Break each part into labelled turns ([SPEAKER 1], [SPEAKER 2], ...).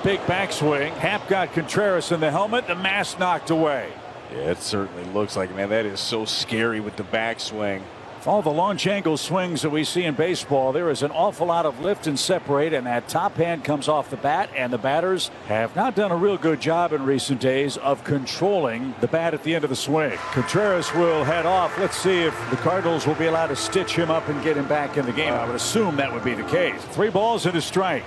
[SPEAKER 1] Big backswing. Hap got Contreras in the helmet. The mask knocked away.
[SPEAKER 2] Yeah, it certainly looks like, man, that is so scary with the backswing.
[SPEAKER 1] All the launch angle swings that we see in baseball, there is an awful lot of lift and separate, and that top hand comes off the bat, and the batters have not done a real good job in recent days of controlling the bat at the end of the swing. Contreras will head off. Let's see if the Cardinals will be allowed to stitch him up and get him back in the game. I would assume that would be the case. 3 balls and a strike.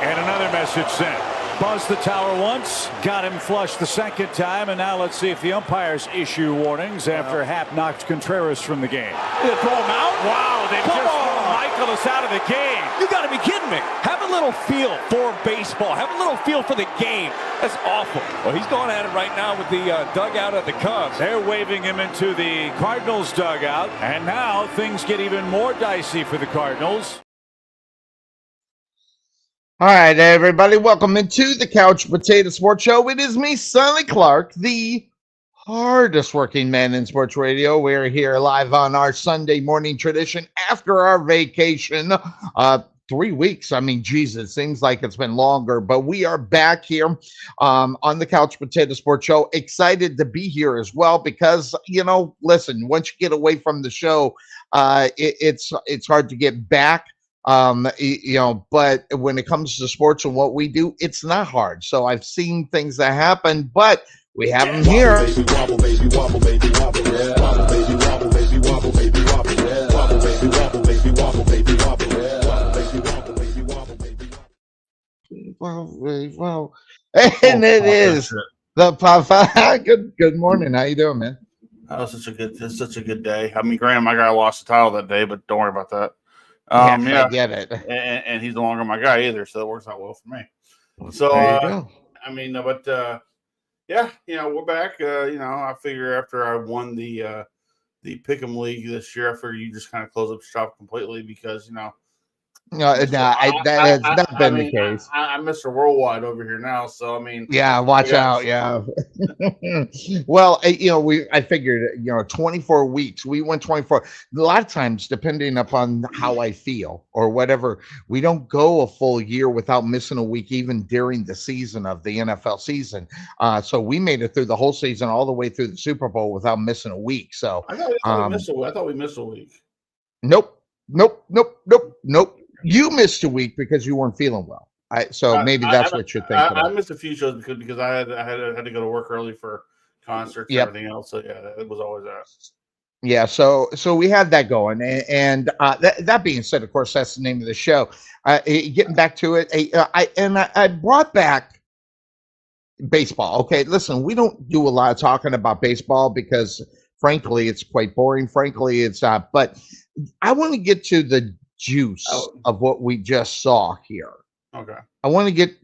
[SPEAKER 1] And another message sent. Buzzed the tower once, got him flush the second time, and now let's see if the umpires issue warnings after Hap knocked Contreras from the game.
[SPEAKER 3] They throw him out?
[SPEAKER 1] Wow, they just threw Michaelis out of the game.
[SPEAKER 3] You got to be kidding me. Have a little feel for baseball. Have a little feel for the game. That's awful. Well, he's going at it right now with the dugout of the Cubs.
[SPEAKER 1] They're waving him into the Cardinals dugout, and now things get even more dicey for the Cardinals.
[SPEAKER 4] All right, everybody, welcome into the Couch Potato Sports Show. It is me, Sonny Clark, the hardest working man in sports radio. We're here live on our Sunday morning tradition after our vacation. 3 weeks. I mean, Jesus, seems like it's been longer, but we are back here on the Couch Potato Sports Show. Excited to be here as well because, you know, listen, once you get away from the show, it's hard to get back. You know, but when it comes to sports and what we do, it's not hard. So I've seen things that happen, but we have them here. Well, and it is the Papa. Good morning. How you doing, man?
[SPEAKER 5] Oh, such a good day. I mean, granted, my guy lost the title that day, but don't worry about that.
[SPEAKER 4] Yeah, I get it.
[SPEAKER 5] And he's no longer my guy either, so that works out well for me. So, I mean, but yeah, you know, we're back. You know, I figure after I won the Pick'em League this year, I figure you just kind of close up shop completely because, you know.
[SPEAKER 4] No, that has not been the case.
[SPEAKER 5] I'm Mr. Worldwide over here now, so I mean,
[SPEAKER 4] yeah, watch out, yeah. Well, you know, I figured, you know, 24 weeks. We went 24. A lot of times, depending upon how I feel or whatever, we don't go a full year without missing a week, even during the season of the NFL season. So we made it through the whole season, all the way through the Super Bowl without missing a week. So
[SPEAKER 5] I thought we missed a week.
[SPEAKER 4] Nope. You missed a week because you weren't feeling well. Maybe that's what you're thinking.
[SPEAKER 5] I missed a few shows because I had to go to work early for concerts and everything else. So yeah, it was always that.
[SPEAKER 4] Yeah, so we had that going, and that being said, of course, that's the name of the show. Getting back to it, I brought back baseball. Okay, listen, we don't do a lot of talking about baseball because, frankly, it's quite boring. Frankly, it's not. But I want to get to the juice of what we just saw here.
[SPEAKER 5] Okay.
[SPEAKER 4] I want to get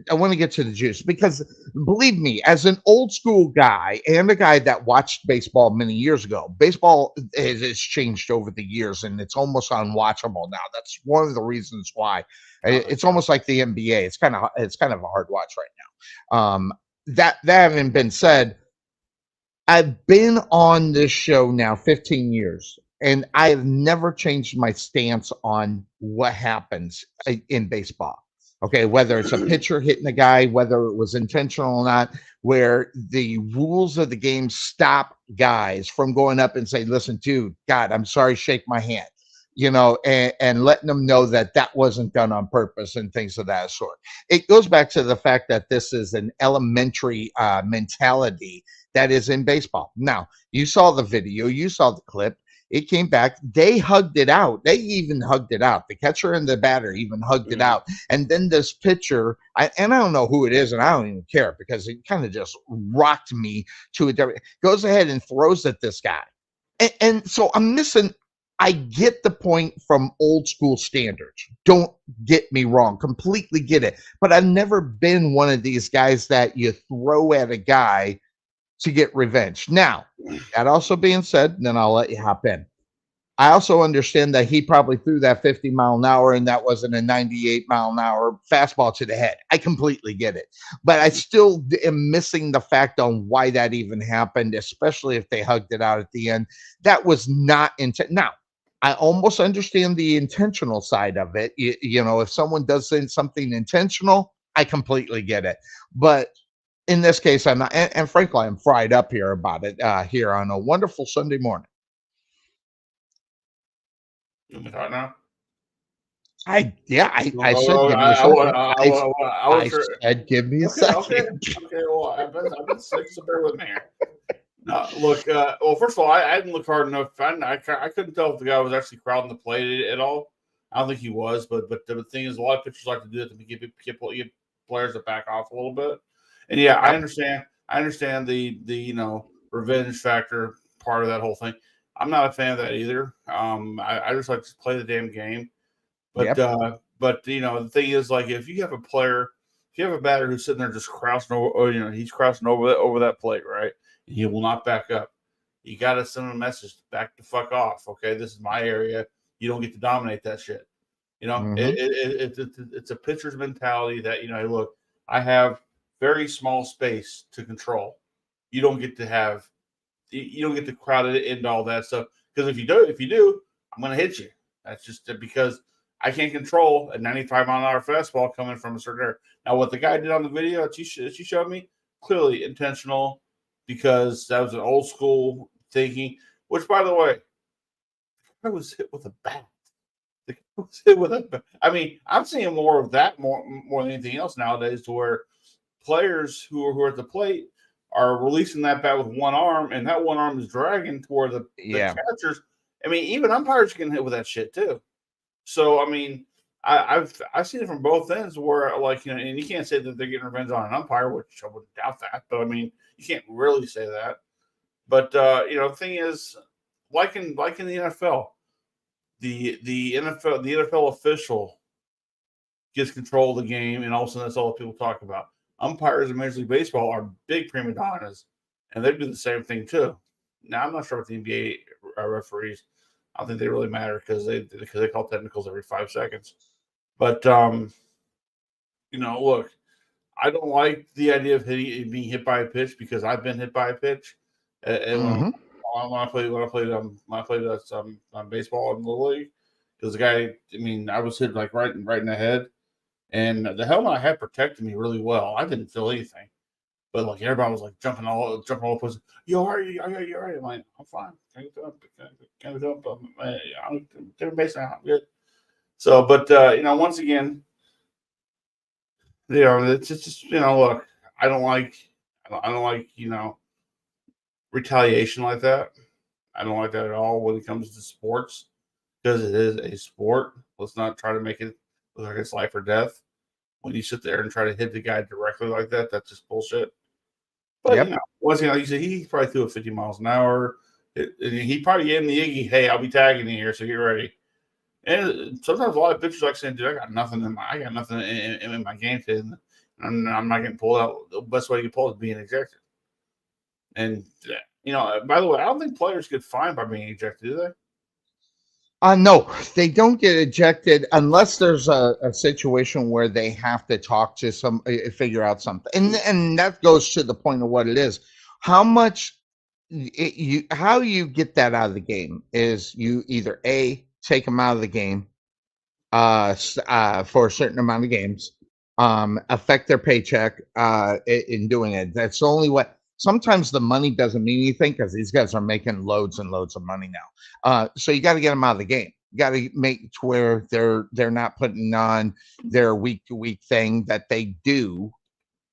[SPEAKER 4] to the juice because, believe me, as an old school guy and a guy that watched baseball many years ago, baseball has changed over the years and it's almost unwatchable now. That's one of the reasons why it's almost like the NBA. It's kind of a hard watch right now. That having been said, I've been on this show now 15 years. And I've never changed my stance on what happens in baseball. Okay, whether it's a pitcher hitting a guy, whether it was intentional or not, where the rules of the game stop guys from going up and saying, listen, dude, God, I'm sorry, shake my hand, and letting them know that that wasn't done on purpose and things of that sort. It goes back to the fact that this is an elementary mentality that is in baseball. Now, you saw the video, you saw the clip. It came back. They hugged it out. They even hugged it out. The catcher and the batter even hugged it out. And then this pitcher, and I don't know who it is, and I don't even care because it kind of just rocked me to a different. Goes ahead and throws at this guy, and so I'm missing. I get the point from old school standards. Don't get me wrong. Completely get it. But I've never been one of these guys that you throw at a guy to get revenge. Now, that also being said, then I'll let you hop in. I also understand that he probably threw that 50 mile an hour and that wasn't a 98 mile an hour fastball to the head. I completely get it. But I still am missing the fact on why that even happened, especially if they hugged it out at the end. That was not intent. Now, I almost understand the intentional side of it. If someone does something intentional, I completely get it. But in this case, I'm not, and frankly, I'm fried up here about it here on a wonderful Sunday morning.
[SPEAKER 5] You want me to talk now?
[SPEAKER 4] I said, give me a second. I said, give me a second.
[SPEAKER 5] Okay. Well, I've been sick, so bear with me here. Look. Well, first of all, I didn't look hard enough. I couldn't tell if the guy was actually crowding the plate at all. I don't think he was, but the thing is, a lot of pitchers like to do it to get players to back off a little bit. And yeah, I understand the revenge factor part of that whole thing. I'm not a fan of that either. I just like to play the damn game. But the thing is, like, if you have a batter who's sitting there just crossing over, or he's crossing over that plate, right? And he will not back up. You got to send him a message, back the fuck off. Okay, this is my area. You don't get to dominate that shit. It's a pitcher's mentality that hey, look, I have very small space to control. You don't get to crowd it into all that stuff, because if you do, I'm going to hit you. That's just because I can't control a 95 mile an hour fastball coming from a certain area. Now, what the guy did on the video that she showed me, clearly intentional, because that was an old school thinking. Which, by the way, I was hit with a bat. I mean, I'm seeing more of that more than anything else nowadays, to where players who are at the plate are releasing that bat with one arm, and that one arm is dragging toward the catchers. I mean, even umpires can hit with that shit too. So, I mean, I've seen it from both ends, where, and you can't say that they're getting revenge on an umpire, which I wouldn't doubt that. But I mean, you can't really say that. But the thing is, like in the NFL, the NFL official gets control of the game, and all of a sudden that's all that people talk about. Umpires in Major League Baseball are big prima donnas, and they do the same thing too. Now, I'm not sure what the NBA referees. I don't think they really matter because they call technicals every 5 seconds. But look, I don't like the idea of being hit by a pitch, because I've been hit by a pitch. And when I played on baseball in Little League, because the guy, I mean, I was hit like right in the head. And the helmet I had protected me really well. I didn't feel anything, but like everybody was like jumping all places. You all right? You all right? I'm like, I'm fine. Can't get up. I'm different base now. I'm good. So, but once again, it's just look, I don't like retaliation like that. I don't like that at all when it comes to sports, because it is a sport. Let's not try to make it look like it's life or death. When you sit there and try to hit the guy directly like that, that's just bullshit. But once again, like you said, he probably threw it 50 miles an hour. He probably gave him the Iggy, hey, I'll be tagging you here, so get ready. And sometimes a lot of pitchers like saying, dude, I got nothing in my game today. I'm not getting pulled out. The best way to get pulled is being ejected. And by the way, I don't think players get fined by being ejected, do they?
[SPEAKER 4] No, they don't get ejected unless there's a situation where they have to talk to figure out something. And that goes to the point of what it is. How you get that out of the game is you either take them out of the game for a certain amount of games, affect their paycheck in doing it. That's the only way. Sometimes the money doesn't mean anything because these guys are making loads and loads of money now. So you got to get them out of the game. You got to make to where they're not putting on their week to week thing that they do.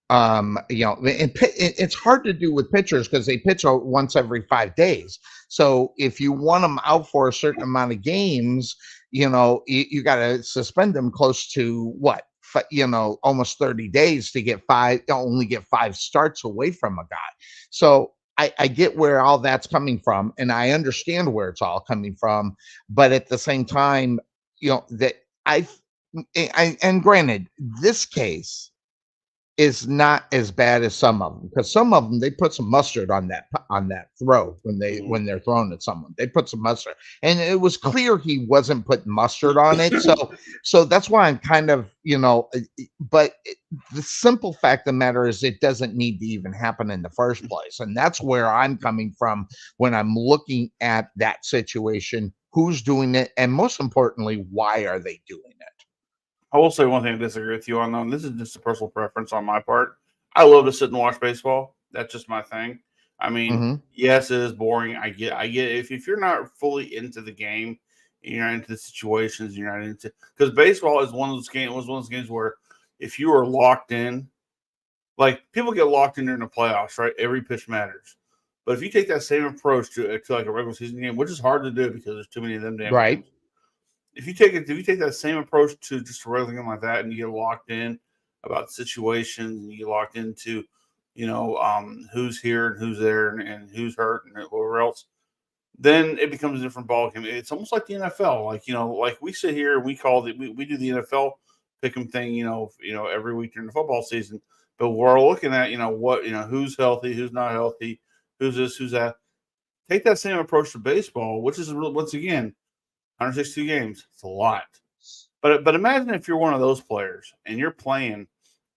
[SPEAKER 4] It's hard to do with pitchers because they pitch out once every 5 days. So if you want them out for a certain amount of games, you got to suspend them close to what, almost 30 days to only get 5 starts away from a guy. So I get where all that's coming from, and I understand where it's all coming from, but at the same time, that and granted, this case is not as bad as some of them, because some of them they put some mustard on that throw when they're throwing at someone. They put some mustard, and it was clear he wasn't putting mustard on it. So that's why I'm kind of but the simple fact of the matter is it doesn't need to even happen in the first place, and that's where I'm coming from when I'm looking at that situation. Who's doing it, and most importantly, why are they doing it?
[SPEAKER 5] I will say one thing I disagree with you on, though, and this is just a personal preference on my part. I love to sit and watch baseball. That's just my thing. I mean, yes, it is boring. I get it. If you're not fully into the game, you're not into the situations, you're not into, because baseball is one of those games where if you are locked in, like people get locked in during the playoffs, right? Every pitch matters. But if you take that same approach to like a regular season game, which is hard to do because there's too many of them damn games. If you take that same approach to just a regular game like that, and you get locked in about situations, and you get locked into, who's here and who's there and who's hurt and whatever else, then it becomes a different ballgame. It's almost like the NFL. Like we sit here and we do the NFL pick'em thing, every week during the football season. But we're looking at, who's healthy, who's not healthy, who's this, who's that. Take that same approach to baseball, which is, once again, 162 games. It's a lot. But imagine if you're one of those players and you're playing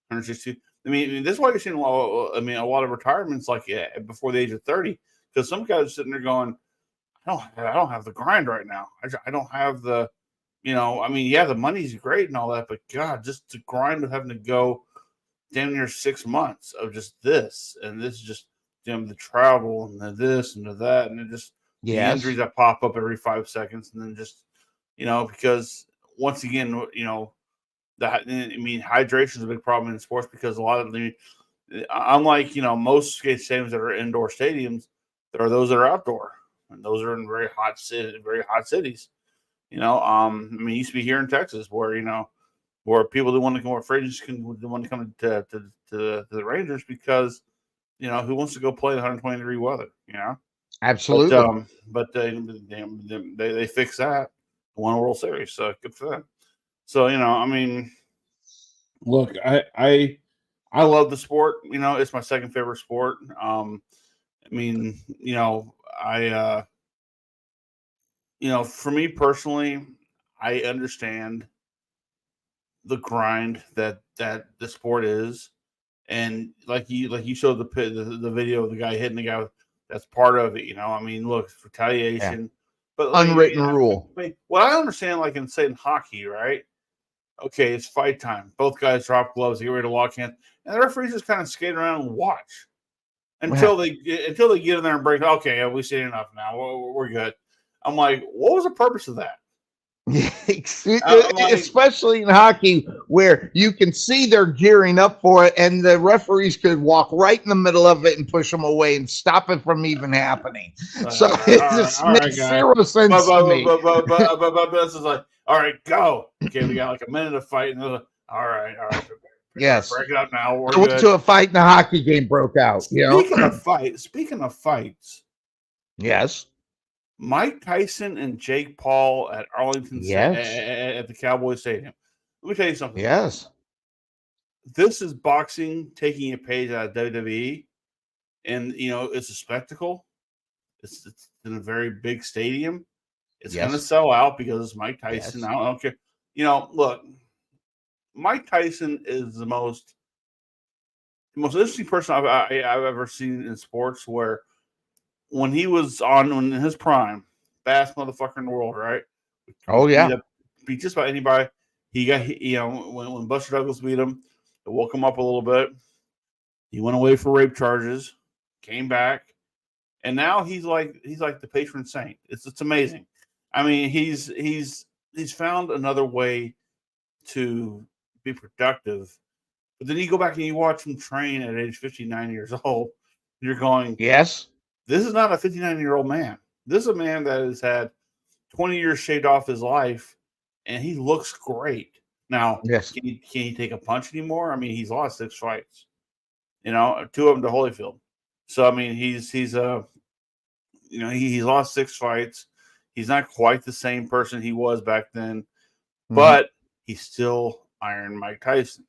[SPEAKER 5] 162. I mean, this is why you're seeing a lot of retirements before the age of 30, because some guys are sitting there going, I don't have the grind right now. I don't have the, the money's great and all that, but God, just the grind of having to go damn near 6 months of just this, and this is just the travel and the this and the that, and it just the injuries that pop up every 5 seconds, and then just because once again, hydration is a big problem in sports, because a lot of unlike most stadiums that are indoor stadiums, there are those that are outdoor, and those are in very hot cities. It used to be here in Texas where people that want to come, or free agents want to come to the Rangers, because who wants to go play in 120-degree weather?
[SPEAKER 4] Absolutely.
[SPEAKER 5] But they fixed that, won World Series, so good for them. So look, I love the sport. It's my second favorite sport. For me personally, I understand the grind that the sport is, and like you showed the video of the guy hitting the guy. That's part of it, look, it's retaliation, but
[SPEAKER 4] unwritten rule.
[SPEAKER 5] What I understand, like in hockey, right? Okay, it's fight time. Both guys drop gloves, they get ready to lock hands, and the referees just kind of skate around and watch until they get in there and break. Okay, we've seen enough now. We're good. I'm like, what was the purpose of that?
[SPEAKER 4] Especially in hockey, where you can see they're gearing up for it, and the referees could walk right in the middle of it and push them away and stop it from even happening. So it just makes zero sense to me.
[SPEAKER 5] But this is like, all right, go. Okay, we got like a minute of fight, and all right.
[SPEAKER 4] Yes,
[SPEAKER 5] break it up now.
[SPEAKER 4] I went to a fight and a hockey game broke out.
[SPEAKER 5] Speaking of fights,
[SPEAKER 4] yes.
[SPEAKER 5] Mike Tyson and Jake Paul at Arlington, at the Cowboys Stadium. Let me tell you something.
[SPEAKER 4] Yes.
[SPEAKER 5] This is boxing taking a page out of WWE, and it's a spectacle. It's in a very big stadium. It's going to sell out because it's Mike Tyson. Yes. I don't care. Look, Mike Tyson is the most interesting person I've ever seen in sports, where when he was in his prime, best motherfucker in the world, right?
[SPEAKER 4] Oh yeah,
[SPEAKER 5] beat just about anybody. He got when Buster Douglas beat him. It woke him up a little bit. He went away for rape charges, came back, and now he's like the patron saint. It's amazing. I mean, he's found another way to be productive. But then you go back and you watch him train at age 59 years old. You're going,
[SPEAKER 4] yes,
[SPEAKER 5] this is not a 59-year-old man. This is a man that has had 20 years shaved off his life, and he looks great. Now,
[SPEAKER 4] yes,
[SPEAKER 5] can he take a punch anymore? I mean, he's lost 6 fights. 2 of them to Holyfield. So I mean, he's lost 6 fights. He's not quite the same person he was back then, but he's still Iron Mike Tyson.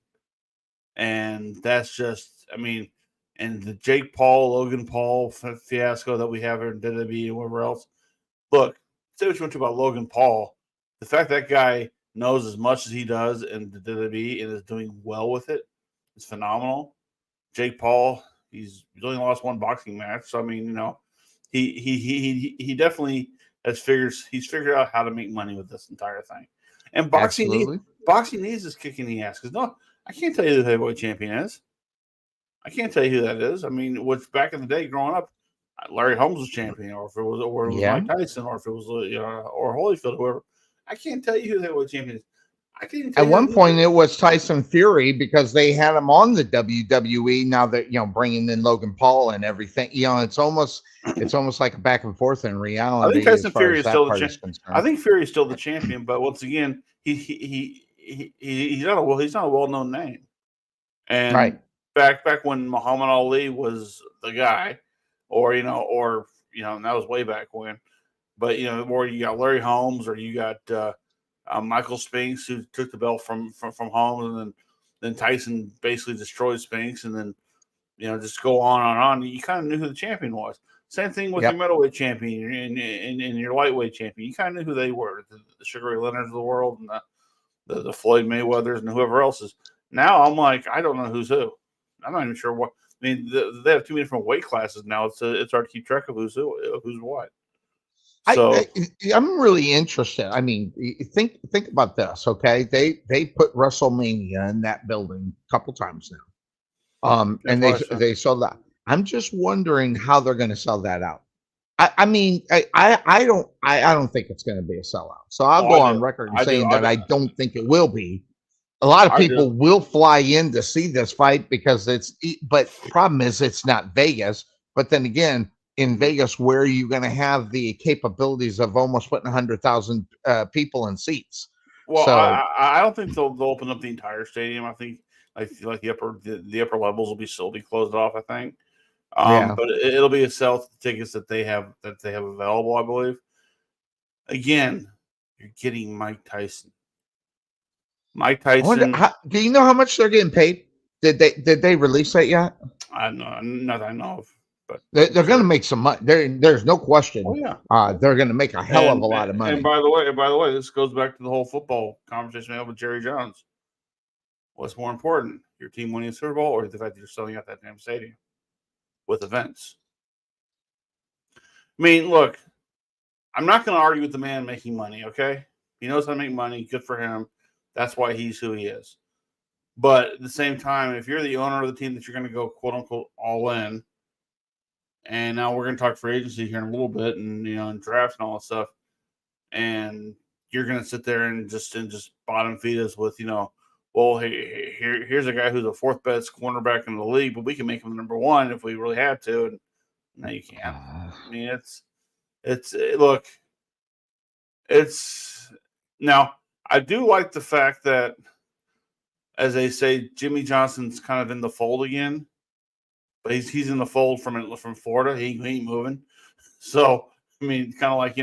[SPEAKER 5] And that's just, I mean, and the Jake Paul, Logan Paul fiasco that we have here in WWE and wherever else. Look, say what you want to about Logan Paul. The fact that guy knows as much as he does in the WWE and is doing well with it is phenomenal. Jake Paul, he's only lost 1 boxing match. So I mean, he definitely he's figured out how to make money with this entire thing. And boxing needs this kick in the ass. Because no, I can't tell you who the heavyweight champion is. I can't tell you who that is. I mean, which back in the day growing up, Larry Holmes was champion, or if it was Mike Tyson, or if it was or Holyfield, whoever. I can't tell you who the heavyweight champion is. I can't even tell
[SPEAKER 4] At one point, it was Tyson Fury because they had him on the WWE. Now that bringing in Logan Paul and everything, it's almost like a back and forth in reality.
[SPEAKER 5] I think Tyson Fury is still the
[SPEAKER 4] champion.
[SPEAKER 5] I think Fury is still the champion, but once again, he's not a well-known name. And back when Muhammad Ali was the guy, or and that was way back when. But or you got Larry Holmes, or you got Michael Spinks, who took the belt from Holmes, and then Tyson basically destroyed Spinks, and then just go on and on. You kind of knew who the champion was. Same thing with your middleweight champion and your lightweight champion. You kind of knew who they were, the Sugar Ray Leonards of the world, and the Floyd Mayweathers, and whoever else is. Now I'm like, I don't know who's who. I'm not even sure what. I mean, they have 2 different weight classes now. It's hard to keep track of who's what. So
[SPEAKER 4] I'm really interested. I mean, think about this, okay? They put WrestleMania in that building a couple times now, and they sold that. I'm just wondering how they're going to sell that out. I mean, I don't think it's going to be a sellout. So I'll go on record saying that I don't think it will be. A lot of people will fly in to see this fight because but problem is it's not Vegas. But then again, in Vegas, where are you going to have the capabilities of almost putting 100,000 people in seats?
[SPEAKER 5] Well, so, I don't think they'll open up the entire stadium. I think like the upper levels will still be closed off. I think, but it'll be a sell to the tickets that they have available. I believe. Again, you're getting Mike Tyson. Mike Tyson.
[SPEAKER 4] Do you know how much they're getting paid? Did they release that yet?
[SPEAKER 5] I know, not that I know of. But
[SPEAKER 4] they're going to make some money. There's no question.
[SPEAKER 5] Oh, yeah.
[SPEAKER 4] They're going to make a hell of a lot of money.
[SPEAKER 5] And by the way, this goes back to the whole football conversation we had with Jerry Jones. What's more important, your team winning a Super Bowl, or the fact that you're selling out that damn stadium with events? I mean, look, I'm not going to argue with the man making money. Okay, he knows how to make money. Good for him. That's why he's who he is. But at the same time, if you're the owner of the team that you're going to go quote unquote all in. And now we're going to talk free agency here in a little bit, and and drafts and all that stuff. And you're going to sit there and just bottom feed us with well, hey, here's a guy who's a 4th best cornerback in the league, but we can make him number 1 if we really had to. And no, you can't. I mean, it's now. I do like the fact that, as they say, Jimmy Johnson's kind of in the fold again. But he's in the fold from Florida. He ain't moving. So I mean, kind of like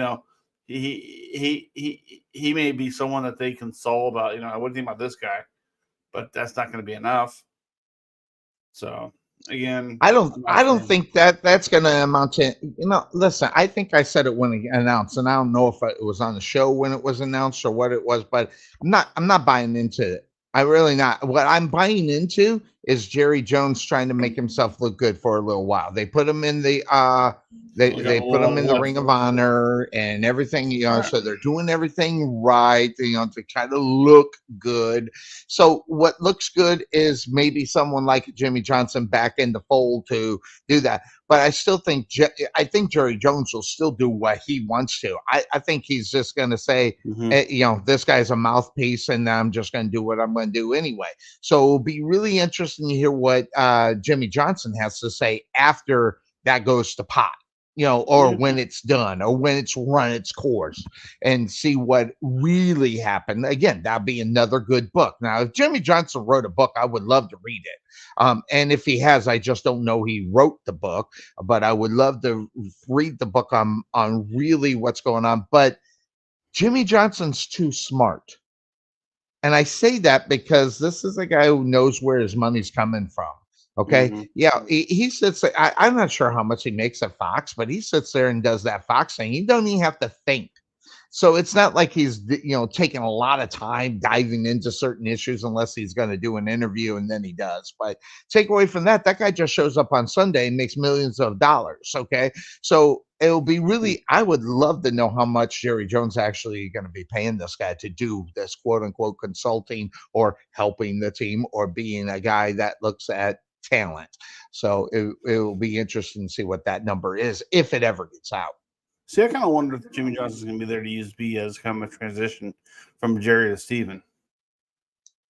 [SPEAKER 5] he may be someone that they console about. I wouldn't think about this guy, but that's not going to be enough. So again,
[SPEAKER 4] I don't think that's going to amount to. Listen, I think I said it when it announced, and I don't know if it was on the show when it was announced or what it was, but I'm not buying into it. I really not. What I'm buying into is Jerry Jones trying to make himself look good for a little while. They put him in the They put them in the Ring of Honor and everything, so they're doing everything right, to kind of look good. So what looks good is maybe someone like Jimmy Johnson back in the fold to do that. But I still think Jerry Jones will still do what he wants to. I think he's just going to say, this guy's a mouthpiece, and I'm just going to do what I'm going to do anyway. So it'll be really interesting to hear what Jimmy Johnson has to say after that goes to pot. Or when it's done, or when it's run its course, and see what really happened. Again, that'd be another good book. Now, if Jimmy Johnson wrote a book, I would love to read it. And if he has, I just don't know he wrote the book, but I would love to read the book on really what's going on. But Jimmy Johnson's too smart. And I say that because this is a guy who knows where his money's coming from. Okay. Yeah. He sits there. I'm not sure how much he makes at Fox, but he sits there and does that Fox thing. He don't even have to think. So it's not like he's, taking a lot of time diving into certain issues unless he's going to do an interview, and then he does. But take away from that guy just shows up on Sunday and makes millions of dollars. Okay. So it'll be really, I would love to know how much Jerry Jones actually going to be paying this guy to do this quote unquote consulting or helping the team or being a guy that looks at talent. So it will be interesting to see what that number is if it ever gets out.
[SPEAKER 5] See, I kind of wonder if Jimmy Johnson's going to be there to use B as kind of a transition from Jerry to Steven.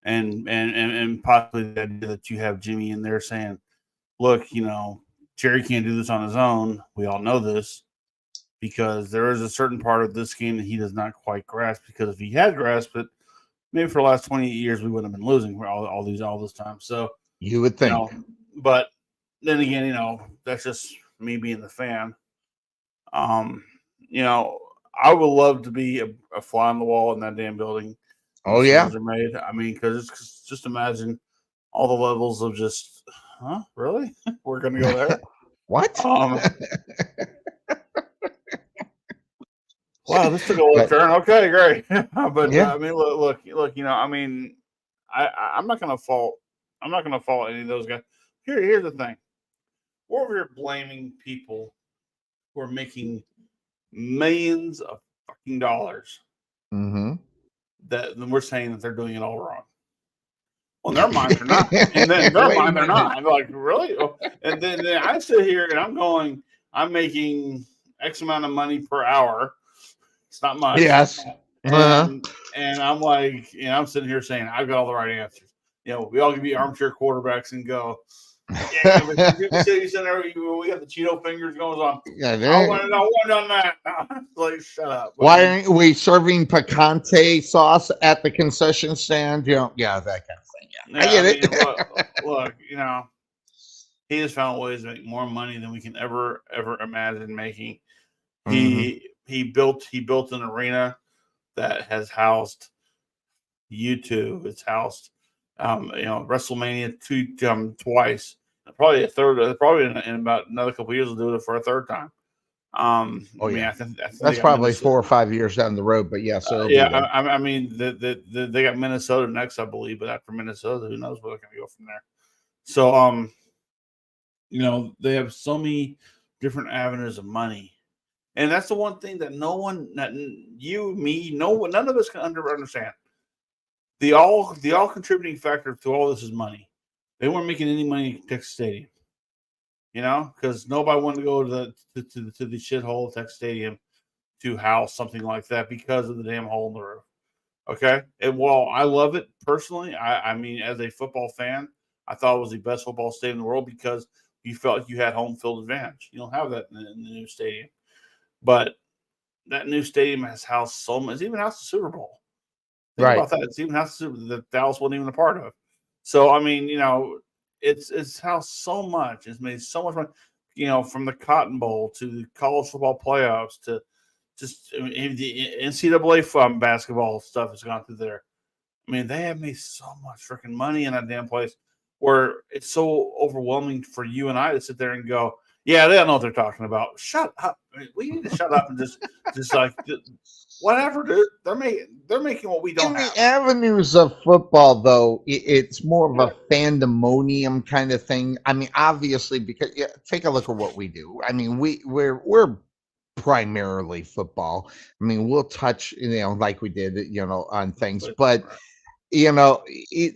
[SPEAKER 5] And possibly the idea that you have Jimmy in there saying, look, Jerry can't do this on his own. We all know this because there is a certain part of this game that he does not quite grasp, because if he had grasped it, maybe for the last 28 years, we wouldn't have been losing for all this time. So
[SPEAKER 4] you would think,
[SPEAKER 5] but then again, that's just me being the fan. I would love to be a fly on the wall in that damn building.
[SPEAKER 4] Oh yeah,
[SPEAKER 5] are made. I mean, because just imagine all the levels of just, really? We're gonna go there?
[SPEAKER 4] What?
[SPEAKER 5] Wow, this took a little turn. Okay, great. But yeah. I mean, look. I mean, I'm not gonna fault. I'm not gonna fault any of those guys. Here's the thing. We're over here blaming people who are making millions of fucking dollars. That we're saying that they're doing it all wrong. Well, in their mind they're not. And then in their mind they're not. I'm like, really? And then I sit here and I'm making X amount of money per hour. It's not much.
[SPEAKER 4] Yes.
[SPEAKER 5] And I'm like, I'm sitting here saying I've got all the right answers. We all can be armchair quarterbacks and go, yeah, but you sit there, we got the Cheeto fingers going on. Yeah, I want on that. Like, shut up.
[SPEAKER 4] Why aren't we serving picante sauce at the concession stand? Yeah, that kind of thing. Yeah, I get it.
[SPEAKER 5] Look, he has found ways to make more money than we can ever imagine making. He built an arena that has housed U2. It's housed WrestleMania twice, probably a third. Probably in about another couple of years, we'll do it for a third time. I mean, I think
[SPEAKER 4] that's probably 4 or 5 years down the road. But yeah, so
[SPEAKER 5] I mean, they got Minnesota next, I believe. But after Minnesota, who knows where they're going to go from there? So, they have so many different avenues of money, and that's the one thing that no one, not you, me, none of us can understand. The all contributing factor to all this is money. They weren't making any money at Texas Stadium, because nobody wanted to go to the shithole of Texas Stadium to house something like that because of the damn hole in the roof. Okay, and while I love it personally, I mean, as a football fan, I thought it was the best football stadium in the world because you felt you had home field advantage. You don't have that in the new stadium, but that new stadium has housed so much. It's even housed the Super Bowl. Think about that. It's even housed that Dallas wasn't even a part of. So I mean, it's housed so much. It's made so much money. From the Cotton Bowl to the college football playoffs to just the NCAA basketball stuff has gone through there. I mean, they have made so much freaking money in that damn place where it's so overwhelming for you and I to sit there and go, Yeah, they don't know what they're talking about. Shut up. We need to shut up and just like whatever, dude. They're making what we don't
[SPEAKER 4] In the
[SPEAKER 5] have.
[SPEAKER 4] avenues of football, though, it's more of a fandemonium kind of thing. I mean, obviously, because take a look at what we do. I mean, we're primarily football. I mean, we'll touch, like we did, on things, but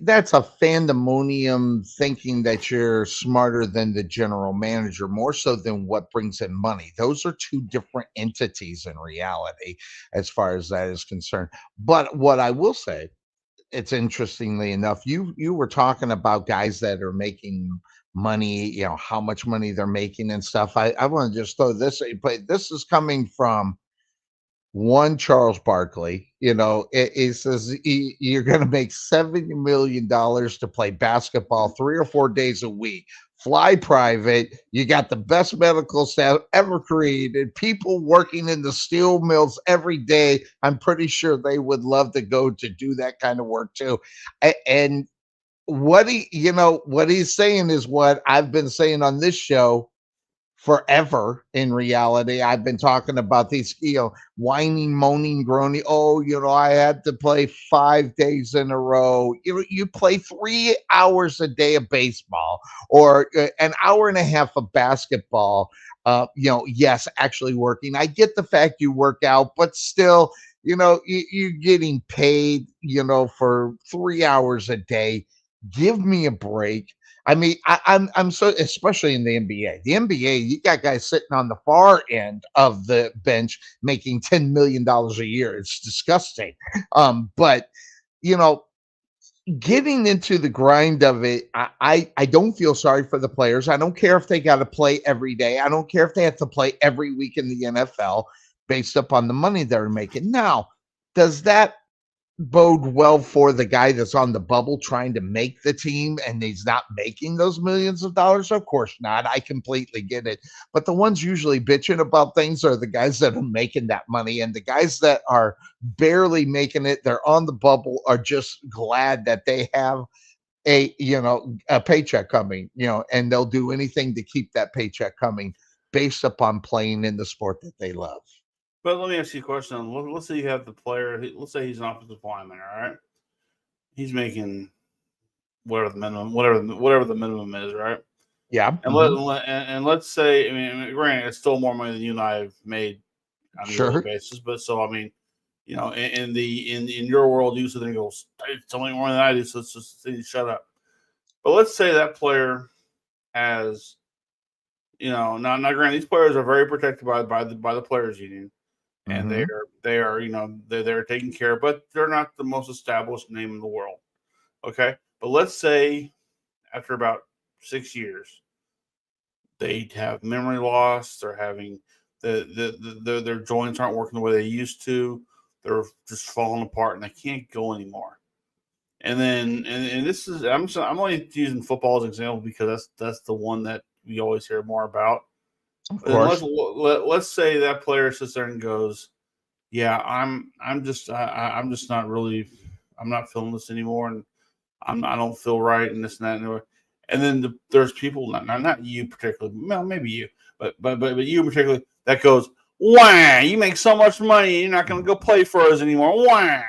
[SPEAKER 4] that's a fandemonium thinking that you're smarter than the general manager, more so than what brings in money. Those are two different entities in reality, as far as that is concerned. But what I will say, it's interestingly enough, you were talking about guys that are making money, how much money they're making and stuff. I want to just throw this, but this is coming from one Charles Barkley. It says you're going to make $70 million to play basketball 3 or 4 days a week, fly private. You got the best medical staff ever created, people working in the steel mills every day. I'm pretty sure they would love to go to do that kind of work too. And what he's saying is what I've been saying on this show forever. In reality, I've been talking about these, whining, moaning, groaning. Oh, I had to play 5 days in a row. You play 3 hours a day of baseball, or an hour and a half of basketball. Yes, actually working. I get the fact you work out, but still, you're getting paid, for 3 hours a day. Give me a break. I mean, I'm so, especially in the NBA. The NBA, you got guys sitting on the far end of the bench making $10 million a year. It's disgusting. But you know, getting into the grind of it, I don't feel sorry for the players. I don't care if they got to play every day. I don't care if they have to play every week in the NFL based upon the money they're making. Now, does that bode well for the guy that's on the bubble trying to make the team and he's not making those millions of dollars? Of course not. I completely get it. But the ones usually bitching about things are the guys that are making that money, and the guys that are barely making it, they're on the bubble, are just glad that they have a paycheck coming, and they'll do anything to keep that paycheck coming based upon playing in the sport that they love.
[SPEAKER 5] But let me ask you a question. Let's say you have the player. Let's say he's an offensive lineman. All right, he's making whatever the minimum, whatever the minimum is, right?
[SPEAKER 4] Yeah.
[SPEAKER 5] And let's say, I mean, granted, it's still more money than you and I have made on a yearly
[SPEAKER 4] Sure.
[SPEAKER 5] basis. But so, I mean, in your world, you sit there and go, it's only more than I do, so let's just shut up. But let's say that player has, now granted, these players are very protected by the players union, and
[SPEAKER 4] Mm-hmm.
[SPEAKER 5] they are they're taken care of, but they're not the most established name in the world. Okay, but let's say after about 6 years, they have memory loss. They're having their joints aren't working the way they used to. They're just falling apart and they can't go anymore. And then and this is I'm only using football as an example because that's the one that we always hear more about.
[SPEAKER 4] Of
[SPEAKER 5] And
[SPEAKER 4] course.
[SPEAKER 5] let's say that player sits there and goes, "Yeah, I'm just not really, I'm not feeling this anymore, and I don't feel right, and this and that and the and then there's people, not you particularly, well, maybe you, but you particularly, that goes, wah, you make so much money, you're not going to go play for us anymore, wah.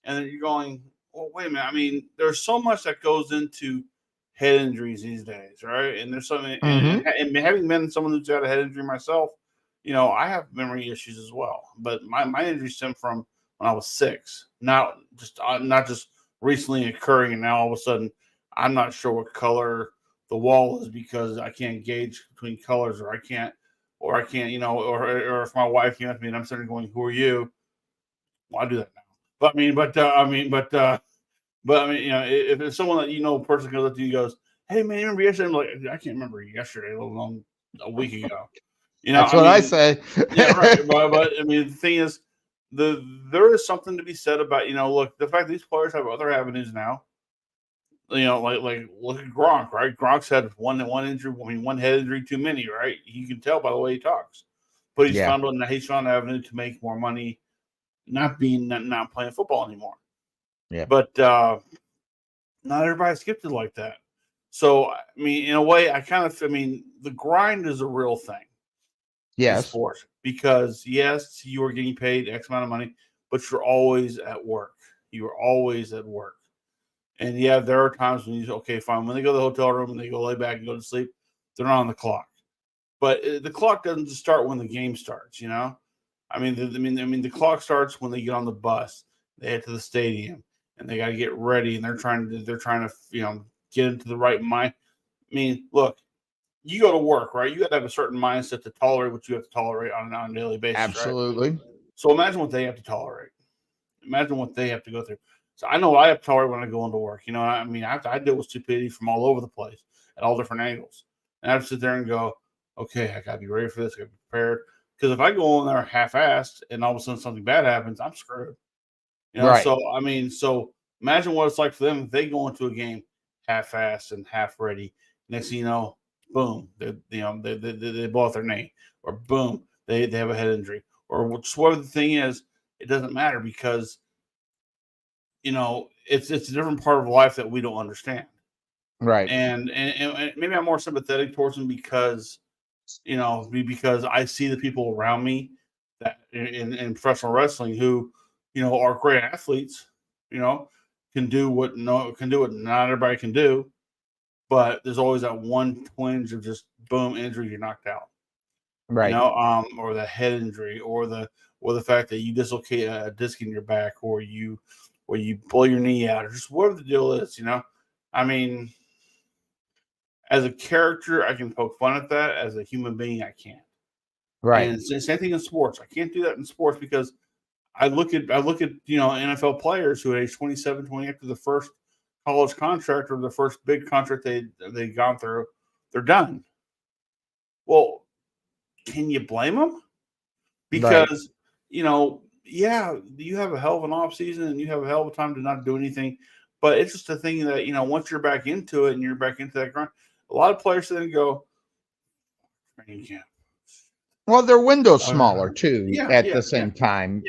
[SPEAKER 5] And then you're going, well, wait a minute. I mean, there's so much that goes into head injuries these days, right? And there's something,
[SPEAKER 4] Mm-hmm.
[SPEAKER 5] and having been someone who's got a head injury myself, I have memory issues as well. But my injury stemmed from when I was 6, not just recently occurring, and now all of a sudden I'm not sure what color the wall is because I can't gauge between colors, or I can't, or if my wife came up to me and I'm sitting there going, "Who are you?" Well, I do that now. But I mean, if it's someone that person goes up to you, goes, "Hey man, you remember yesterday?" I'm like, I can't remember yesterday, let alone a week ago.
[SPEAKER 4] That's
[SPEAKER 5] I
[SPEAKER 4] what I
[SPEAKER 5] mean,
[SPEAKER 4] say.
[SPEAKER 5] yeah, right. But I mean, the thing is, there is something to be said about look, the fact that these players have other avenues now. Like look at Gronk, right? Gronk's had one injury, I mean, one head injury too many, right? You can tell by the way he talks. But
[SPEAKER 4] Yeah.
[SPEAKER 5] he's found an avenue to make more money, not playing football anymore.
[SPEAKER 4] Yeah.
[SPEAKER 5] But not everybody's gifted like that. So, I mean, in a way, the grind is a real thing in
[SPEAKER 4] Yes.
[SPEAKER 5] sports because, yes, you are getting paid X amount of money, but you're always at work. You are always at work. And yeah, there are times when you say, okay, fine. When they go to the hotel room and they go lay back and go to sleep, they're not on the clock. But the clock doesn't just start when the game starts, you know? The clock starts when they get on the bus, they head to the stadium, and they got to get ready, and they're trying to get into the right mind. I mean, look, you go to work, right? You got to have a certain mindset to tolerate what you have to tolerate on a daily basis,
[SPEAKER 4] Absolutely.
[SPEAKER 5] right? So imagine what they have to tolerate. Imagine what they have to go through. So I know I have to tolerate when I go into work. You know, I deal with stupidity from all over the place at all different angles, and I have to sit there and go, okay, I got to be ready for this. I got to be prepared. Because if I go in there half-assed and all of a sudden something bad happens, I'm screwed. You know,
[SPEAKER 4] Right.
[SPEAKER 5] so imagine what it's like for them if they go into a game half-assed and half-ready. Next thing you know, boom, they blow out their knee, or boom, they have a head injury, or just whatever the thing is. It doesn't matter because it's a different part of life that we don't understand.
[SPEAKER 4] Right.
[SPEAKER 5] And maybe I'm more sympathetic towards them because I see the people around me that in professional wrestling who, are great athletes, can do what not everybody can do, but there's always that one twinge of just boom injury, you're knocked out,
[SPEAKER 4] Right.
[SPEAKER 5] or the head injury, or the fact that you dislocate a disc in your back, or you blow your knee out, or just whatever the deal is, I mean, as a character, I can poke fun at that. As a human being, I can't.
[SPEAKER 4] Right.
[SPEAKER 5] And it's the same thing in sports. I can't do that in sports because I look at NFL players who at age 27, 20 after the first college contract or the first big contract they gone through, they're done. Well, can you blame them? Because yeah, you have a hell of an off season and you have a hell of a time to not do anything. But it's just a thing that once you're back into it and you're back into that grind, a lot of players then go, training camp.
[SPEAKER 4] Well, their window's smaller too at the same time,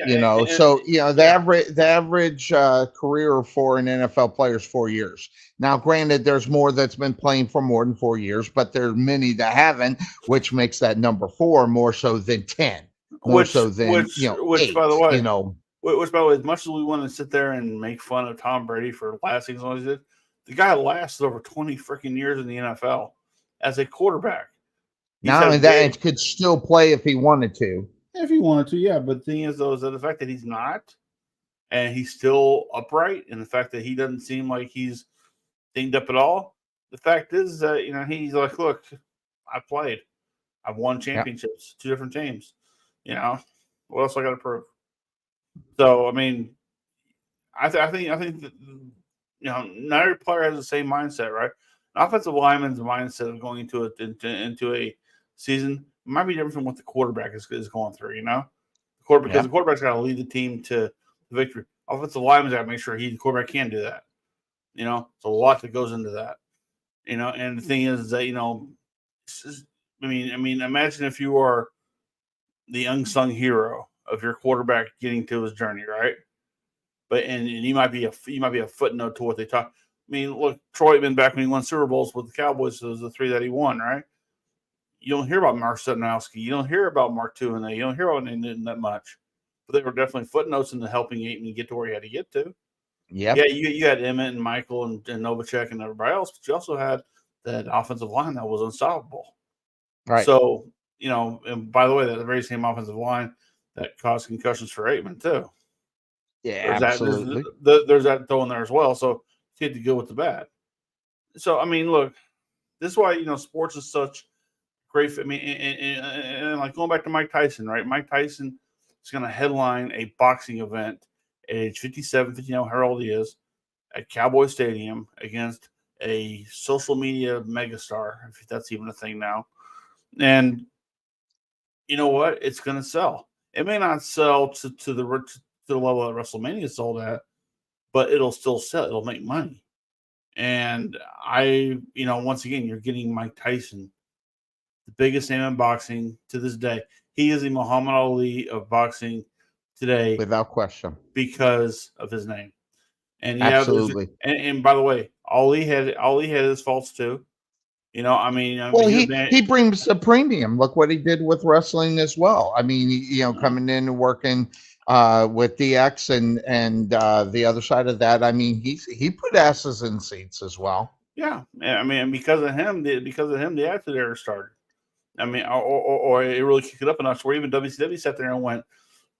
[SPEAKER 4] So the average career for an NFL player is 4 years. Now, granted, there's more that's been playing for more than 4 years, but there's many that haven't, which makes that number 4 more so than 10, more so than 8,
[SPEAKER 5] by the way, as much as we want to sit there and make fun of Tom Brady for lasting as long as he did, the guy lasted over 20 freaking years in the NFL as a quarterback.
[SPEAKER 4] Not only that, it could still play if he wanted to.
[SPEAKER 5] If he wanted to, yeah. But the thing is, though, is that the fact that he's not, and he's still upright, and the fact that he doesn't seem like he's dinged up at all. The fact is that he's like, look, I played, I've won championships, 2 different teams. What else I got to prove? So I mean, I think that not every player has the same mindset, right? An offensive lineman's mindset of going into a season might be different from what the quarterback is going through, because the quarterback's got to lead the team to victory. Offensive lineman's got to make sure the quarterback can do that. It's a lot that goes into that. And the thing is that imagine if you are the unsung hero of your quarterback getting to his journey, right? But and you might be a footnote to what they talk. I mean, look, Troy Aikman back when he won Super Bowls with the Cowboys, those the 3 that he won, right? You don't hear about Mark Suttonowski. You don't hear about Mark Tuinay. You don't hear about him that much. But they were definitely footnotes into helping Aikman get to where he had to get to.
[SPEAKER 4] Yeah.
[SPEAKER 5] Yeah, you had Emmett and Michael and Novacek and everybody else, but you also had that offensive line that was unstoppable.
[SPEAKER 4] Right.
[SPEAKER 5] So, and by the way, that the very same offensive line that caused concussions for Aikman, too.
[SPEAKER 4] Yeah, absolutely.
[SPEAKER 5] There's that throw in there as well. So you had to go with the bad. So I mean, look, this is why sports is such great. I mean, and like going back to Mike Tyson, right? Mike Tyson is going to headline a boxing event at age 57, 59, however old he is, at Cowboy Stadium against a social media megastar, if that's even a thing now. And you know what? It's going to sell. It may not sell to the level that WrestleMania sold at, but it'll still sell. It'll make money. And once again, you're getting Mike Tyson, the biggest name in boxing to this day. He is the Muhammad Ali of boxing today,
[SPEAKER 4] without question,
[SPEAKER 5] because of his name. And
[SPEAKER 4] absolutely.
[SPEAKER 5] And by the way, Ali had his faults too. You know,
[SPEAKER 4] Well,
[SPEAKER 5] he was
[SPEAKER 4] he brings a premium. Look what he did with wrestling as well. I mean, coming in and working with DX and the other side of that. I mean, he put asses in seats as well.
[SPEAKER 5] Yeah, I mean, and because of him, the Attitude Era started. I mean, or it really kicked it up a notch. Where even WCW sat there and went,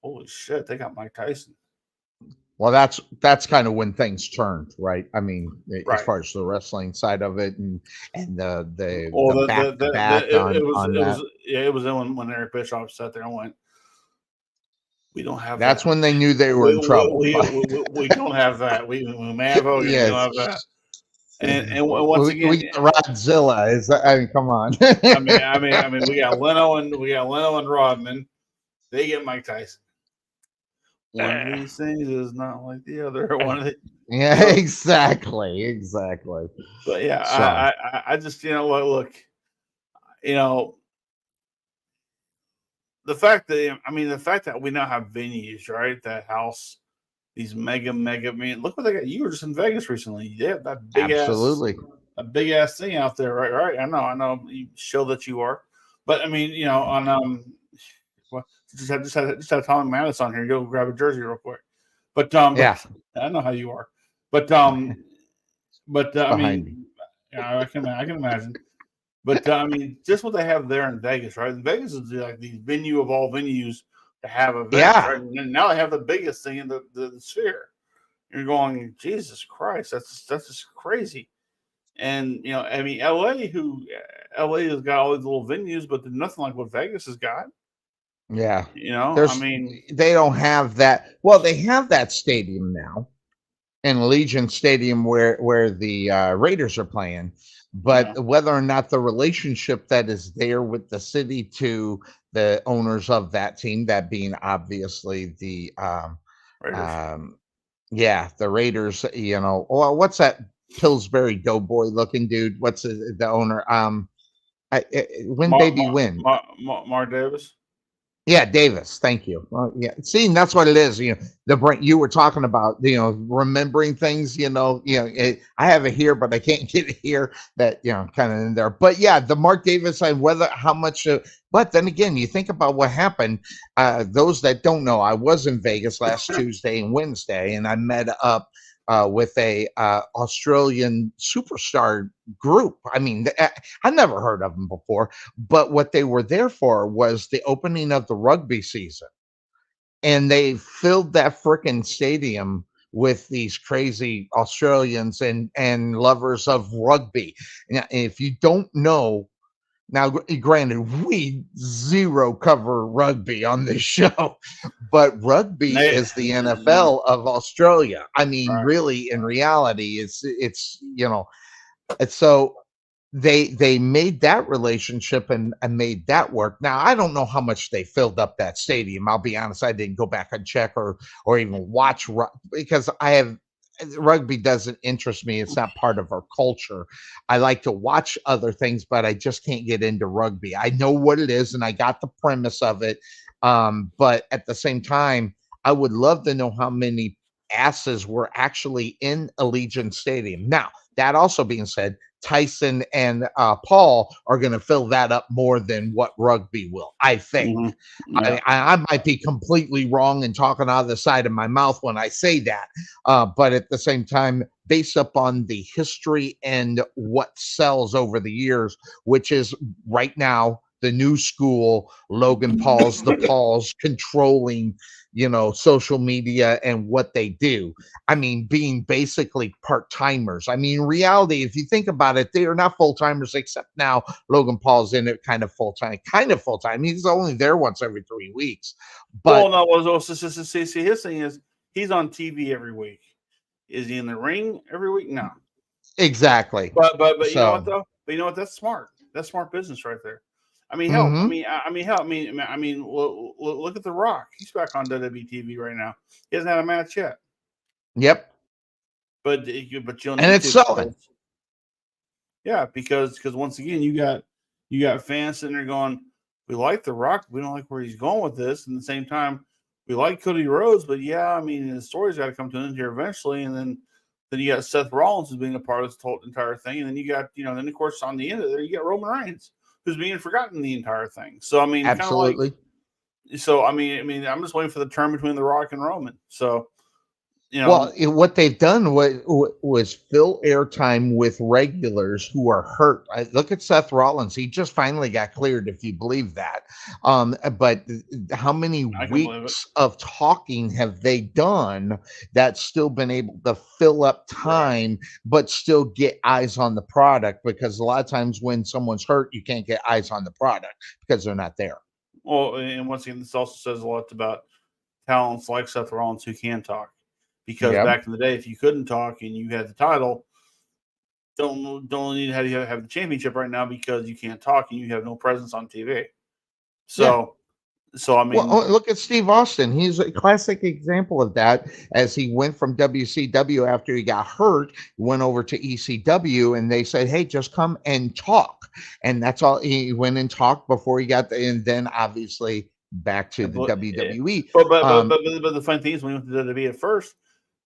[SPEAKER 5] "Holy shit, they got Mike Tyson."
[SPEAKER 4] Well, that's kind of when things turned, right? I mean, as
[SPEAKER 5] Right.
[SPEAKER 4] far as the wrestling side of it, and
[SPEAKER 5] Well,
[SPEAKER 4] the back to back on that.
[SPEAKER 5] it was when Eric Bischoff sat there and went, "We don't have
[SPEAKER 4] That's
[SPEAKER 5] that.
[SPEAKER 4] when they knew they were in trouble.
[SPEAKER 5] We don't have that. We may have Hogan. We don't have
[SPEAKER 4] Yes.
[SPEAKER 5] that." And once again,
[SPEAKER 4] we got Rodzilla. I mean, come on.
[SPEAKER 5] I mean, we got Leno and Rodman. They get Mike Tyson. One of these things is not like the other. One of the
[SPEAKER 4] Yeah, exactly.
[SPEAKER 5] But yeah,
[SPEAKER 4] So.
[SPEAKER 5] I just look, the fact that we now have venues, right? That house these mega. I mean, look what they got. You were just in Vegas recently. Yeah, that big ass thing out there, right? Right. I know. You show that you are, but I mean, on well, just had Tommy Maddox on here. Go grab a jersey real quick. But
[SPEAKER 4] Yeah.
[SPEAKER 5] I know how you are. But I mean, I can imagine. But I mean, just what they have there in Vegas, right? Vegas is like the venue of all venues to have events,
[SPEAKER 4] Yeah.
[SPEAKER 5] right? And now they have the biggest thing in the sphere. You're going, Jesus Christ, that's just crazy. And I mean, LA has got all these little venues, but there's nothing like what Vegas has got.
[SPEAKER 4] Yeah.
[SPEAKER 5] I mean,
[SPEAKER 4] they don't have that. Well, they have that stadium now in Allegiant Stadium where the Raiders are playing. But whether or not the relationship that is there with the city to the owners of that team, that being obviously the
[SPEAKER 5] Raiders.
[SPEAKER 4] The Raiders, well, what's that Pillsbury Doughboy looking dude? What's the owner? Win Baby Win.
[SPEAKER 5] Mark Davis.
[SPEAKER 4] Yeah, Davis. Thank you. Yeah, see, that's what it is. The brain you were talking about. Remembering things. I have it here, but I can't get it here. That kind of in there. But yeah, the Mark Davis. How much. But then again, you think about what happened. Those that don't know, I was in Vegas last Tuesday and Wednesday, and I met up with a Australian superstar group. I mean, I never heard of them before, but what they were there for was the opening of the rugby season. And they filled that freaking stadium with these crazy Australians and lovers of rugby. Now, if you don't know, now granted, we zero cover rugby on this show, but rugby is the NFL of Australia. I mean, really, in reality, it's it's so they made that relationship and made that work. Now I don't know how much they filled up that stadium. I'll be honest, I didn't go back and check or even watch because rugby doesn't interest me. It's not part of our culture. I like to watch other things, but I just can't get into rugby. I know what it is and I got the premise of it. But at the same time, I would love to know how many asses were actually in Allegiant Stadium. Now, that also being said, Tyson and Paul are going to fill that up more than what rugby will, I think.
[SPEAKER 5] Mm-hmm. Yeah.
[SPEAKER 4] I might be completely wrong and talking out of the side of my mouth when I say that. But at the same time, based upon the history and what sells over the years, which is right now the new school, Logan Paul's, the Pauls controlling, social media and what they do. I mean, being basically part-timers. I mean, reality, if you think about it, they are not full-timers, except now Logan Paul's in it kind of full-time. He's only there once every 3 weeks. But
[SPEAKER 5] see, his thing is he's on TV every week. Is he in the ring every week? No.
[SPEAKER 4] Exactly.
[SPEAKER 5] But you know what though? But you know what? That's smart. That's smart business right there. I mean, hell. I mean, look at The Rock. He's back on WWE TV right now. He hasn't had a match yet.
[SPEAKER 4] Yep.
[SPEAKER 5] But you'll
[SPEAKER 4] and it's selling.
[SPEAKER 5] Yeah, because once again, you got fans sitting there going, "We like The Rock. We don't like where he's going with this." And at the same time, we like Cody Rhodes, but yeah, I mean, the story's got to come to an end here eventually. And then Then you got Seth Rollins who's being a part of this whole entire thing, and then you got then of course on the end of there you got Roman Reigns who's being forgotten the entire thing. So I mean, kind of like, so I mean, I'm just waiting for the turn between The Rock and Roman. So
[SPEAKER 4] well, what they've done was fill airtime with regulars who are hurt. Look at Seth Rollins; he just finally got cleared, if you believe that. But how many weeks of talking have they done that's still been able to fill up time, but still get eyes on the product? Because a lot of times when someone's hurt, you can't get eyes on the product because they're not there.
[SPEAKER 5] Well, and once again, this also says a lot about talents like Seth Rollins who can talk. Because back in the day, if you couldn't talk and you had the title, don't need to have the championship right now because you can't talk and you have no presence on TV. So I mean,
[SPEAKER 4] look at Steve Austin. He's a classic example of that. As he went from WCW after he got hurt, went over to ECW, and they said, "Hey, just come and talk." And that's all. He went and talked before he got there, and then obviously back to the WWE.
[SPEAKER 5] But the funny thing is, when he went to WWE at first,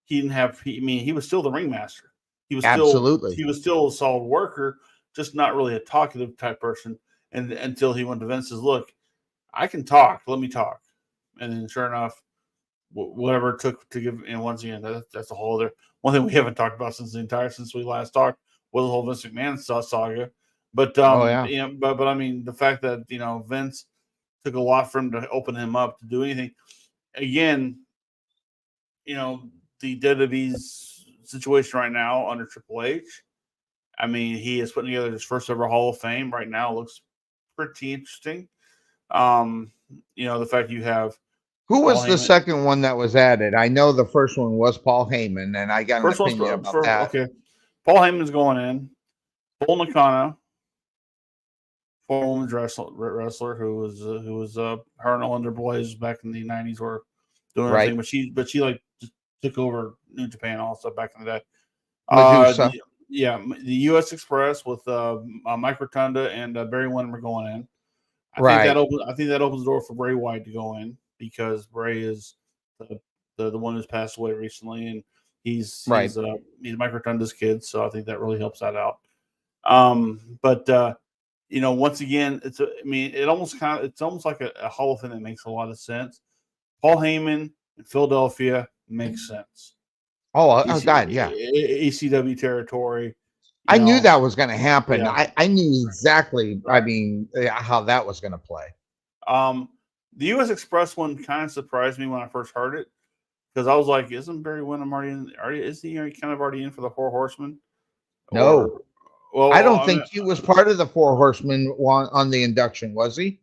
[SPEAKER 5] he didn't have. He was still the ringmaster. He was still a solid worker, just not really a talkative type person. And until he went to Vince, says, "Look, I can talk. Let me talk." And then, sure enough, whatever it took to give. And once again, that's a whole other one thing we haven't talked about since we last talked was the whole Vince McMahon saga. But but I mean, the fact that Vince took a lot for him to open him up to do anything. Again, the WWE's situation right now under Triple H. I mean, he is putting together his first ever Hall of Fame right now. It looks pretty interesting. The fact you have
[SPEAKER 4] who was the second one that was added? I know the first one was Paul Heyman, and I got an opinion about that.
[SPEAKER 5] Okay, Paul Heyman's going in. Bull Nakano, former women's wrestler who was her and Alundra Blaze back in the 90s were doing everything, but she like just took over New Japan also back in the day. The U.S. Express with Mike Rotunda and Barry Windham are going in. I think that opens the door for Bray Wyatt to go in because Bray is the one who's passed away recently, and he's Mike Rotunda's kid, so I think that really helps that out. Once again, it's almost like a Hall of Fame that makes a lot of sense. Paul Heyman in Philadelphia makes sense. ECW territory.
[SPEAKER 4] I knew that was going to happen. Yeah. I knew exactly. I mean, how that was going to play.
[SPEAKER 5] The U.S. Express one kind of surprised me when I first heard it because I was like, "Isn't Barry Windham already in? Is he kind of already in for the Four Horsemen?"
[SPEAKER 4] No. I don't think he was part of the Four Horsemen on the induction, was he?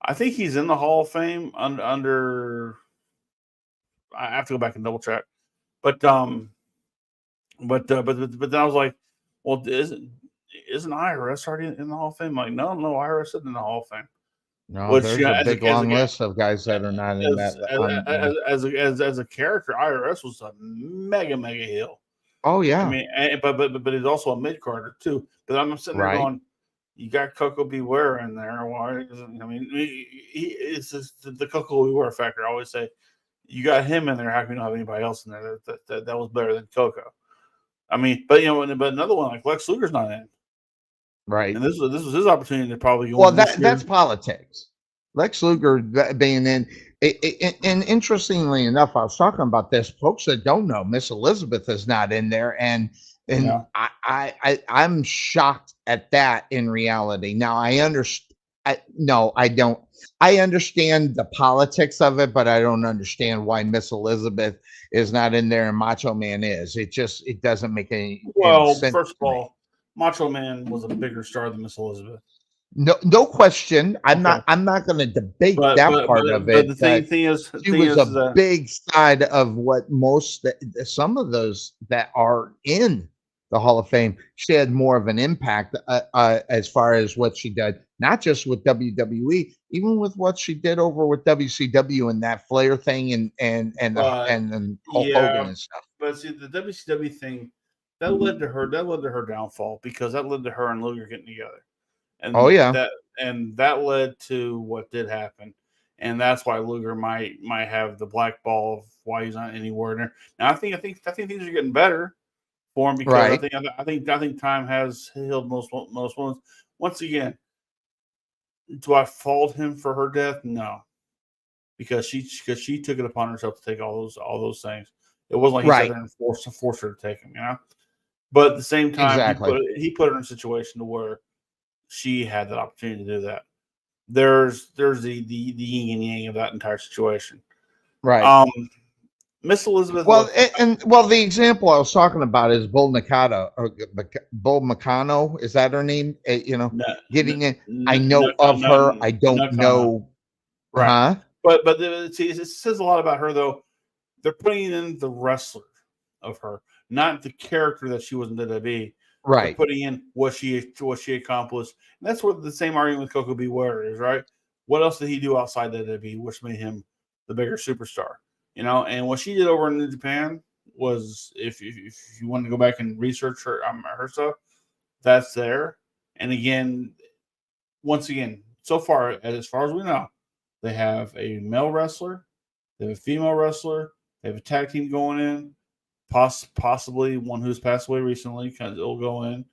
[SPEAKER 5] I think he's in the Hall of Fame under. I have to go back and double check, but then I was like, well, isn't IRS already in the Hall of Fame? I'm like, no, IRS isn't in the Hall of Fame.
[SPEAKER 4] No, there's a big long list of guys that are not in that.
[SPEAKER 5] As a character, IRS was a mega heel.
[SPEAKER 4] Oh yeah,
[SPEAKER 5] I mean, but he's also a mid carder too. But I'm sitting there going, you got Coco Beware in there. Why? I mean, it's just the Coco Beware factor. I always say, you got him in there. How can you not have anybody else in there that was better than Coco? I mean, but another one like Lex Luger's not in,
[SPEAKER 4] right?
[SPEAKER 5] And this was his opportunity to probably go.
[SPEAKER 4] Well, that's politics. Lex Luger being in, and interestingly enough, I was talking about this. Folks that don't know, Miss Elizabeth is not in there, and I'm shocked at that. In reality, now I understand. I don't. I understand the politics of it, but I don't understand why Miss Elizabeth is not in there and Macho Man is. It doesn't make any sense.
[SPEAKER 5] First of all, Macho Man was a bigger star than Miss Elizabeth.
[SPEAKER 4] No question. I'm not going to debate that part of it.
[SPEAKER 5] But the thing is,
[SPEAKER 4] she was a big side of what some of those that are in the Hall of Fame. She had more of an impact as far as what she did, not just with WWE, even with what she did over with WCW and that Flair thing and then Hulk Hogan and stuff.
[SPEAKER 5] But see, the WCW thing that led to her downfall because that led to her and Luger getting together. And that led to what did happen, and that's why Luger might have the black ball of why he's not anywhere in there. Now I think things are getting better. for him because
[SPEAKER 4] Right.
[SPEAKER 5] I think time has healed most wounds. Once again, do I fault him for her death? No, because she took it upon herself to take all those things. It wasn't like he sat
[SPEAKER 4] Right.
[SPEAKER 5] there and forced her to take them, you know. But at the same time,
[SPEAKER 4] Exactly.
[SPEAKER 5] he put her in a situation to where she had that opportunity to do that. There's the yin and yang of that entire situation.
[SPEAKER 4] Right.
[SPEAKER 5] Miss Elizabeth.
[SPEAKER 4] Well, the example I was talking about is Bull Nakata or Bull Nakano. Is that her name? Getting in. I know of her. I don't know.
[SPEAKER 5] Right.
[SPEAKER 4] Huh?
[SPEAKER 5] But see, it says a lot about her though. They're putting in the wrestler of her, not the character that she was in WWE. They're
[SPEAKER 4] Right.
[SPEAKER 5] putting in what she accomplished, and that's what the same argument with Coco Beware is, right? What else did he do outside WWE, which made him the bigger superstar? You know, and what she did over in New Japan was, if you want to go back and research her stuff, that's there. And again, once again, so far as we know, they have a male wrestler, they have a female wrestler, they have a tag team going in, possibly one who's passed away recently because it'll go in.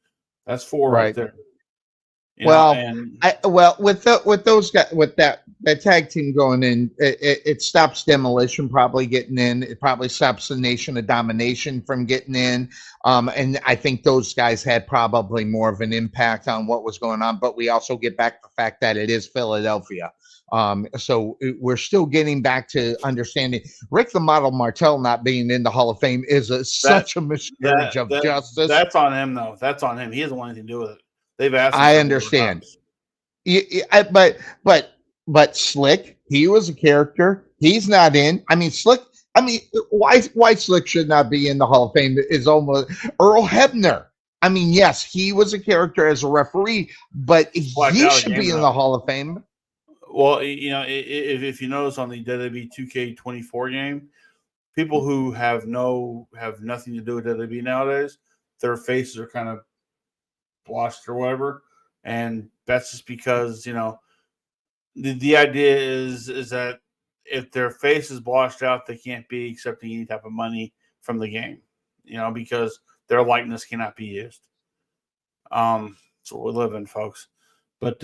[SPEAKER 5] That's 4 right there.
[SPEAKER 4] With those guys, with that tag team going in, it stops Demolition probably getting in. It probably stops the Nation of Domination from getting in. And I think those guys had probably more of an impact on what was going on. But we also get back to the fact that it is Philadelphia. So we're still getting back to understanding Rick the Model Martel not being in the Hall of Fame is such a miscarriage of justice.
[SPEAKER 5] That's on him, though. That's on him. He doesn't want anything to do with it. They've asked him.
[SPEAKER 4] I understand. But Slick, he was a character. He's not in. I mean, Slick. I mean, why Slick should not be in the Hall of Fame is almost Earl Hebner. I mean, yes, he was a character as a referee, but he should be in the Hall of Fame.
[SPEAKER 5] Well, you know, if you notice on the WWE 2K24 game, people who have nothing to do with WWE nowadays, their faces are kind of washed or whatever, and that's just because, you know, the idea is that if their face is washed out, they can't be accepting any type of money from the game, you know, because their likeness cannot be used. So we're living, folks. But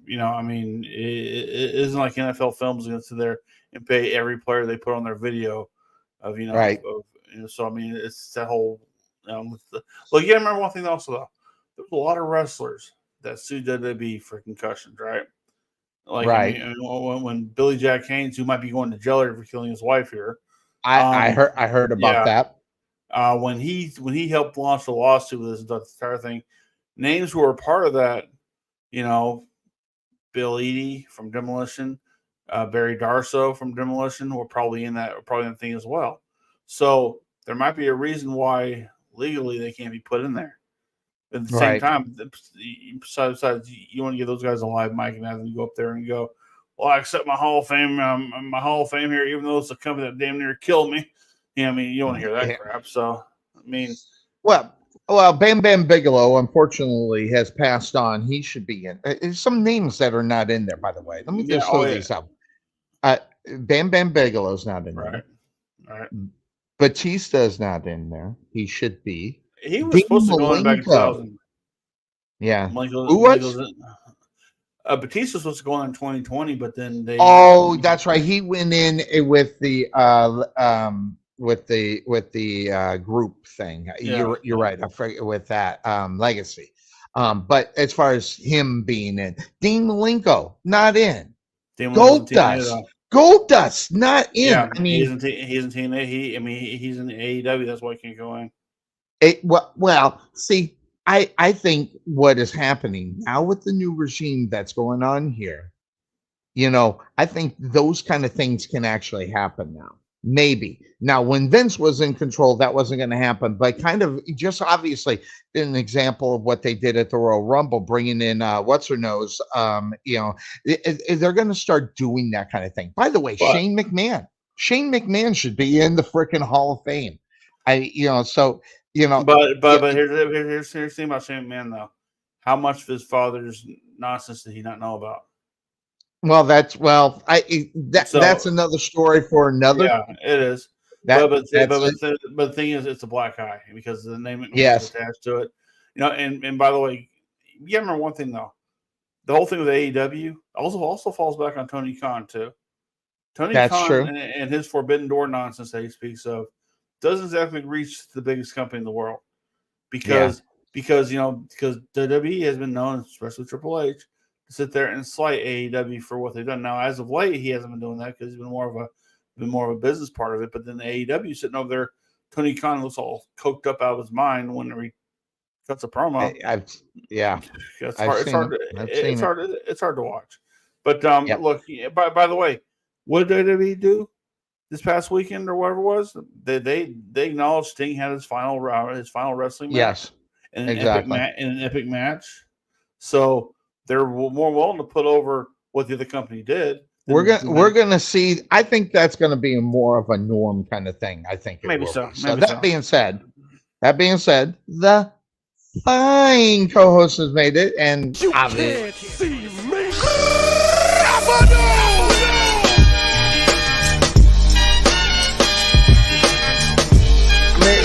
[SPEAKER 5] you know, I mean, it isn't like NFL Films going to sit there and pay every player they put on their video of, you know,
[SPEAKER 4] right.
[SPEAKER 5] So I mean, it's that whole. Look, you remember one thing also though. There's a lot of wrestlers that sued WWE for concussions, right? Like,
[SPEAKER 4] right.
[SPEAKER 5] I mean, when Billy Jack Haynes, who might be going to jail for killing his wife here,
[SPEAKER 4] I heard about that.
[SPEAKER 5] When he helped launch the lawsuit with this entire thing, names who were part of that, you know, Bill Eadie from Demolition, Barry Darso from Demolition were probably in that thing as well. So there might be a reason why legally they can't be put in there. At the same time, besides, you want to give those guys a live mic and have them go up there and go, "Well, I accept my Hall of Fame, here, even though it's a company that damn near killed me." You know, I mean, you don't want to hear that crap. So, I mean,
[SPEAKER 4] well, Bam Bam Bigelow, unfortunately, has passed on. He should be in. There's some names that are not in there, by the way. Let me just throw these up. Bam Bam Bigelow's not in there.
[SPEAKER 5] Right.
[SPEAKER 4] Batista's not in there. He should be.
[SPEAKER 5] He was supposed to go in back in 2000.
[SPEAKER 4] Yeah.
[SPEAKER 5] Who was? Batista was supposed to go in 2020, but then they.
[SPEAKER 4] Oh, that's right. He went in with the group thing.
[SPEAKER 5] Yeah.
[SPEAKER 4] You're right. I forget with that legacy. But as far as him being in, Dean Malenko not in. Goldust not in.
[SPEAKER 5] Yeah,
[SPEAKER 4] I mean,
[SPEAKER 5] he's in TNA. He's in AEW. That's why he can't go in.
[SPEAKER 4] Well, see, I think what is happening now with the new regime that's going on here, you know, I think those kind of things can actually happen now. Maybe. Now, when Vince was in control, that wasn't going to happen, but kind of just obviously an example of what they did at the Royal Rumble, bringing in what's-her-nose, you know, they're going to start doing that kind of thing. By the way, Shane McMahon should be in the freaking Hall of Fame. You know,
[SPEAKER 5] but here's the thing about Shane McMahon though. How much of his father's nonsense did he not know about?
[SPEAKER 4] Well, that's another story for another.
[SPEAKER 5] Yeah, it is. the thing is, it's a black eye because of the name is attached to it. And by the way, you gotta remember one thing though. The whole thing with AEW also falls back on Tony Khan too. Tony Khan and his Forbidden Door nonsense that he speaks of doesn't exactly reach the biggest company in the world because WWE has been known, especially Triple H, to sit there and slight AEW for what they've done. Now, as of late, he hasn't been doing that because he's been more of a business part of it. But then the AEW sitting over there, Tony Khan looks all coked up out of his mind when he cuts a promo. It's hard to watch. But look, by the way, what did WWE do this past weekend or whatever it was? They acknowledged Sting had his final wrestling match.
[SPEAKER 4] Yes,
[SPEAKER 5] in an epic match. So they're more willing to put over what the other company did.
[SPEAKER 4] We're gonna see. I think that's gonna be more of a norm kind of thing. I think
[SPEAKER 5] maybe so.
[SPEAKER 4] That being said, the fine co-host has made it, and
[SPEAKER 3] you can't see me.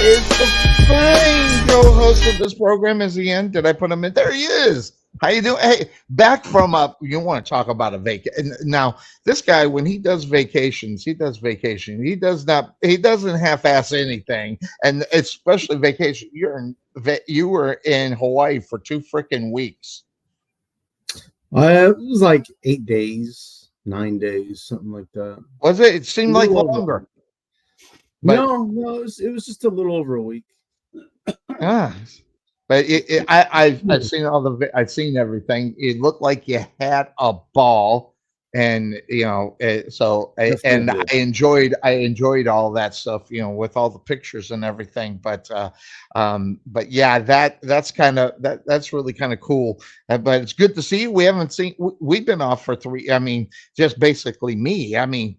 [SPEAKER 4] It's the fine co-host of this program is the end. Did I put him in? There he is. How you doing? Hey, back from up. You want to talk about a vacation? Now, this guy, when he does vacations, he does vacation. He doesn't half-ass anything, and especially vacation. You were in Hawaii for 2 freaking weeks.
[SPEAKER 6] It was like 8 days, 9 days, something like that.
[SPEAKER 4] Was it? It seemed like longer.
[SPEAKER 6] But, no, it was just a little over a week.
[SPEAKER 4] But I've seen I've seen everything. It looked like you had a ball, and I enjoyed all that stuff, with all the pictures and everything. But yeah, that's really kind of cool. But it's good to see you. We've been off for 3. I mean, just basically me. I mean,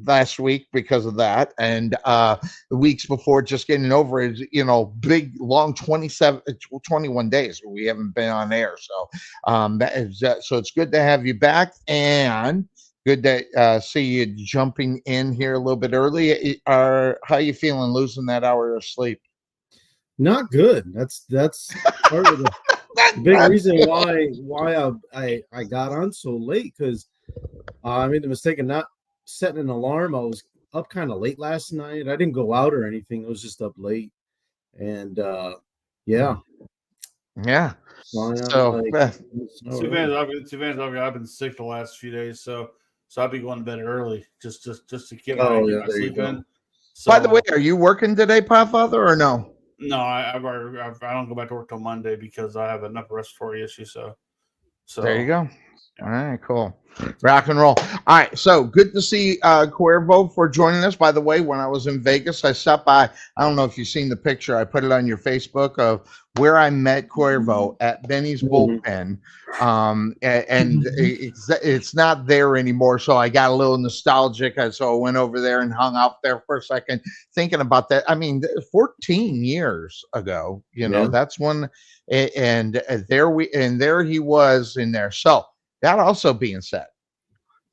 [SPEAKER 4] last week because of that, and the weeks before just getting over it, big long 21 days we haven't been on air. So so it's good to have you back, and good to see you jumping in here a little bit early. How you feeling losing that hour of sleep?
[SPEAKER 6] Not good. That's part of the big reason why I got on so late, because I made the mistake of not setting an alarm. I was up kind of late last night. I didn't go out or anything. I was just up late, and yeah.
[SPEAKER 5] So I've been sick the last few days, so I'll be going to bed early just to get my sleep in. So,
[SPEAKER 4] by the way, are you working today, Podfather, or no?
[SPEAKER 5] No, I don't go back to work till Monday because I have an upper respiratory issue. So
[SPEAKER 4] there you go. All right, cool. Rock and roll. All right, so good to see Cuervo for joining us. By the way, when I was in Vegas, I stopped by. I don't know if you've seen the picture. I put it on your Facebook of where I met Cuervo at Benny's Bullpen. And it's not there anymore, so I got a little nostalgic. So I went over there and hung out there for a second, thinking about that. I mean, 14 years ago, that's when, and there he was in there. So that also being said,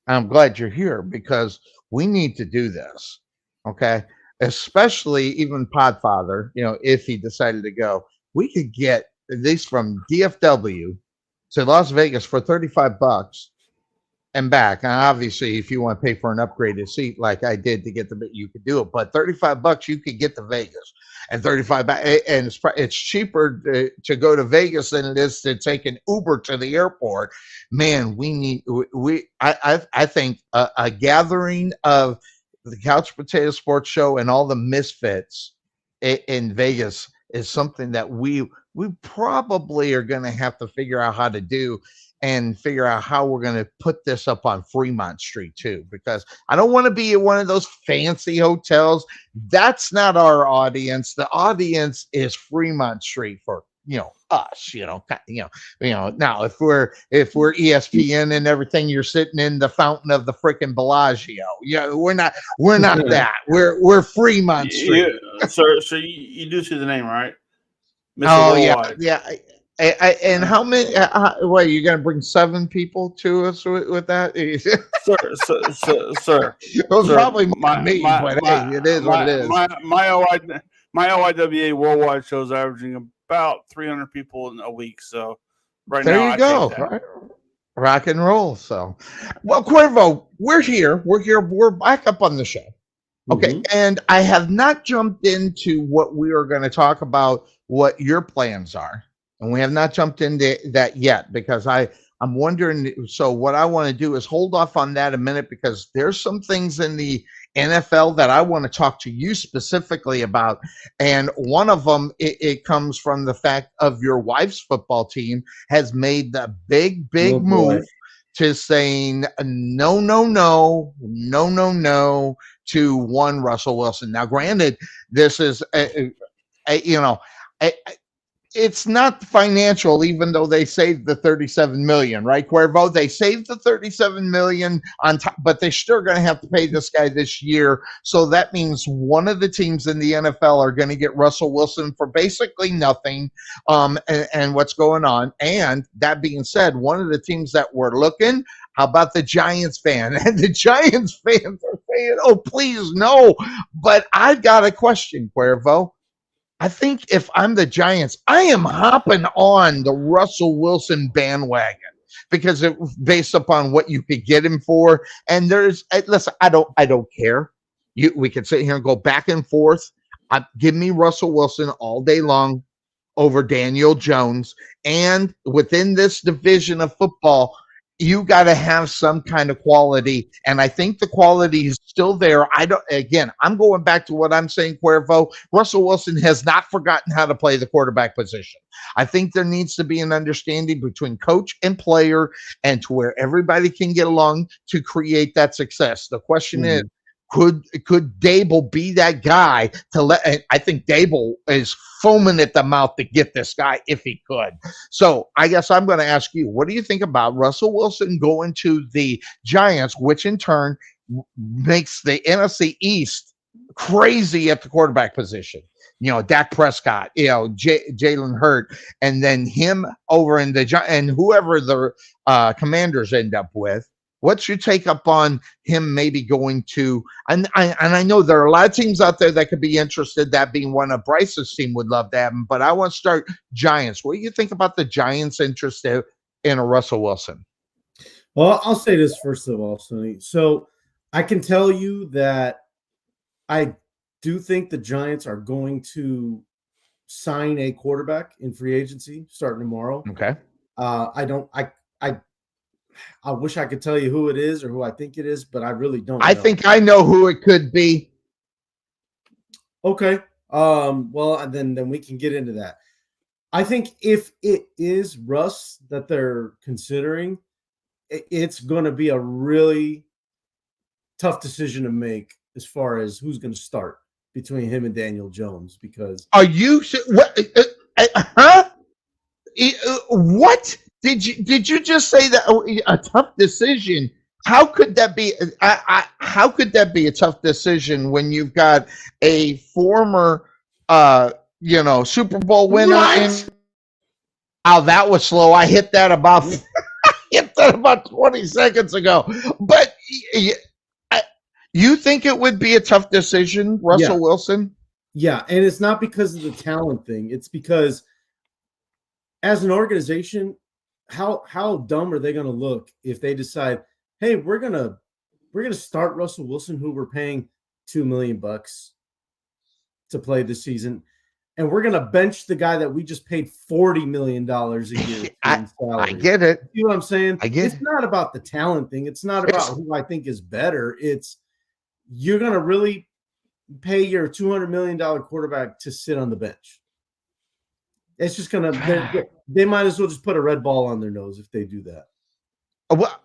[SPEAKER 4] I'm glad you're here because we need to do this, okay? Especially even Podfather, if he decided to go, we could get at least from DFW to Las Vegas for $35 and back. And obviously, if you want to pay for an upgraded seat like I did to get you could do it. But $35, you could get to Vegas, and $35, and it's cheaper to go to Vegas than it is to take an Uber to the airport. Man, I think a gathering of the Couch Potato Sports Show and all the misfits in Vegas is something that we probably are going to have to figure out how to do, and figure out how we're going to put this up on Fremont Street too, because I don't want to be in one of those fancy hotels. That's not our audience. The audience is Fremont Street for us. Now if we're ESPN and everything, you're sitting in the fountain of the freaking Bellagio. We're not that. We're Fremont Street.
[SPEAKER 5] So you do see the name, right?
[SPEAKER 4] Mr. Worldwide. Yeah. And how many? What, you gonna bring 7 people to us with that?
[SPEAKER 5] Sir.
[SPEAKER 4] It was probably more than me, but hey, it is what it is.
[SPEAKER 5] My OIWA worldwide shows averaging about 300 people in a week. So
[SPEAKER 4] there
[SPEAKER 5] now
[SPEAKER 4] you go. Right? Rock and roll. So, well, Cuervo, we're here. We're back up on the show. Okay, and I have not jumped into what we are going to talk about, what your plans are, and we have not jumped into that yet because I'm wondering. So what I want to do is hold off on that a minute because there's some things in the NFL that I want to talk to you specifically about, and one of them it comes from the fact of your wife's football team has made the big move to saying no to one Russell Wilson. Now, granted, this is it's not financial, even though they saved the 37 million, right, Cuervo? They saved the 37 million on top, but they're still going to have to pay this guy this year. So that means one of the teams in the NFL are going to get Russell Wilson for basically nothing. And what's going on? And that being said, one of the teams that we're looking, how about the Giants fan? And the Giants fans are saying, "Oh, please no." But I've got a question, Cuervo. I think if I'm the Giants, I am hopping on the Russell Wilson bandwagon because based upon what you could get him for. And listen, I don't care. We could sit here and go back and forth. Give me Russell Wilson all day long over Daniel Jones. And within this division of football, you got to have some kind of quality, and I think the quality is still there. I'm going back to what I'm saying, Cuervo. Russell Wilson has not forgotten how to play the quarterback position. I think there needs to be an understanding between coach and player, and to where everybody can get along to create that success. The question is, could Dable be that guy to let? I think Dable is foaming at the mouth to get this guy if he could. So I guess I'm going to ask you, what do you think about Russell Wilson going to the Giants, which in turn makes the NFC East crazy at the quarterback position? Dak Prescott, Jalen Hurt, and then him over in the Giants, and whoever the Commanders end up with. What's your take up on him maybe going to, and I know there are a lot of teams out there that could be interested, that being one of Bryce's team would love to have him, but I want to start Giants. What do you think about the Giants' interest in a Russell Wilson?
[SPEAKER 6] Well, I'll say this first of all, Sonny. So I can tell you that I do think the Giants are going to sign a quarterback in free agency starting tomorrow.
[SPEAKER 4] Okay.
[SPEAKER 6] I wish I could tell you who it is or who I think it is, but I really don't know.
[SPEAKER 4] I think I know who it could be.
[SPEAKER 6] Okay. Well, then we can get into that. I think if it is Russ that they're considering, it's going to be a really tough decision to make as far as who's going to start between him and Daniel Jones, because
[SPEAKER 4] are you what? What? Did you just say that a tough decision? How could that be? How could that be a tough decision when you've got a former, Super Bowl winner? Oh, that was slow. I hit that about 20 seconds ago. But you think it would be a tough decision, Russell Wilson?
[SPEAKER 6] Yeah, and it's not because of the talent thing. It's because as an organization, how dumb are they going to look if they decide, hey, we're gonna start Russell Wilson, who we're paying $2 million to play this season, and we're gonna bench the guy that we just paid $40 million a year in salary.
[SPEAKER 4] I get it.
[SPEAKER 6] You know what I'm saying?
[SPEAKER 4] I get
[SPEAKER 6] it's not about the talent thing. It's not about who I think is better. It's you're gonna really pay your $200 million quarterback to sit on the bench. It's just gonna they might as well just put a red ball on their nose if they do that.
[SPEAKER 4] Well,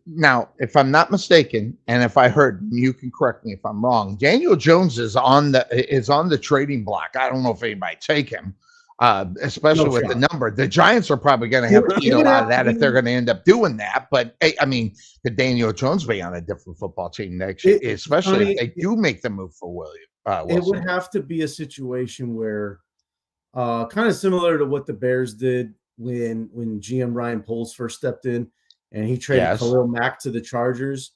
[SPEAKER 4] now, if I'm not mistaken, and if I heard, you can correct me if I'm wrong, Daniel Jones is on the trading block. I don't know if anybody take him, especially with the number. The Giants are probably going to have to eat a lot of that if they're going to end up doing that. But I mean, could Daniel Jones be on a different football team next year, especially if they do make the move for Wilson?
[SPEAKER 6] It would have to be a situation where kind of similar to what the Bears did when GM Ryan Poles first stepped in and he traded Khalil Mack to the Chargers.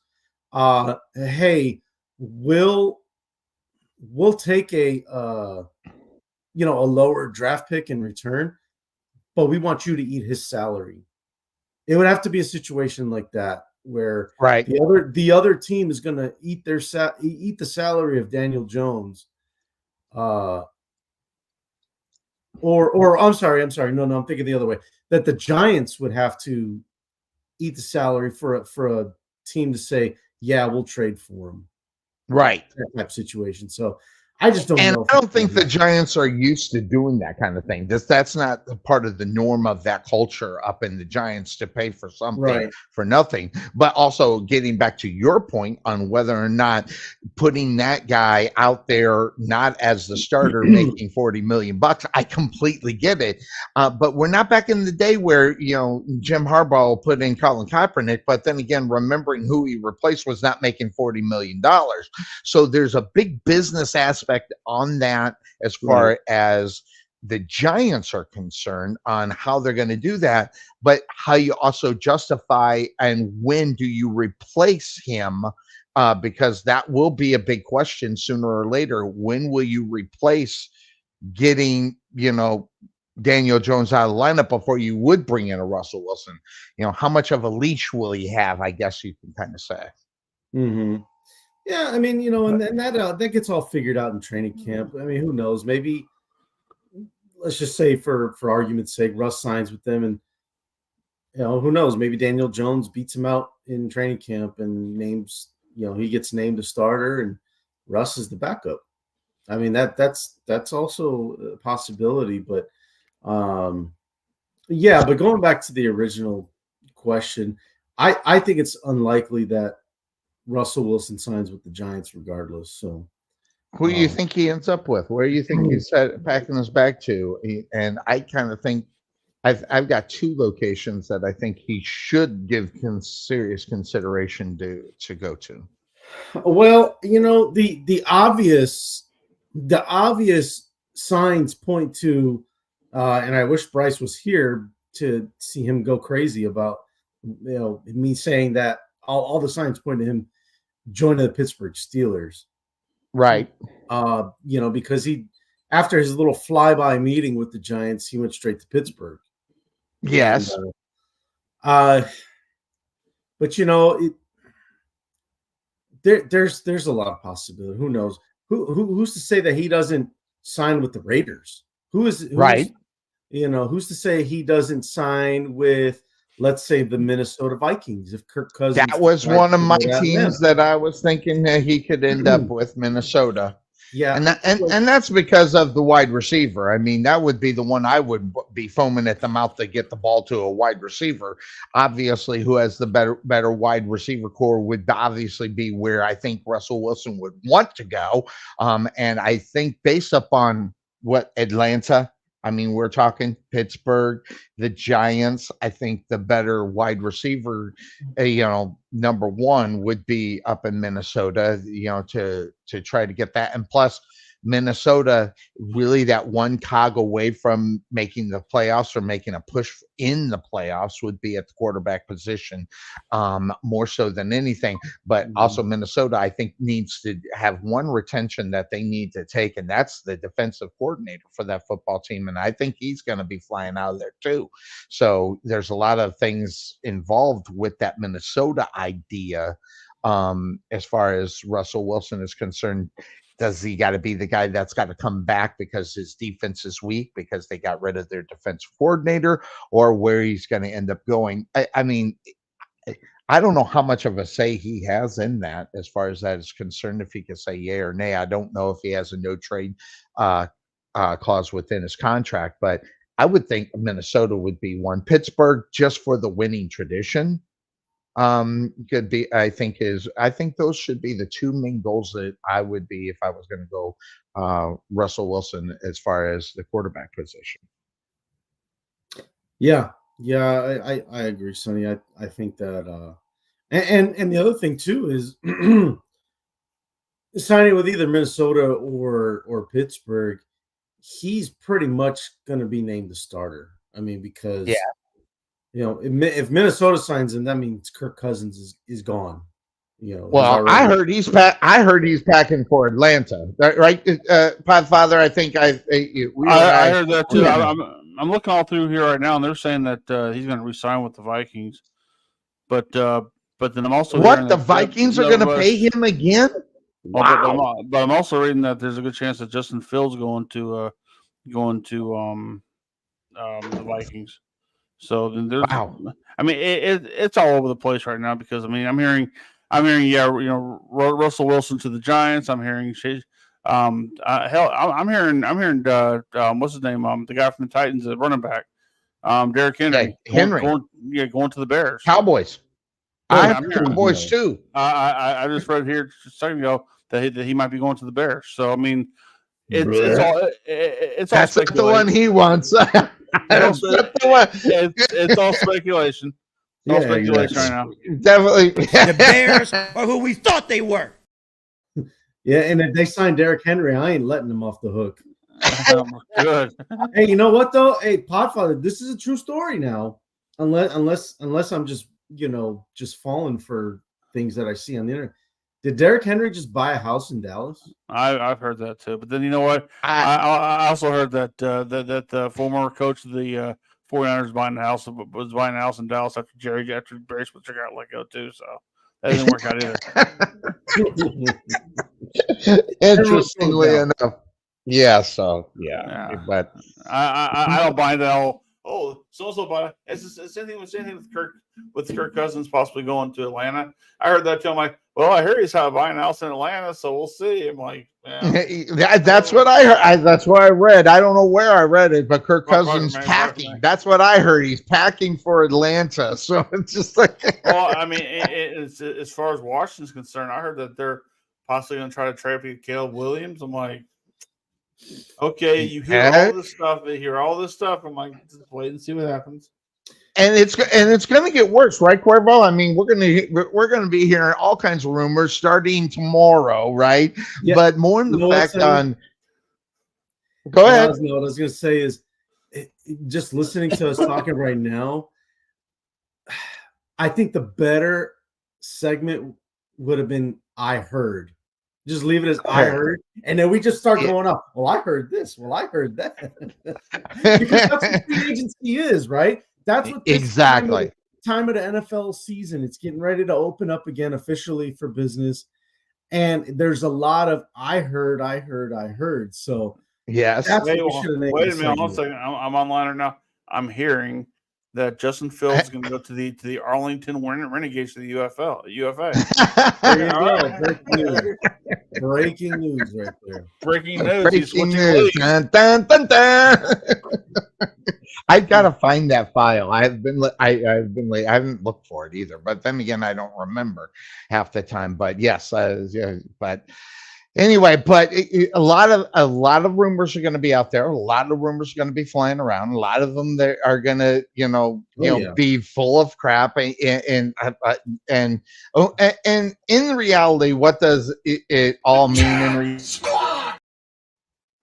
[SPEAKER 6] Hey, we'll take a lower draft pick in return, but we want you to eat his salary. It would have to be a situation like that where the other team is going to eat the salary of Daniel Jones, or I'm sorry, no, I'm thinking the other way, that the Giants would have to eat the salary for a team to say, yeah, we'll trade for him.
[SPEAKER 4] Right.
[SPEAKER 6] That type of situation. So I just don't know.
[SPEAKER 4] I don't think the Giants are used to doing that kind of thing. That's not part of the norm of that culture up in the Giants to pay for something for nothing. But also getting back to your point on whether or not putting that guy out there not as the starter making $40 million, I completely get it. But we're not back in the day where Jim Harbaugh put in Colin Kaepernick, but then again, remembering who he replaced was not making $40 million. So there's a big business aspect on that as far as the Giants are concerned on how they're going to do that, but how you also justify and when do you replace him, because that will be a big question sooner or later. When will you replace getting Daniel Jones out of the lineup before you would bring in a Russell Wilson? How much of a leash will he have, I guess you can kind of say.
[SPEAKER 6] Yeah, I mean, and that gets all figured out in training camp. I mean, who knows? Maybe, let's just say for argument's sake, Russ signs with them, and who knows? Maybe Daniel Jones beats him out in training camp and he gets named a starter, and Russ is the backup. I mean, that's also a possibility, but yeah. But going back to the original question, I think it's unlikely that Russell Wilson signs with the Giants regardless. So
[SPEAKER 4] who do you think he ends up with? Where do you think he's packing his bag to? And I kind of think I've got two locations that I think he should give serious consideration to go to.
[SPEAKER 6] Well, the obvious signs point to, and I wish Bryce was here to see him go crazy about me saying that all the signs point to him joining the Pittsburgh Steelers.
[SPEAKER 4] Right.
[SPEAKER 6] Because he, after his little flyby meeting with the Giants, he went straight to Pittsburgh.
[SPEAKER 4] Yes.
[SPEAKER 6] And, but there's a lot of possibility. Who knows? Who's to say that he doesn't sign with the Raiders? Who's to say he doesn't sign with, let's say, the Minnesota Vikings? If Kirk Cousins,
[SPEAKER 4] that was one of my teams that I was thinking that he could end up with, Minnesota.
[SPEAKER 6] Yeah,
[SPEAKER 4] and that's because of the wide receiver. I mean, that would be the one I would be foaming at the mouth to get the ball to a wide receiver. Obviously, who has the better wide receiver core would obviously be where I think Russell Wilson would want to go. And I think based upon what Atlanta, I mean, we're talking Pittsburgh, the Giants. I think the better wide receiver, number one would be up in Minnesota, to try to get that. And plus, Minnesota, really that one cog away from making the playoffs or making a push in the playoffs would be at the quarterback position, more so than anything. But also Minnesota, I think, needs to have one retention that they need to take, and that's the defensive coordinator for that football team. And I think he's going to be flying out of there too. So there's a lot of things involved with that Minnesota idea. As far as Russell Wilson is concerned, does he got to be the guy that's got to come back because his defense is weak because they got rid of their defensive coordinator, or where he's going to end up going? I mean, I don't know how much of a say he has in that as far as that is concerned, if he can say yay or nay. I don't know if he has a no trade clause within his contract, but I would think Minnesota would be one. Pittsburgh, just for the winning tradition, could be. I think those should be the two main goals that I would be if I was going to go Russell Wilson as far as the quarterback position.
[SPEAKER 6] Yeah, I agree, Sonny. I think that and the other thing too is signing with either Minnesota or Pittsburgh, he's pretty much going to be named the starter. I mean, because
[SPEAKER 4] Yeah.
[SPEAKER 6] if Minnesota signs him, that means Kirk Cousins is gone.
[SPEAKER 4] Well, I heard he's packing for Atlanta, right? Podfather, I think I
[SPEAKER 7] heard that too. I'm looking all through here right now, and they're saying that he's going to resign with the Vikings. But then I'm also hearing
[SPEAKER 4] the
[SPEAKER 7] that
[SPEAKER 4] Vikings are going to pay him again. Wow.
[SPEAKER 7] But I'm also reading that there's a good chance that Justin Fields going to the Vikings. So then there's, I mean, it's all over the place right now because I'm hearing, Russell Wilson to the Giants. I'm hearing, I'm hearing, what's his name? The guy from the Titans, the running back, Derrick Henry. Going to the Bears.
[SPEAKER 4] Cowboys. I have Cowboys too.
[SPEAKER 7] I just read here just a second ago that he might be going to the Bears. So I mean, it's all
[SPEAKER 4] that's the one he wants.
[SPEAKER 7] It's all speculation. All speculation right now.
[SPEAKER 4] Definitely.
[SPEAKER 8] The Bears are who we thought they were.
[SPEAKER 6] Yeah, and if they sign Derrick Henry, I ain't letting them off the hook.
[SPEAKER 7] Good.
[SPEAKER 6] Hey, you know what though? Hey, Podfather, this is a true story now. Unless I'm just just falling for things that I see on the internet. Did Derrick Henry just buy a house in Dallas?
[SPEAKER 7] I've heard that too. But then you know what? I also heard that the former coach of the 49ers was buying a house in Dallas after Barry Switzer got let go too. So that didn't work out either.
[SPEAKER 4] Interestingly enough. Yeah, so yeah. But
[SPEAKER 7] I don't buy that whole
[SPEAKER 5] so bought it. It's the same thing with Kirk Cousins possibly going to Atlanta. I heard that too. I'm like, well, I hear he's buying a house in Atlanta, so we'll see. I'm like,
[SPEAKER 4] that's what I heard. That's what I read. I don't know where I read it, but Kirk Cousins packing. That's what I heard. He's packing for Atlanta. So it's just like,
[SPEAKER 5] well, I mean, it's as far as Washington's concerned, I heard that they're possibly going to try to trade Caleb Williams. I'm like, okay, you hear all this stuff. They hear all this stuff. I'm like, just wait and see what happens.
[SPEAKER 4] And it's going to get worse, right, Cuervo? I mean, we're going to be hearing all kinds of rumors starting tomorrow, right? Yeah. But more in the fact on. Go ahead.
[SPEAKER 6] What I was going to say is, just listening to us talking right now, I think the better segment would have been I heard. Just leave it as I heard, and then we just start going up. Well, I heard this. Well, I heard that. Because that's what free agency is, right? That's what
[SPEAKER 4] exactly
[SPEAKER 6] time of the NFL season. It's getting ready to open up again officially for business, and there's a lot of I heard. So
[SPEAKER 4] yes,
[SPEAKER 7] wait a minute. One second. I'm online right now. I'm hearing that Justin Fields is going to go to the Arlington Renegades to the UFA.
[SPEAKER 6] There you go. Breaking news right there.
[SPEAKER 7] Breaking news.
[SPEAKER 4] Breaking news. Dun, dun, dun, dun. I've got to find that file. I've been late. I haven't looked for it either. But then again, I don't remember half the time. But yes, but. Anyway, but a lot of rumors are going to be out there. A lot of rumors are going to be flying around. A lot of them they are going to, be full of crap. And in reality, what does it all mean in reality?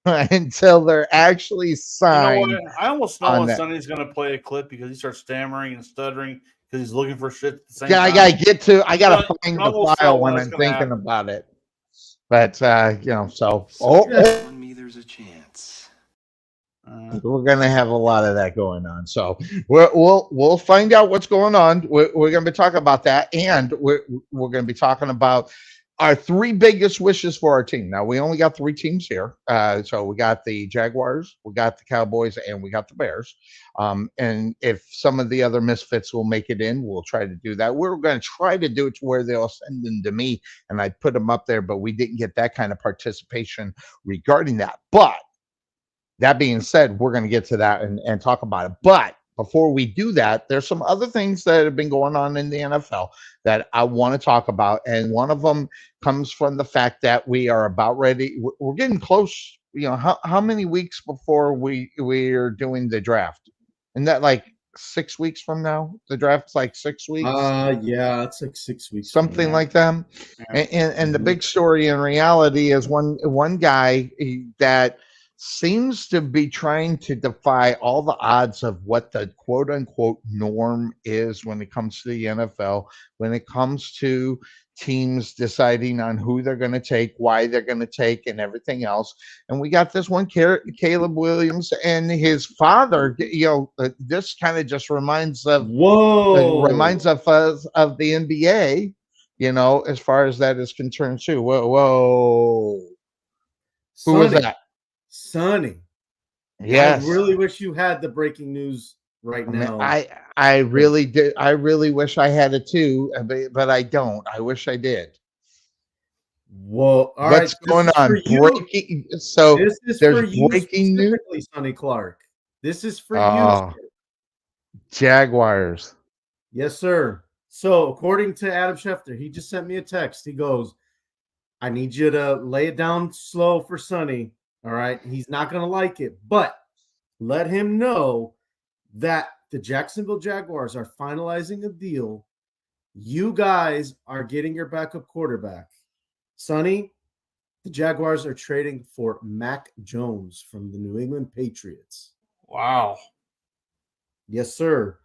[SPEAKER 4] Until they're actually signed.
[SPEAKER 5] You know what? I almost know when Sonny's going to play a clip because he starts stammering and stuttering because he's looking for shit at the same time.
[SPEAKER 4] I got to find the file when I'm thinking about it. But so
[SPEAKER 8] me there's a chance.
[SPEAKER 4] We're gonna have a lot of that going on. So we'll find out what's going on. We're gonna be talking about that, and we're gonna be talking about our three biggest wishes for our team. Now we only got three teams here. So we got the Jaguars, we got the Cowboys, and we got the Bears. And if some of the other misfits will make it in, we'll try to do that. We're going to try to do it to where they'll send them to me and I put them up there, but we didn't get that kind of participation regarding that. But that being said, we're going to get to that and talk about it. But before we do that, there's some other things that have been going on in the NFL that I want to talk about. And one of them comes from the fact that we are about ready. We're getting close. How many weeks before we're doing the draft? Isn't that like 6 weeks from now? The draft's like 6 weeks.
[SPEAKER 6] Yeah, it's like 6 weeks.
[SPEAKER 4] Something like that. Yeah. And the big story in reality is one guy that seems to be trying to defy all the odds of what the quote unquote norm is when it comes to the NFL, when it comes to teams deciding on who they're going to take, why they're going to take, and everything else. And we got this one, Caleb Williams and his father. This kind of just reminds us of the NBA, as far as that is concerned too. Whoa. Who was that?
[SPEAKER 6] Sonny.
[SPEAKER 4] Yes.
[SPEAKER 6] I really wish you had the breaking news right now.
[SPEAKER 4] I really did. I really wish I had it too, but I don't. I wish I did.
[SPEAKER 6] Well,
[SPEAKER 4] what's going on? Breaking. So
[SPEAKER 6] this is
[SPEAKER 4] there's
[SPEAKER 6] for you
[SPEAKER 4] breaking news.
[SPEAKER 6] Sonny Clark. This is for you.
[SPEAKER 4] Jaguars.
[SPEAKER 6] Yes, sir. So according to Adam Schefter, he just sent me a text. He goes, "I need you to lay it down slow for Sonny. All right, he's not going to like it, but let him know that the Jacksonville Jaguars are finalizing a deal. You guys are getting your backup quarterback. Sonny, the Jaguars are trading for Mac Jones from the New England Patriots."
[SPEAKER 7] Wow.
[SPEAKER 6] Yes, sir.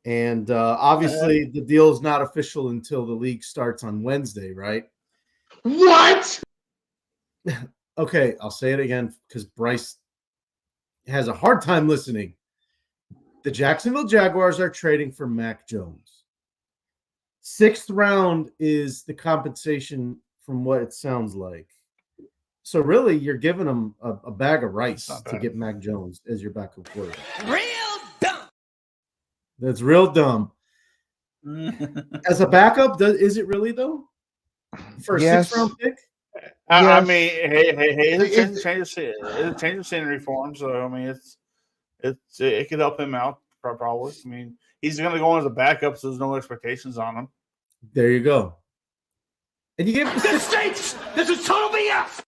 [SPEAKER 6] And obviously the deal is not official until the league starts on Wednesday, right?
[SPEAKER 4] What?
[SPEAKER 6] Okay, I'll say it again because Bryce has a hard time listening. The Jacksonville Jaguars are trading for Mac Jones. 6th round is the compensation from what it sounds like. So really, you're giving them a bag of rice to get Mac Jones as your backup quarterback.
[SPEAKER 8] Real dumb.
[SPEAKER 6] That's real dumb. As a backup, is it really though? For a 6th round pick?
[SPEAKER 7] I mean, hey, it's a change of scenery for him. So I mean, it could help him out probably. I mean, he's going to go on as a backup, so there's no expectations on him.
[SPEAKER 6] There you go. And you gave
[SPEAKER 8] This stinks. This is total BS.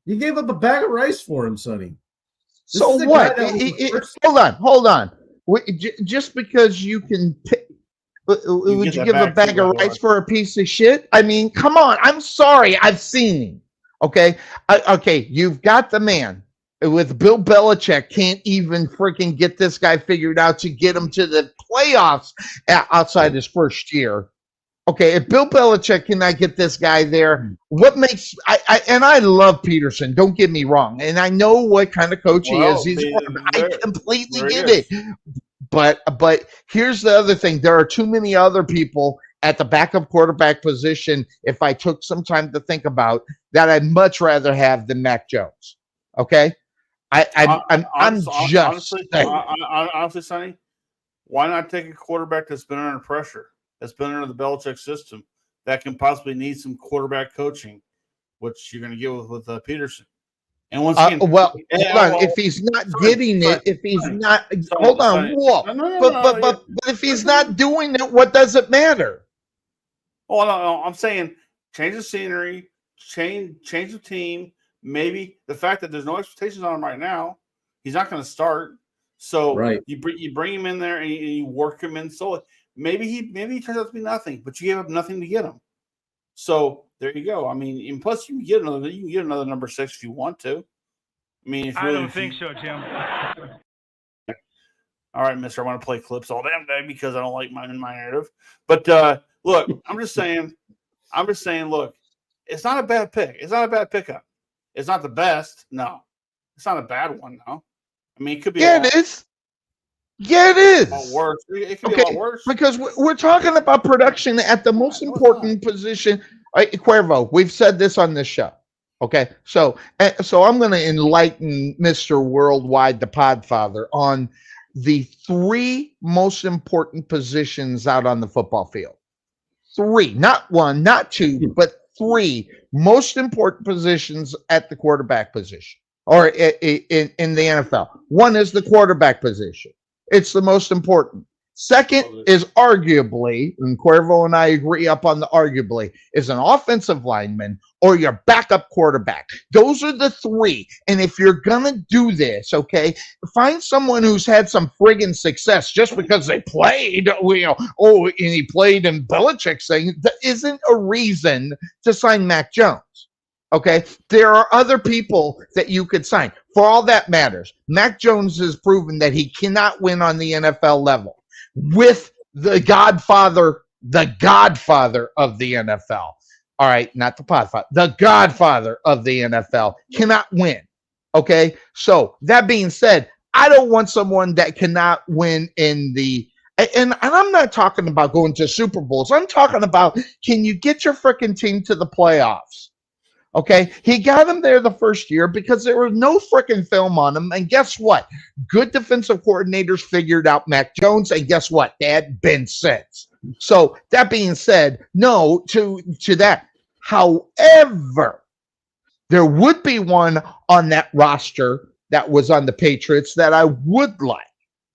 [SPEAKER 6] You gave up a bag of rice for him, Sonny.
[SPEAKER 4] So what? Hold on. Just because you can pick. Would you give a bag of rice for a piece of shit? I mean, come on. I'm sorry. I've seen him. Okay. Okay. You've got the man with Bill Belichick. Can't even freaking get this guy figured out to get him to the playoffs outside his first year. Okay. If Bill Belichick cannot get this guy there, what makes I love Peterson. Don't get me wrong. And I know what kind of coach he is. I completely get it. But here's the other thing. There are too many other people at the backup quarterback position, if I took some time to think about, that I'd much rather have than Mac Jones. Okay? Honestly,
[SPEAKER 7] Sonny, why not take a quarterback that's been under pressure, that's been under the Belichick system, that can possibly need some quarterback coaching, which you're going to get with Peterson? And once again,
[SPEAKER 4] hold on. If he's not getting it, if he's not, hold on. Whoa. But if he's not doing it, what does it matter?
[SPEAKER 7] Oh no, I'm saying change the scenery, change the team. Maybe the fact that there's no expectations on him right now, he's not going to start. So you bring him in there and you work him in solely. Maybe he turns out to be nothing, but you gave up nothing to get him. So there you go. I mean, and plus you can get another number 6 if you want to. I mean,
[SPEAKER 9] I don't think so, Tim.
[SPEAKER 7] All right, mister, I want to play clips all damn day because I don't like my narrative. But look, I'm just saying, look, it's not a bad pick. It's not a bad pickup. It's not the best. No. It's not a bad one, no. I mean, it could be
[SPEAKER 4] it is. Yeah, it is.
[SPEAKER 7] A lot worse. It could be a lot worse.
[SPEAKER 4] Because we're talking about production at the most important position. Cuervo, we've said this on this show. Okay, so I'm going to enlighten Mr. Worldwide, the Podfather, on the 3 most important positions out on the football field. 3, not 1, not 2, but 3 most important positions at the quarterback position or in the NFL. 1 is the quarterback position. It's the most important. Second is arguably, and Cuervo and I agree up on the arguably, is an offensive lineman or your backup quarterback. Those are the 3. And if you're going to do this, okay, find someone who's had some friggin' success just because they played, and he played in Belichick's thing. That isn't a reason to sign Mac Jones. Okay, there are other people that you could sign. For all that matters, Mac Jones has proven that he cannot win on the NFL level with the Godfather of the NFL. All right, not the Podfather, the Godfather of the NFL cannot win. Okay, so that being said, I don't want someone that cannot win in the. And I'm not talking about going to Super Bowls. I'm talking about, can you get your freaking team to the playoffs? Okay, he got him there the first year because there was no freaking film on him. And guess what? Good defensive coordinators figured out Mac Jones, and guess what? They had been since. So that being said, no to that. However, there would be one on that roster that was on the Patriots that I would like.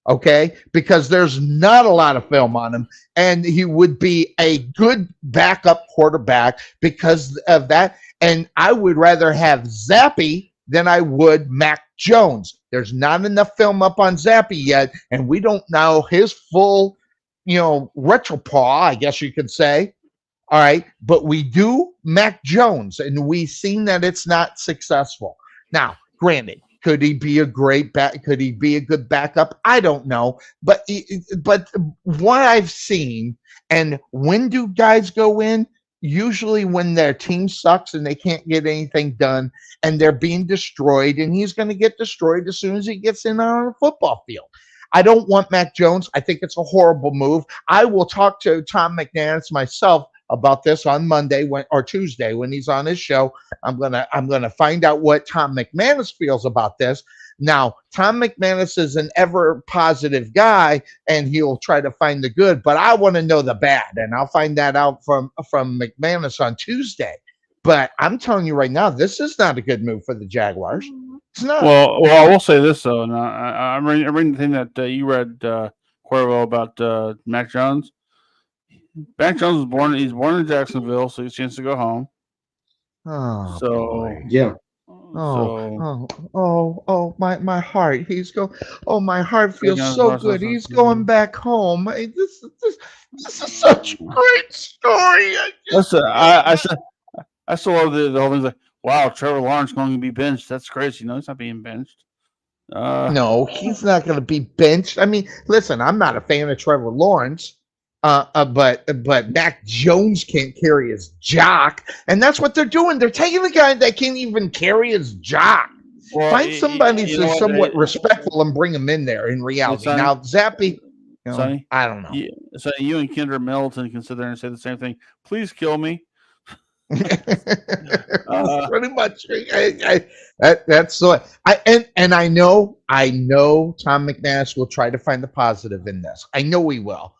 [SPEAKER 4] Okay, because there's not a lot of film on him, and he would be a good backup quarterback because of that. And I would rather have Zappy than I would Mac Jones. There's not enough film up on Zappy yet, and we don't know his full, repertoire, I guess you could say. All right, but we do Mac Jones, and we've seen that it's not successful. Now, granted, could he be a great back? Could he be a good backup? I don't know, but what I've seen, and when do guys go in? Usually when their team sucks and they can't get anything done, and they're being destroyed, and he's going to get destroyed as soon as he gets in on a football field. I don't want Mac Jones. I think it's a horrible move. I will talk to Tom McManus myself about this on Monday or Tuesday when he's on his show. I'm gonna find out what Tom McManus feels about this. Now, Tom McManus is an ever positive guy, and he'll try to find the good, but I want to know the bad, and I'll find that out from McManus on Tuesday. But I'm telling you right now, this is not a good move for the Jaguars. It's not.
[SPEAKER 7] Well, I will say this though, and I'm reading the thing that you read, Cuervo, about Mac Jones. Mac Jones was born. He's born in Jacksonville, so he has a chance to go home.
[SPEAKER 4] Oh,
[SPEAKER 7] so
[SPEAKER 4] boy.
[SPEAKER 6] Yeah.
[SPEAKER 4] My heart. My heart feels so good. He's going back home. This is such a great story.
[SPEAKER 7] I still love the whole thing. Like, wow, Trevor Lawrence going to be benched. That's crazy. No, he's not being benched.
[SPEAKER 4] No, he's not going to be benched. I mean, listen, I'm not a fan of Trevor Lawrence. But Mac Jones can't carry his jock, and that's what they're doing. They're taking the guy that can't even carry his jock. Well, find somebody who's somewhat respectful and bring him in there. In reality, now Zappy,
[SPEAKER 7] Sonny,
[SPEAKER 4] I don't know.
[SPEAKER 7] So you and Kendra Middleton can sit there and say the same thing. Please kill me.
[SPEAKER 4] Pretty much. That's so. I know Tom McManus will try to find the positive in this. I know he will.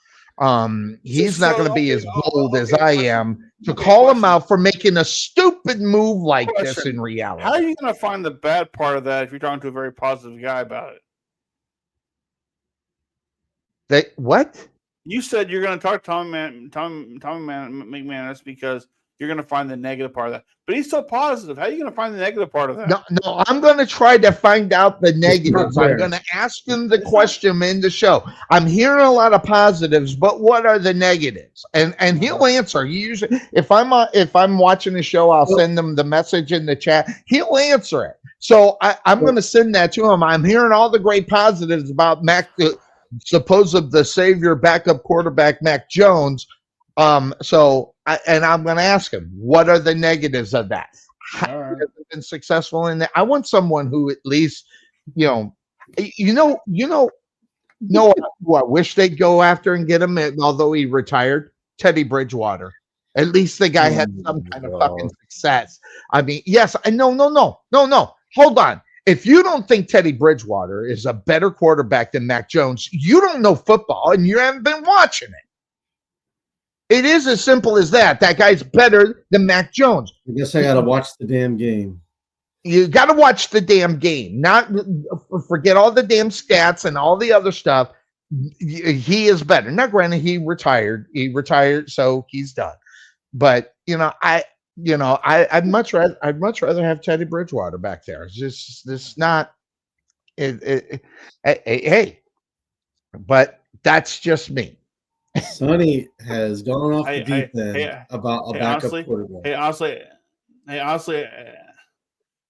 [SPEAKER 4] He's not going to be as bold as I am to call him out for making a stupid move like this in reality.
[SPEAKER 7] How are you going to find the bad part of that if you're talking to a very positive guy about it?
[SPEAKER 4] What?
[SPEAKER 7] You said you're going to talk to Tom McManus because you're going to find the negative part of that. But he's so positive. How are you going to find the negative part of that?
[SPEAKER 4] No, I'm going to try to find out the negatives. I'm going to ask him the question in the show. I'm hearing a lot of positives, but what are the negatives? And he'll answer. Usually, if I'm watching the show, I'll send him the message in the chat. He'll answer it. So I'm going to send that to him. I'm hearing all the great positives about Mac, the savior backup quarterback Mac Jones. I'm going to ask him, what are the negatives of that? How has it been successful in that? I want someone who at least, who I wish they'd go after and get him, although he retired, Teddy Bridgewater. At least the guy had some kind of fucking success. I mean, yes, no. Hold on. If you don't think Teddy Bridgewater is a better quarterback than Mac Jones, you don't know football and you haven't been watching it. It is as simple as that. That guy's better than Mac Jones.
[SPEAKER 6] I guess I got to watch the damn game.
[SPEAKER 4] You got to watch the damn game. Not forget all the damn stats and all the other stuff. He is better. Now, granted, he retired. So he's done. But I'd much rather have Teddy Bridgewater back there. It's just not. Hey, but that's just me.
[SPEAKER 6] Sonny has gone off the deep end about a backup quarterback.
[SPEAKER 7] Hey, honestly, Hey, honestly,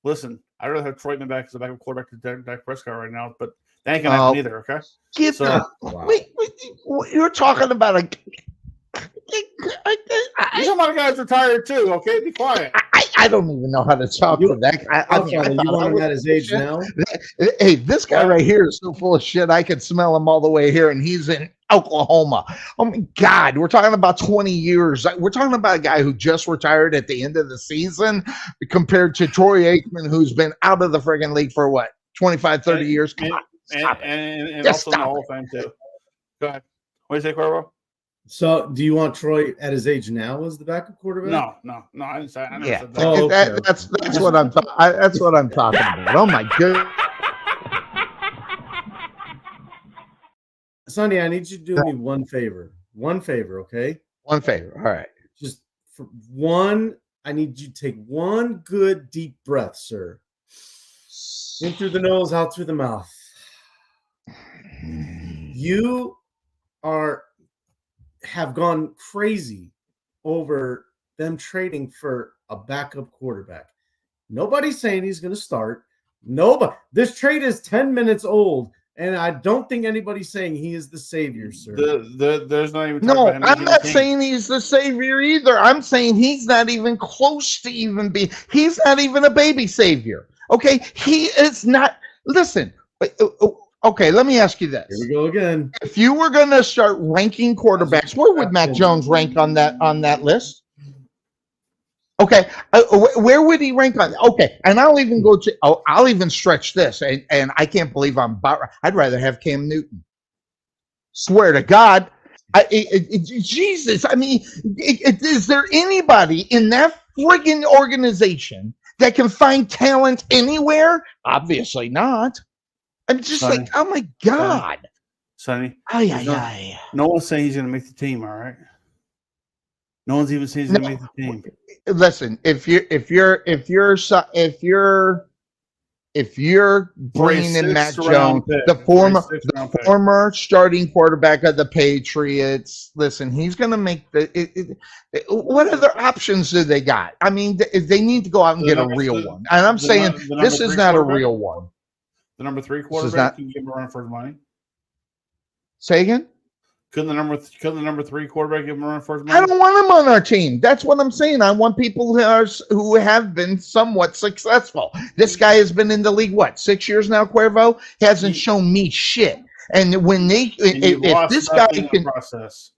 [SPEAKER 7] listen, I'd rather have Troyman back as a backup quarterback to Dak Prescott right now, but that ain't gonna happen either. Okay.
[SPEAKER 4] Get
[SPEAKER 7] So-
[SPEAKER 4] the wait, you're talking about a.
[SPEAKER 7] You're talking about a guy's retired too. Okay, be quiet.
[SPEAKER 4] I don't even know how to talk to that. I
[SPEAKER 6] You want him at his age now?
[SPEAKER 4] Hey, this guy right here is so full of shit. I could smell him all the way here, and he's in Oklahoma. Oh my God, we're talking about 20 years. We're talking about a guy who just retired at the end of the season, compared to Troy Aikman, who's been out of the friggin' league for what 25, 30 years. Come on, stop it.
[SPEAKER 7] And
[SPEAKER 4] Just
[SPEAKER 7] also in the
[SPEAKER 4] stop
[SPEAKER 7] Hall of Fame too. Go ahead. What do you say, Cuervo?
[SPEAKER 6] So, do you want Troy at his age now as the backup quarterback?
[SPEAKER 7] No. I never said
[SPEAKER 4] Yeah,
[SPEAKER 7] that.
[SPEAKER 6] Oh, okay.
[SPEAKER 4] that's what I'm. That's what I'm talking about. Oh my goodness.
[SPEAKER 6] Sonny, I need you to do me one favor. One favor, okay?
[SPEAKER 4] One favor. All right.
[SPEAKER 6] Just for one, I need you to take one good deep breath, sir. In through the nose, out through the mouth. You have gone crazy over them trading for a backup quarterback. Nobody's saying he's going to start. Nobody. This trade is 10 minutes old, and I don't think anybody's saying he is the savior, sir.
[SPEAKER 7] There's not even.
[SPEAKER 4] No, I'm not saying he's the savior either. I'm saying he's not even close to even being. He's not even a baby savior. Okay, he is not. Listen. Okay, let me ask you this.
[SPEAKER 6] Here we go again.
[SPEAKER 4] If you were going to start ranking quarterbacks, where would Mac Jones rank on that list? Okay, where would he rank on? Okay, and I'll even go to. I'll even stretch this, and I can't believe I'm about. I'd rather have Cam Newton. Swear to God, Jesus. I mean, is there anybody in that friggin' organization that can find talent anywhere? Obviously not. I'm just
[SPEAKER 7] Sonny,
[SPEAKER 4] like, oh my God.
[SPEAKER 7] Sonny.
[SPEAKER 4] Ay.
[SPEAKER 7] No one's saying he's going to make the team. All right. No one's even saying he's going to make the team.
[SPEAKER 4] Listen, if you're bringing in Mac Jones, the former starting quarterback of the Patriots, listen, he's going to make what other options do they got? I mean, they need to go out and get a real one. And I'm saying this is not a real one.
[SPEAKER 7] The number 3 quarterback, can you give him a run for his money?
[SPEAKER 4] Say again?
[SPEAKER 7] Couldn't the number 3 quarterback give him a run for his money?
[SPEAKER 4] I don't want him on our team. That's what I'm saying. I want people who have been somewhat successful. This guy has been in the league, 6 years now, Cuervo? He hasn't shown me shit. And when if this guy can
[SPEAKER 7] process,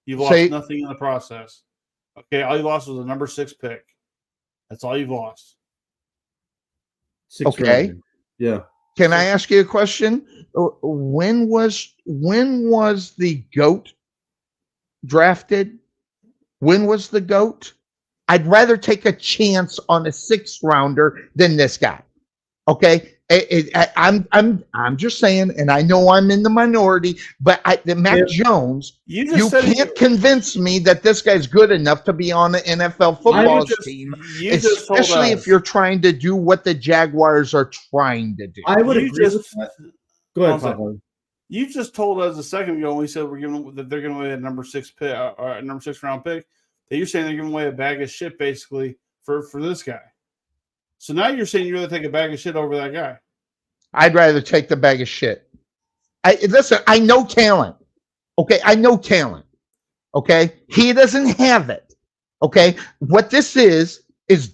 [SPEAKER 7] you've lost nothing in the process. Okay, all you lost was the number 6 pick. That's all you've lost.
[SPEAKER 4] Okay.
[SPEAKER 6] Yeah.
[SPEAKER 4] Can I ask you a question? When was the GOAT drafted? When was the GOAT? I'd rather take a chance on a 6th rounder than this guy. Okay, I'm just saying, and I know I'm in the minority, but Mac Jones, you can't convince me that this guy's good enough to be on the NFL football team, especially if you're trying to do what the Jaguars are trying to do.
[SPEAKER 6] I would agree with that. Go ahead, Papa.
[SPEAKER 7] You just told us a second ago when we said that they're giving away a number 6 pick, or a number 6 round pick, that you're saying they're giving away a bag of shit basically for this guy. So now you're saying you'd rather take a bag of shit over that guy.
[SPEAKER 4] I'd rather take the bag of shit. Listen, I know talent. Okay, I know talent. Okay, he doesn't have it. Okay, what this is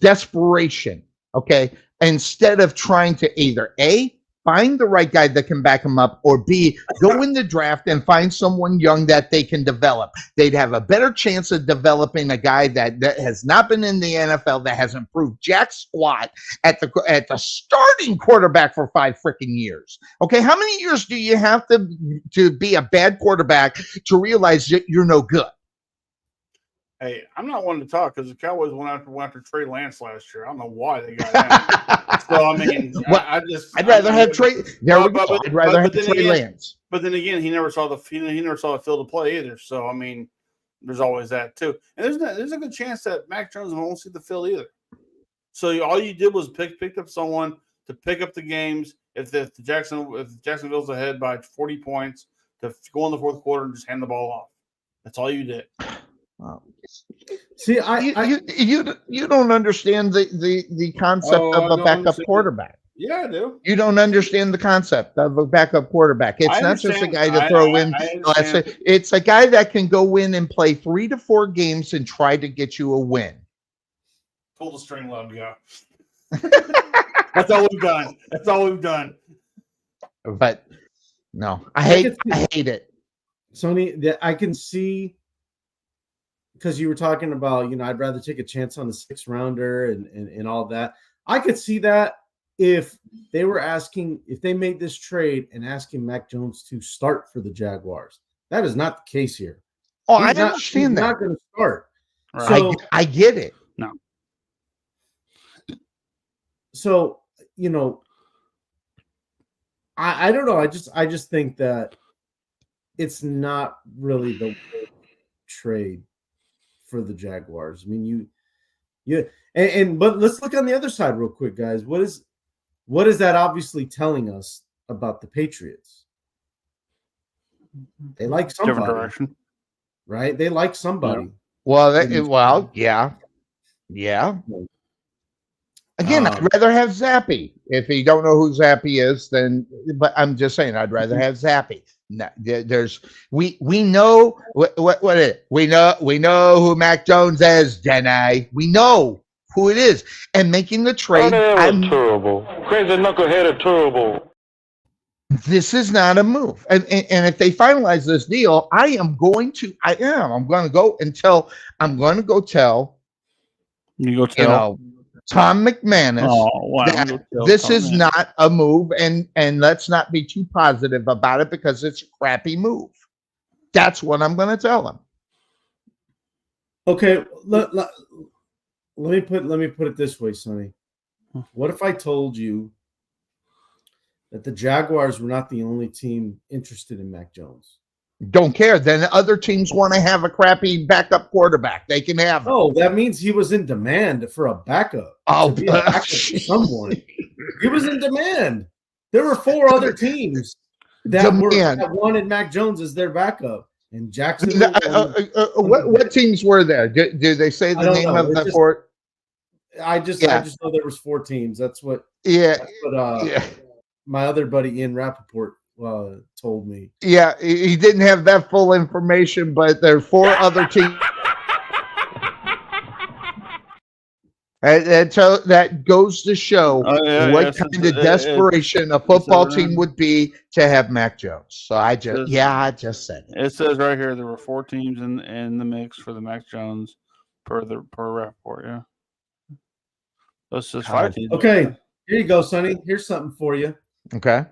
[SPEAKER 4] desperation. Okay, instead of trying to either A, find the right guy that can back him up, or B, go in the draft and find someone young that they can develop. They'd have a better chance of developing a guy that has not been in the NFL, that has improved jack squat at the starting quarterback for 5 freaking years. Okay, how many years do you have to be a bad quarterback to realize that you're no good?
[SPEAKER 7] Hey, I'm not one to talk because the Cowboys went after Trey Lance last year. I don't know why they got that. So I mean,
[SPEAKER 4] I'd rather have Trey. I'd rather have Trey Lance.
[SPEAKER 7] But then again, he never saw the field to play either. So I mean, there's always that too. And there's a good chance that Mac Jones won't see the field either. So all you did was picked up someone to pick up the games if Jacksonville's ahead by 40 points, to go in the fourth quarter and just hand the ball off. That's all you did.
[SPEAKER 6] See,
[SPEAKER 4] you don't understand the concept of a backup quarterback.
[SPEAKER 5] Yeah, I do.
[SPEAKER 4] You don't understand the concept of a backup quarterback. It's not just a guy to throw in. It's a guy that can go in and play 3 to 4 games and try to get you a win.
[SPEAKER 5] Pull the string, love, go. That's all we've done. That's all we've done.
[SPEAKER 4] But no, I hate it.
[SPEAKER 6] Sonny, I can see, because you were talking about, I'd rather take a chance on the 6th rounder and all that. I could see that if they made this trade and asking Mac Jones to start for the Jaguars. That is not the case here.
[SPEAKER 4] Oh, I understand that.
[SPEAKER 6] He's not going to start.
[SPEAKER 7] Right.
[SPEAKER 6] So,
[SPEAKER 4] I get it.
[SPEAKER 7] No.
[SPEAKER 6] So, I don't know. I just think that it's not really the trade for the Jaguars. I mean, but let's look on the other side real quick, guys. What is that obviously telling us about the Patriots? They like somebody,
[SPEAKER 7] different direction,
[SPEAKER 6] right? They like somebody.
[SPEAKER 4] Well, yeah. Again, I'd rather have Zappy. If you don't know who Zappy is, but I'm just saying, I'd rather have Zappy. No, we know what is it? We know who Mac Jones is, Denny. We know who it is, and making the trade.
[SPEAKER 9] Terrible, crazy knucklehead, terrible.
[SPEAKER 4] This is not a move, and if they finalize this deal, I'm going to go tell. Tom McManus that this is not a move, and let's not be too positive about it because it's a crappy move. That's what I'm going to tell him.
[SPEAKER 6] Okay, let me put it this way, Sonny. What if I told you that the Jaguars were not the only team interested in Mac Jones?
[SPEAKER 4] Don't care. Then other teams want to have a crappy backup quarterback. They can have him.
[SPEAKER 6] Oh, that means he was in demand for a backup.
[SPEAKER 4] Oh,
[SPEAKER 6] for someone. He was in demand. There were 4 other teams that wanted Mac Jones as their backup. And Jackson.
[SPEAKER 4] What teams were there? Do they say the name of the 4?
[SPEAKER 6] I just know there was 4 teams. That's what.
[SPEAKER 4] Yeah.
[SPEAKER 6] My other buddy Ian Rappaport told me.
[SPEAKER 4] Yeah, he didn't have that full information, but there are 4 other teams. And so that goes to show what kind of desperation a football team would be to have Mac Jones. So I just said it.
[SPEAKER 7] It says right here there were 4 teams in the mix for the Mac Jones per report. Yeah, this says 5 teams.
[SPEAKER 6] Okay, here you go, Sonny. Here's something for you.
[SPEAKER 4] Okay.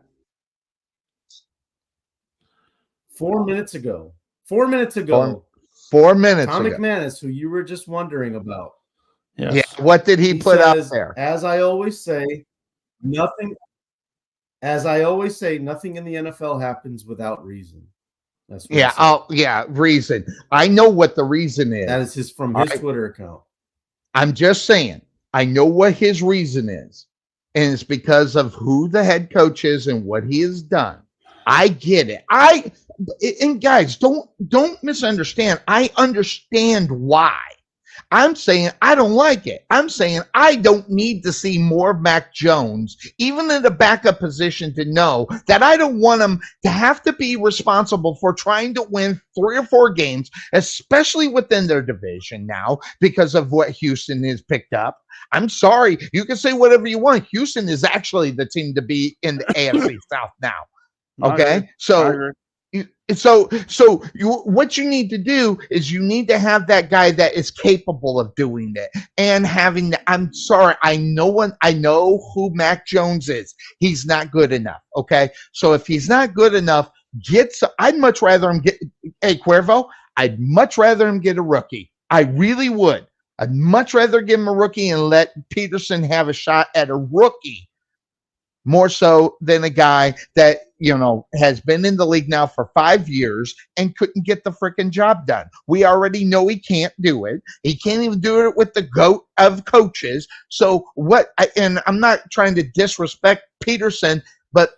[SPEAKER 6] 4 minutes ago. 4 minutes ago.
[SPEAKER 4] 4 minutes
[SPEAKER 6] Tom
[SPEAKER 4] ago.
[SPEAKER 6] McManus, who you were just wondering about.
[SPEAKER 7] Yes.
[SPEAKER 4] Yeah. What did he put up there?
[SPEAKER 6] As I always say, nothing in the NFL happens without reason. That's what
[SPEAKER 4] reason. I know what the reason is.
[SPEAKER 6] That is from his Twitter account.
[SPEAKER 4] I'm just saying, I know what his reason is. And it's because of who the head coach is and what he has done. I get it. And guys, don't misunderstand. I understand why. I'm saying I don't like it. I'm saying I don't need to see more of Mac Jones, even in the backup position, to know that I don't want him to have to be responsible for trying to win 3 or 4 games, especially within their division now because of what Houston has picked up. I'm sorry. You can say whatever you want. Houston is actually the team to be in the AFC South now. Okay? What you need to do is you need to have that guy that is capable of doing it and having the, I'm sorry, I know who Mac Jones is. He's not good enough. Okay. So if he's not good enough, I'd much rather him get Cuervo. I'd much rather him get a rookie. I really would. I'd much rather give him a rookie and let Peterson have a shot at a rookie more so than a guy that, has been in the league now for 5 years and couldn't get the freaking job done. We already know he can't do it. He can't even do it with the GOAT of coaches. So and I'm not trying to disrespect Peterson, but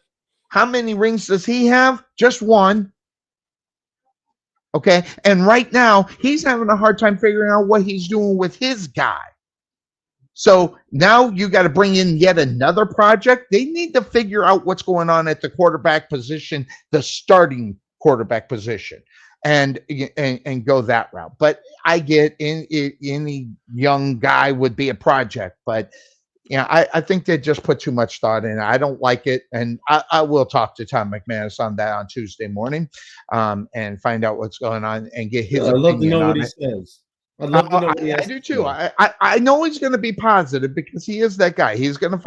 [SPEAKER 4] how many rings does he have? Just 1. Okay. And right now, he's having a hard time figuring out what he's doing with his guy. So now you got to bring in yet another project. They need to figure out what's going on at the quarterback position, the starting quarterback position, and go that route. But I get any young guy would be a project, but I think they just put too much thought in it. I don't like it, and I will talk to Tom McManus on that on Tuesday morning, and find out what's going on and get his
[SPEAKER 6] I'd love to
[SPEAKER 4] opinion
[SPEAKER 6] know what
[SPEAKER 4] on
[SPEAKER 6] he
[SPEAKER 4] it.
[SPEAKER 6] says. I'd love to know what he has
[SPEAKER 4] I do
[SPEAKER 6] to
[SPEAKER 4] too.
[SPEAKER 6] say.
[SPEAKER 4] I know he's going to be positive because he is that guy. He's going to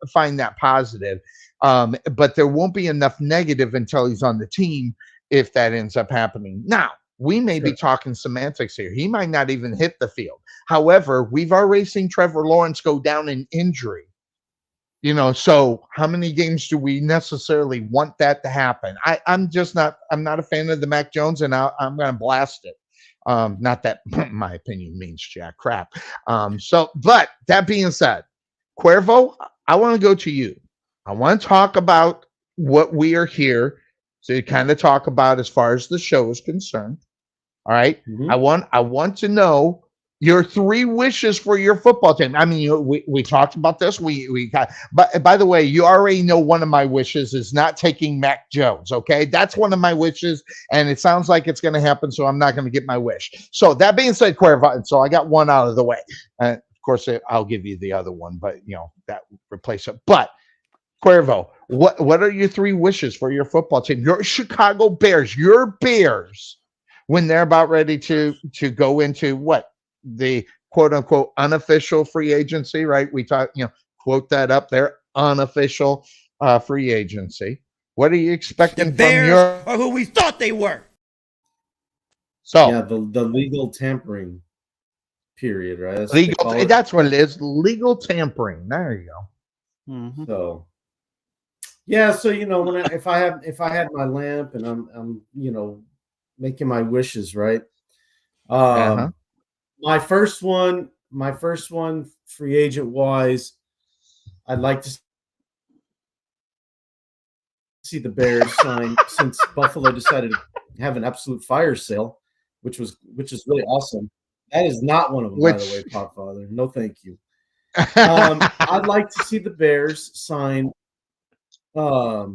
[SPEAKER 4] find that positive, but there won't be enough negative until he's on the team if that ends up happening. Now, we may be talking semantics here. He might not even hit the field. However, we've already seen Trevor Lawrence go down in injury. So how many games do we necessarily want that to happen? I'm not a fan of the Mac Jones, and I'm going to blast it. Not that my opinion means jack crap. But that being said, Cuervo, I want to go to you. I want to talk about what we are here to kind of talk about as far as the show is concerned. All right.
[SPEAKER 6] Mhm.
[SPEAKER 4] I want to know your 3 wishes for your football team. I mean, we talked about this. We got, but by the way, you already know one of my wishes is not taking Mac Jones. Okay, that's one of my wishes, and it sounds like it's going to happen. So I'm not going to get my wish. So that being said, Cuervo, so I got one out of the way. Of course, I'll give you the other one, but that replace it. But Cuervo, what are your 3 wishes for your football team? Your Chicago Bears, your Bears, when they're about ready to go into what? The quote unquote unofficial free agency, right? We talk, quote that up there, unofficial free agency. What are you expecting
[SPEAKER 8] The Bears
[SPEAKER 4] from your
[SPEAKER 8] are who we thought they were.
[SPEAKER 4] so
[SPEAKER 6] Yeah, the legal tampering period, right? That's what they
[SPEAKER 4] legal?
[SPEAKER 6] call it.
[SPEAKER 4] That's what it is. Legal tampering. There you go.
[SPEAKER 7] Mhm.
[SPEAKER 6] So yeah, so when if I had my lamp and I'm making my wishes, right?
[SPEAKER 4] Uh-huh.
[SPEAKER 6] My first one, free agent wise, I'd like to see the Bears sign since Buffalo decided to have an absolute fire sale, which is really awesome. That is not one of them, by the way, Podfather. No, thank you. I'd like to see the Bears sign. I'd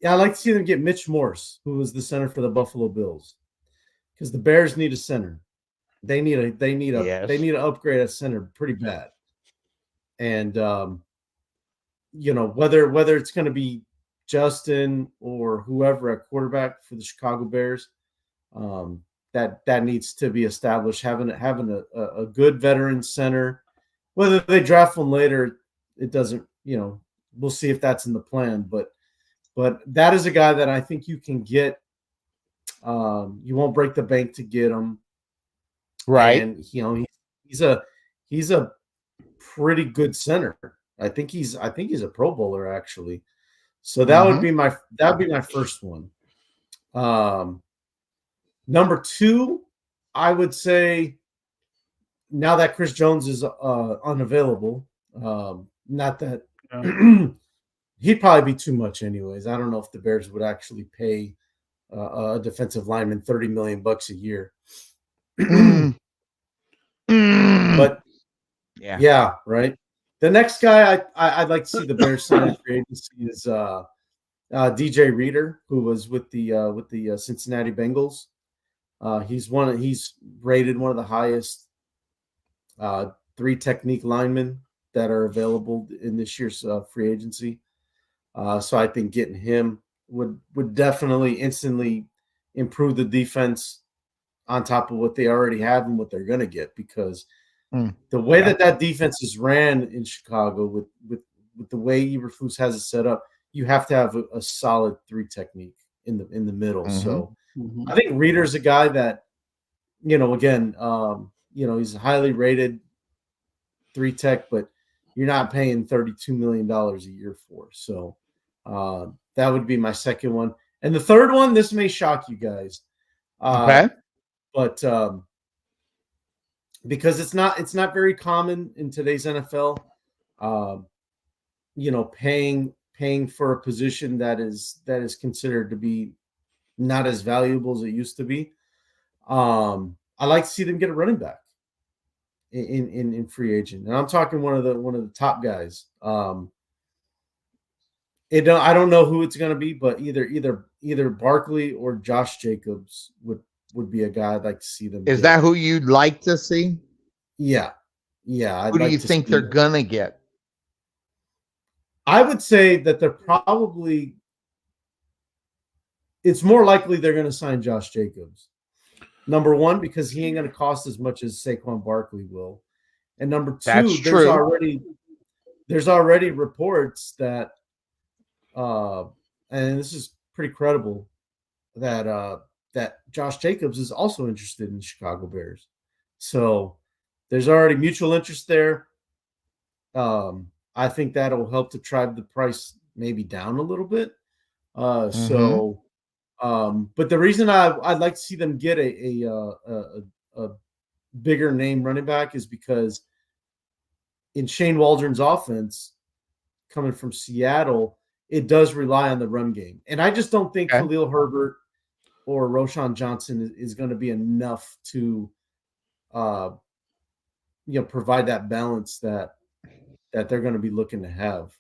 [SPEAKER 6] like to see them get Mitch Morse, who was the center for the Buffalo Bills, because the Bears need a center. They need to upgrade at center pretty bad. And whether it's going to be Justin or whoever at quarterback for the Chicago Bears, that needs to be established. Having a good veteran center, whether they draft one later, it doesn't. We'll see if that's in the plan. But that is a guy that I think you can get. You won't break the bank to get him,
[SPEAKER 4] Right.
[SPEAKER 6] and he's a pretty good center. I think he's a Pro Bowler actually. So that would be my first one. Number 2, I would say now that Chris Jones is unavailable, not that he'd probably be too much anyways. I don't know if the Bears would actually pay a defensive lineman $30 million a year. But yeah, right. The next guy I'd like to see the Bears sign in free agency is DJ Reader, who was with the Cincinnati Bengals. He's rated one of the highest 3 technique linemen that are available in this year's free agency. So I think getting him would definitely instantly improve the defense on top of what they already have and what they're going to get, because the way that defense is ran in Chicago with the way Eberflus has it set up, you have to have a solid 3 technique in the middle. So I think Reader's a guy that, again, he's a highly rated 3 tech, but you're not paying $32 million a year for. So that would be my second one. And the third one, this may shock you guys.
[SPEAKER 4] Okay.
[SPEAKER 6] But because it's not very common in today's NFL, paying for a position that is considered to be not as valuable as it used to be. I like to see them get a running back in free agent, and I'm talking one of the top guys. I don't know who it's going to be, but either Barkley or Josh Jacobs would be a guy I'd like to see them.
[SPEAKER 4] Is that who you'd like to see?
[SPEAKER 6] Yeah.
[SPEAKER 4] Who do you think they're gonna get?
[SPEAKER 6] I would say that it's more likely they're going to sign Josh Jacobs. Number one, because he ain't going to cost as much as Saquon Barkley will, and number two, there's already reports that, and this is pretty credible, that Josh Jacobs is also interested in the Chicago Bears. So there's already mutual interest there. I think that'll help to drive the price maybe down a little bit. But the reason I'd like to see them get a bigger name running back is because in Shane Waldron's offense, coming from Seattle, it does rely on the run game, and I just don't think Khalil Herbert or Roshan Johnson is going to be enough to, provide that balance that they're going to be looking to have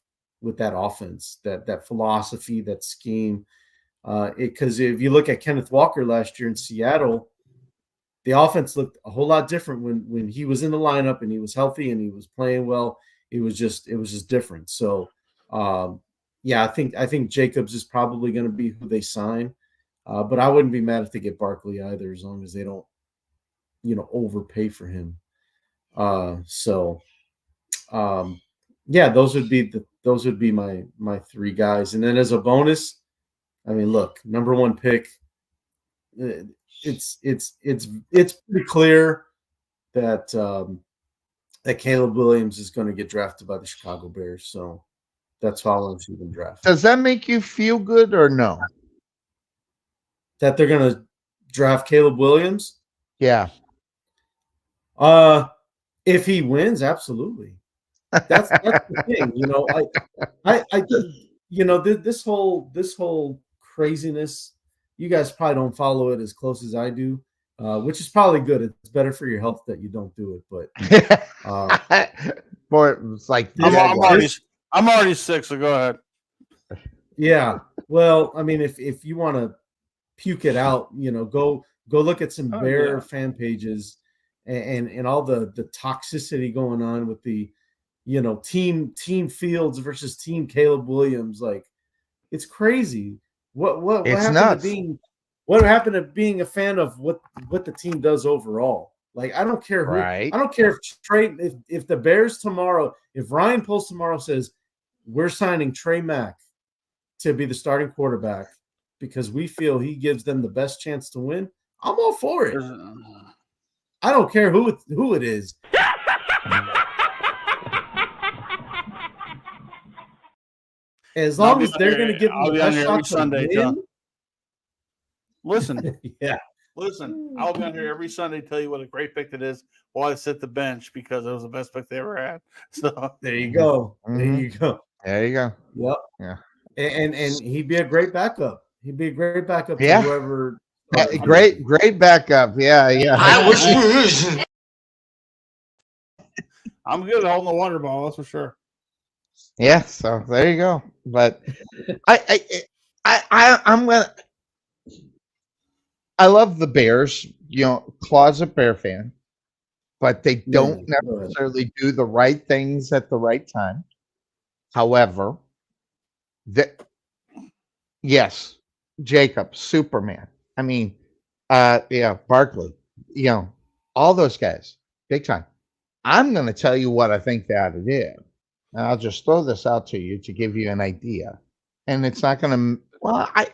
[SPEAKER 6] with that offense, that philosophy, that scheme. Because if you look at Kenneth Walker last year in Seattle, the offense looked a whole lot different when he was in the lineup and he was healthy and he was playing well. It was just different. So, I think Jacobs is probably going to be who they sign, but I wouldn't be mad if they get Barkley either, as long as they don't, overpay for him. Those would be my three guys. And then as a bonus, I mean, look, number one pick. It's pretty clear that that Caleb Williams is going to get drafted by the Chicago Bears. So that's how I want to see them draft.
[SPEAKER 4] Does that make you feel good or no?
[SPEAKER 6] That they're going to draft Caleb Williams?
[SPEAKER 4] Yeah.
[SPEAKER 6] If he wins, absolutely. That's the thing. This whole craziness, you guys probably don't follow it as close as I do, which is probably good. It's better for your health that you don't do it. But
[SPEAKER 4] boy, it's like
[SPEAKER 7] I'm already sick, so go ahead.
[SPEAKER 6] Yeah. Well, I mean, if you want to puke it out, go look at some Bear fan pages and all the toxicity going on with the team Fields versus team Caleb Williams. Like, it's crazy. What happened to being a fan of what the team does overall? Like, I don't care who.
[SPEAKER 4] Right.
[SPEAKER 6] I don't care if the Bears tomorrow, if Ryan Poles tomorrow says we're signing Trey Mack to be the starting quarterback because we feel he gives them the best chance to win, I'm all for it. I don't care who it is. As long as they're going to give them the best shot to win.
[SPEAKER 7] Listen,
[SPEAKER 6] yeah.
[SPEAKER 7] Listen, I'll be on here every Sunday to tell you what a great pick it is while I sit the bench because it was the best pick they ever had. So
[SPEAKER 6] there you go.
[SPEAKER 4] Mm-hmm.
[SPEAKER 6] There you go.
[SPEAKER 4] There you go.
[SPEAKER 6] Yep.
[SPEAKER 4] Yeah.
[SPEAKER 6] And he'd be a great backup. He'd be a great backup
[SPEAKER 4] to
[SPEAKER 6] whoever.
[SPEAKER 4] Great backup. Yeah.
[SPEAKER 8] I wish
[SPEAKER 7] I'm good at holding the wonder ball, that's for sure.
[SPEAKER 4] Yeah, so there you go. But I'm gonna. I love the Bears, closet Bear fan, but they don't necessarily do the right things at the right time. However, yes, Jacob, Superman. I mean, Barkley, all those guys, big time. I'm going to tell you what I think they ought to do. And I'll just throw this out to you to give you an idea. And it's not going to,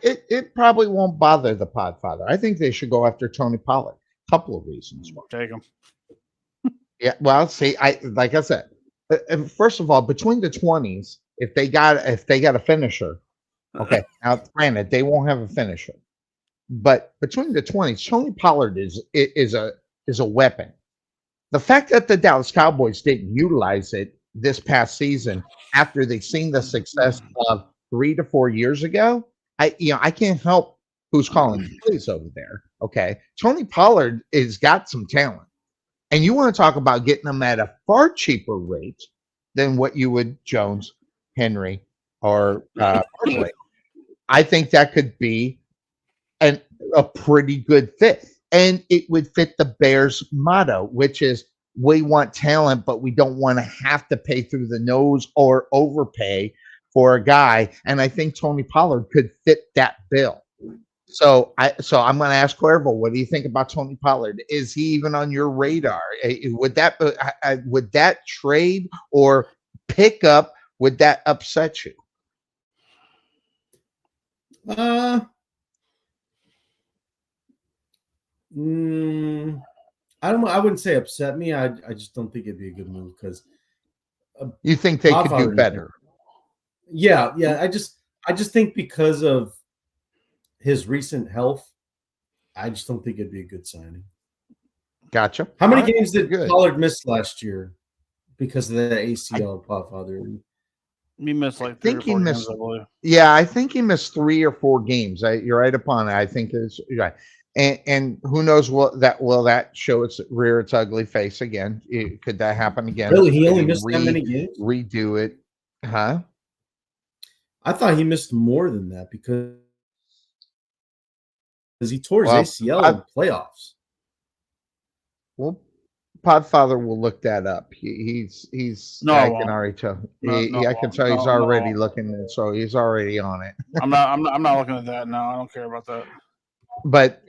[SPEAKER 4] it probably won't bother the Podfather. I think they should go after Tony Pollard. Couple of reasons.
[SPEAKER 7] Take him.
[SPEAKER 4] Yeah, well, see, like I said, first of all, between the 20s, if they got a finisher, okay. Now, granted, they won't have a finisher, but between the 20s, Tony Pollard is a weapon. The fact that the Dallas Cowboys didn't utilize it this past season after they've seen the success of 3 to 4 years ago, I can't help who's calling the plays over there. Okay. Tony Pollard has got some talent. And you want to talk about getting them at a far cheaper rate than what you would Jones, Henry, or Barkley. I think that could be a pretty good fit. And it would fit the Bears' motto, which is we want talent, but we don't want to have to pay through the nose or overpay for a guy. And I think Tony Pollard could fit that bill. So I'm going to ask Cuervo, what do you think about Tony Pollard? Is he even on your radar? Would that trade or pick up, would that upset you?
[SPEAKER 6] I wouldn't say upset me. I just don't think it'd be a good move because
[SPEAKER 4] you think they could do better.
[SPEAKER 6] Yeah. I just think because of his recent health, I just don't think it'd be a good signing.
[SPEAKER 4] Gotcha.
[SPEAKER 6] How many games did Pollard miss last year because of the ACL, Father?
[SPEAKER 7] He missed like 3 or 4 games, I believe.
[SPEAKER 4] Yeah, I think he missed 3 or 4 games. You're right upon it. I think it's right. And who knows will that show its ugly face again? Could that happen again?
[SPEAKER 6] Really, he only missed that many games?
[SPEAKER 4] Redo it, huh?
[SPEAKER 6] I thought he missed more than that because he tore his ACL in the playoffs.
[SPEAKER 4] Well, Podfather will look that up. He's
[SPEAKER 7] no,
[SPEAKER 4] I can already tell. I can tell he's already looking at it, so he's already on it.
[SPEAKER 7] I'm not looking at that. No, I don't care about that.
[SPEAKER 4] But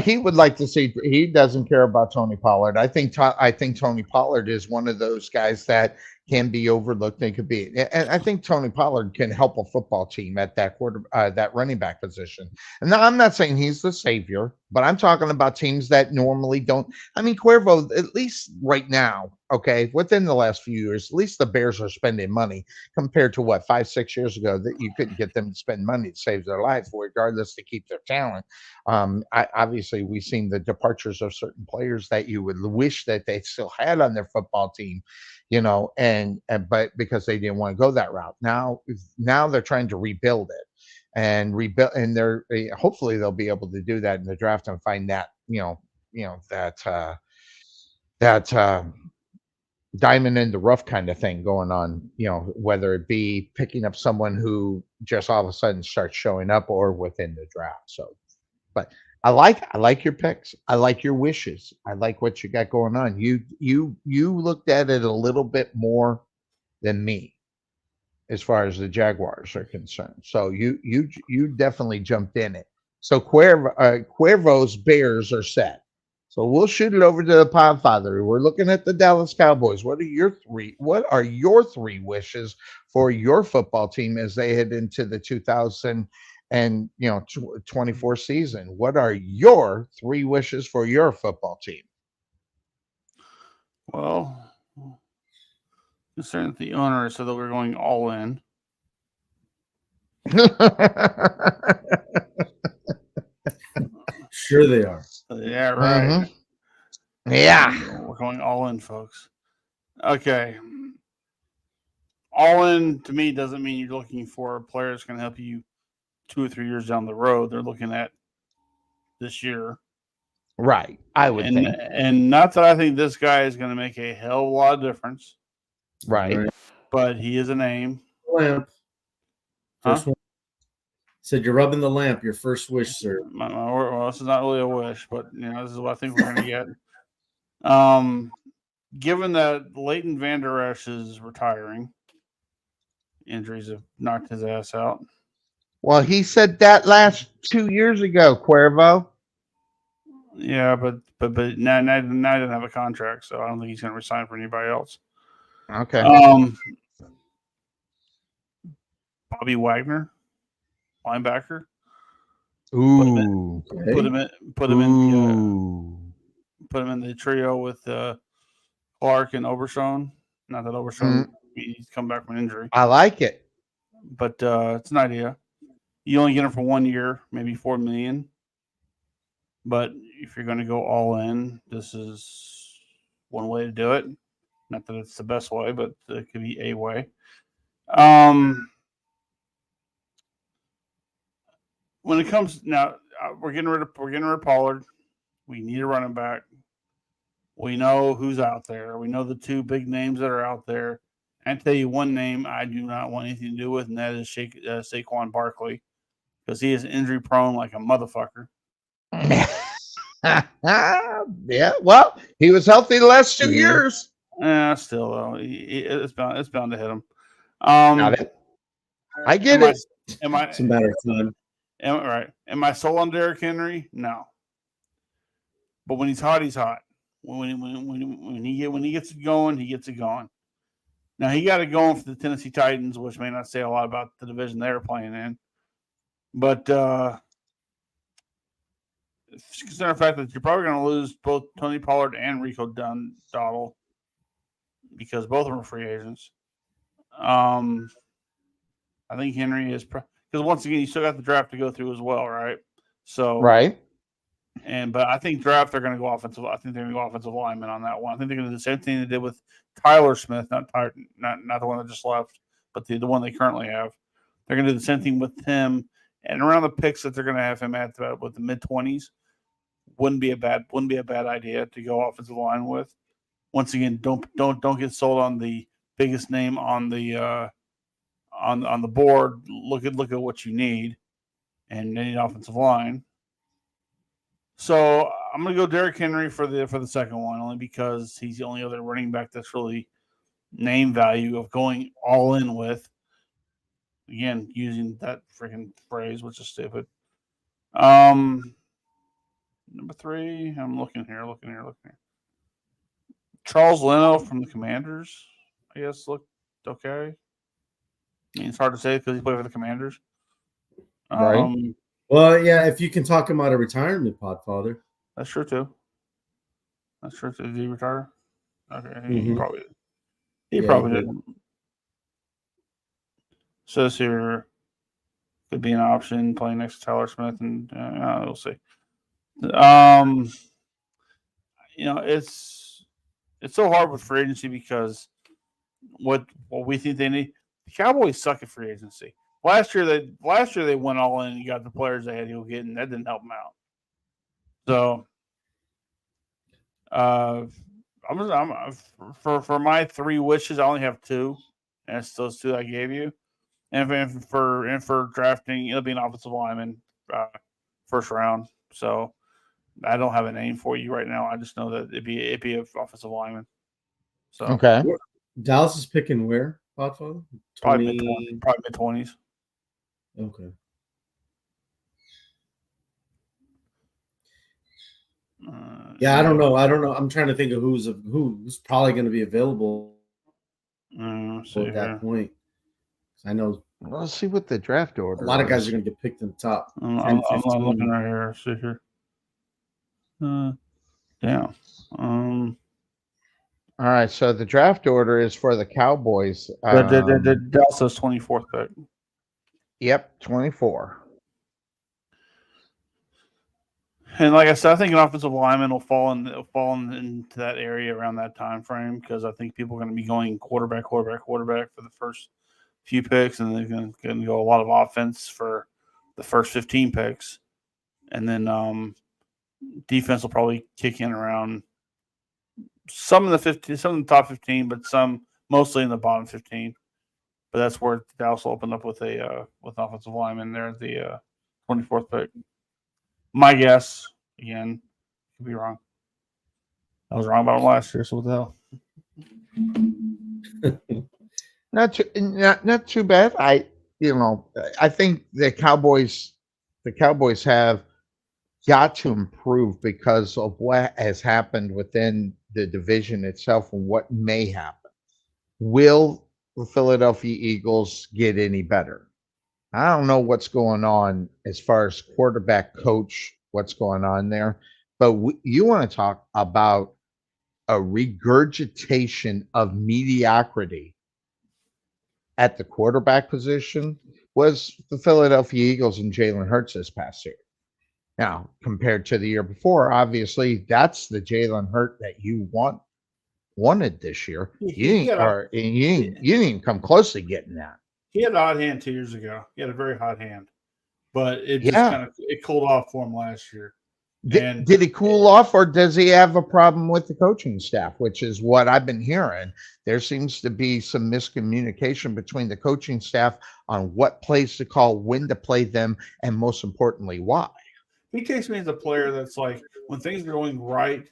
[SPEAKER 4] he would like to see. He doesn't care about Tony Pollard. I think Tony Pollard is one of those guys that can be overlooked. They could be, and I think Tony Pollard can help a football team at that that running back position. And now I'm not saying he's the savior, but I'm talking about teams that normally don't. I mean, Cuervo, at least right now, okay, within the last few years, at least the Bears are spending money compared to what 5-6 years ago that you couldn't get them to spend money to save their life, regardless to keep their talent. Obviously, we've seen the departures of certain players that you would wish that they still had on their football team, but because they didn't want to go that route. Now they're trying to rebuild it and they're hopefully they'll be able to do that in the draft and find that that diamond in the rough kind of thing going on, whether it be picking up someone who just all of a sudden starts showing up or within the draft. So, but I like your picks. I like your wishes. I like what you got going on. You looked at it a little bit more than me as far as the Jaguars are concerned. So you definitely jumped in it. So Cuervo's Bears are set. So we'll shoot it over to the Podfather. We're looking at the Dallas Cowboys. What are your three wishes for your football team as they head into the 2024 season? What are your 3 wishes for your football team?
[SPEAKER 7] Well, concerning the owner said that we're going all in.
[SPEAKER 6] Sure they are.
[SPEAKER 7] Yeah, right.
[SPEAKER 4] Mm-hmm. Yeah.
[SPEAKER 7] We're going all in, folks. Okay. All in to me doesn't mean you're looking for a player that's going to help you 2 or 3 years down the road. They're looking at this year.
[SPEAKER 4] Right. I would think.
[SPEAKER 7] And not that I think this guy is going to make a hell of a lot of difference.
[SPEAKER 4] Right.
[SPEAKER 7] But he is a name.
[SPEAKER 6] Lamp. First one. Said you're rubbing the lamp. Your first wish, sir.
[SPEAKER 7] Well, this is not really a wish, but this is what I think we're going to get. Given that Leighton Vander Esch is retiring, injuries have knocked his ass out.
[SPEAKER 4] Well, he said that last 2 years ago, Cuervo.
[SPEAKER 7] Yeah, but now he doesn't have a contract, so I don't think he's going to resign for anybody else.
[SPEAKER 4] Okay.
[SPEAKER 7] Bobby Wagner, linebacker.
[SPEAKER 4] Ooh.
[SPEAKER 7] Put him in the trio with Clark and Obershon. Not that Obershon he's come back from an injury.
[SPEAKER 4] I like it,
[SPEAKER 7] but it's an idea. You only get him for 1 year, maybe $4 million. But if you're going to go all in, this is one way to do it. Not that it's the best way, but it could be a way. when it comes now, we're getting rid of Pollard. We need a running back. We know who's out there. We know the two big names that are out there. I tell you one name I do not want anything to do with, and that is Saquon Barkley, because he is injury prone like a motherfucker.
[SPEAKER 4] Yeah, well, he was healthy the last 2 years.
[SPEAKER 7] Still though, it's bound to hit him.
[SPEAKER 4] Got it. I get it.
[SPEAKER 6] It's a matter of time.
[SPEAKER 7] Am I sold on Derrick Henry? No. But when he's hot, he's hot. When he gets it going, he gets it going. Now he got it going for the Tennessee Titans, which may not say a lot about the division they're playing in. But consider the fact that you're probably going to lose both Tony Pollard and Rico Dowdle because both of them are free agents. I think Henry is because once again you still got the draft to go through as well, right? So
[SPEAKER 4] right.
[SPEAKER 7] But I think draft they're going to go offensive. I think they're going to go offensive lineman on that one. I think they're going to do the same thing they did with Tyler Smith, not the one that just left, but the one they currently have. They're going to do the same thing with him, and around the picks that they're going to have him at with the mid-20s wouldn't be a bad idea to go offensive line with. Once again, don't get sold on the biggest name on the on the board. Look at what you need, and you need an offensive line. So I'm going to go Derrick Henry for the second one, only because he's the only other running back that's really name value of going all in with. Again, using that freaking phrase, which is stupid. Number 3, I'm looking here. Charles Leno from the Commanders, I guess, looked okay. I mean, it's hard to say because he played for the Commanders.
[SPEAKER 4] Right.
[SPEAKER 6] Well, yeah, if you can talk him out of retirement, Podfather.
[SPEAKER 7] That's true too. Did he retire? Okay, he probably did. He probably did. Says here could be an option playing next to Tyler Smith, and we'll see. It's so hard with free agency because what we think they need. The Cowboys suck at free agency. Last year they went all in and got the players they had to go get, and that didn't help them out. So, I'm for my 3 wishes, I only have 2, and it's those 2 I gave you. And for drafting, it'll be an offensive lineman, first round. So, I don't have a name for you right now. I just know that it'd be an offensive lineman. So
[SPEAKER 4] okay,
[SPEAKER 6] Dallas is picking where, Podfather?
[SPEAKER 7] Probably mid-20s.
[SPEAKER 6] Okay. I don't know. I'm trying to think of who's probably going to be available at that point. I know.
[SPEAKER 4] Let's see what the draft order.
[SPEAKER 6] A lot of guys are going to get picked in the top.
[SPEAKER 7] I'm looking right here. See here. Yeah.
[SPEAKER 4] All right. So the draft order is for the Cowboys.
[SPEAKER 7] The Dallas 24th pick.
[SPEAKER 4] Yep, 24.
[SPEAKER 7] And like I said, I think an offensive lineman will fall into that area around that time frame because I think people are going to be going quarterback for the first few picks, and they're going to go a lot of offense for the first 15 picks, and then defense will probably kick in around some in the top 15, but some mostly in the bottom 15. But that's where Dallas will open up with an offensive lineman there at the 24th pick. My guess, again, could be wrong. I was wrong about him last year, so what the hell?
[SPEAKER 4] Not too bad. I think the Cowboys have got to improve because of what has happened within the division itself and what may happen. Will the Philadelphia Eagles get any better? I don't know what's going on as far as quarterback coach, what's going on there, but you want to talk about a regurgitation of mediocrity at the quarterback position was the Philadelphia Eagles and Jalen Hurts this past year. Now, compared to the year before, obviously that's the Jalen Hurts that you wanted this year. You didn't come close to getting that.
[SPEAKER 5] He had an odd hand 2 years ago. He had a very hot hand. but it just kind of cooled off for him last year.
[SPEAKER 4] Did he cool off, or does he have a problem with the coaching staff, which is what I've been hearing? There seems to be some miscommunication between the coaching staff on what plays to call, when to play them, and most importantly, why.
[SPEAKER 5] He takes me as a player that's like, when things are going right,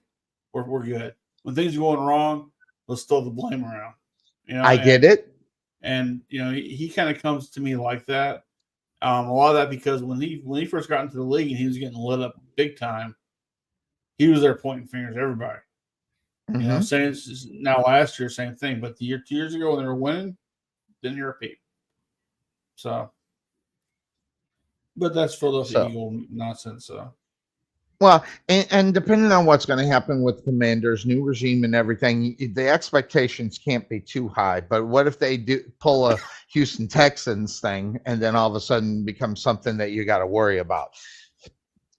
[SPEAKER 5] we're good. When things are going wrong, let's throw the blame around.
[SPEAKER 4] I get it.
[SPEAKER 5] And he kind of comes to me like that. A lot of that because when he first got into the league and he was getting lit up big time, he was there pointing fingers at everybody.
[SPEAKER 4] Mm-hmm.
[SPEAKER 5] Saying now last year, same thing. But 2 years ago when they were winning, didn't hear a peep. So, but that's Philadelphia Eagle nonsense. So,
[SPEAKER 4] well, and depending on what's going to happen with Commanders' new regime and everything, the expectations can't be too high. But what if they do pull a Houston Texans thing, and then all of a sudden becomes something that you got to worry about?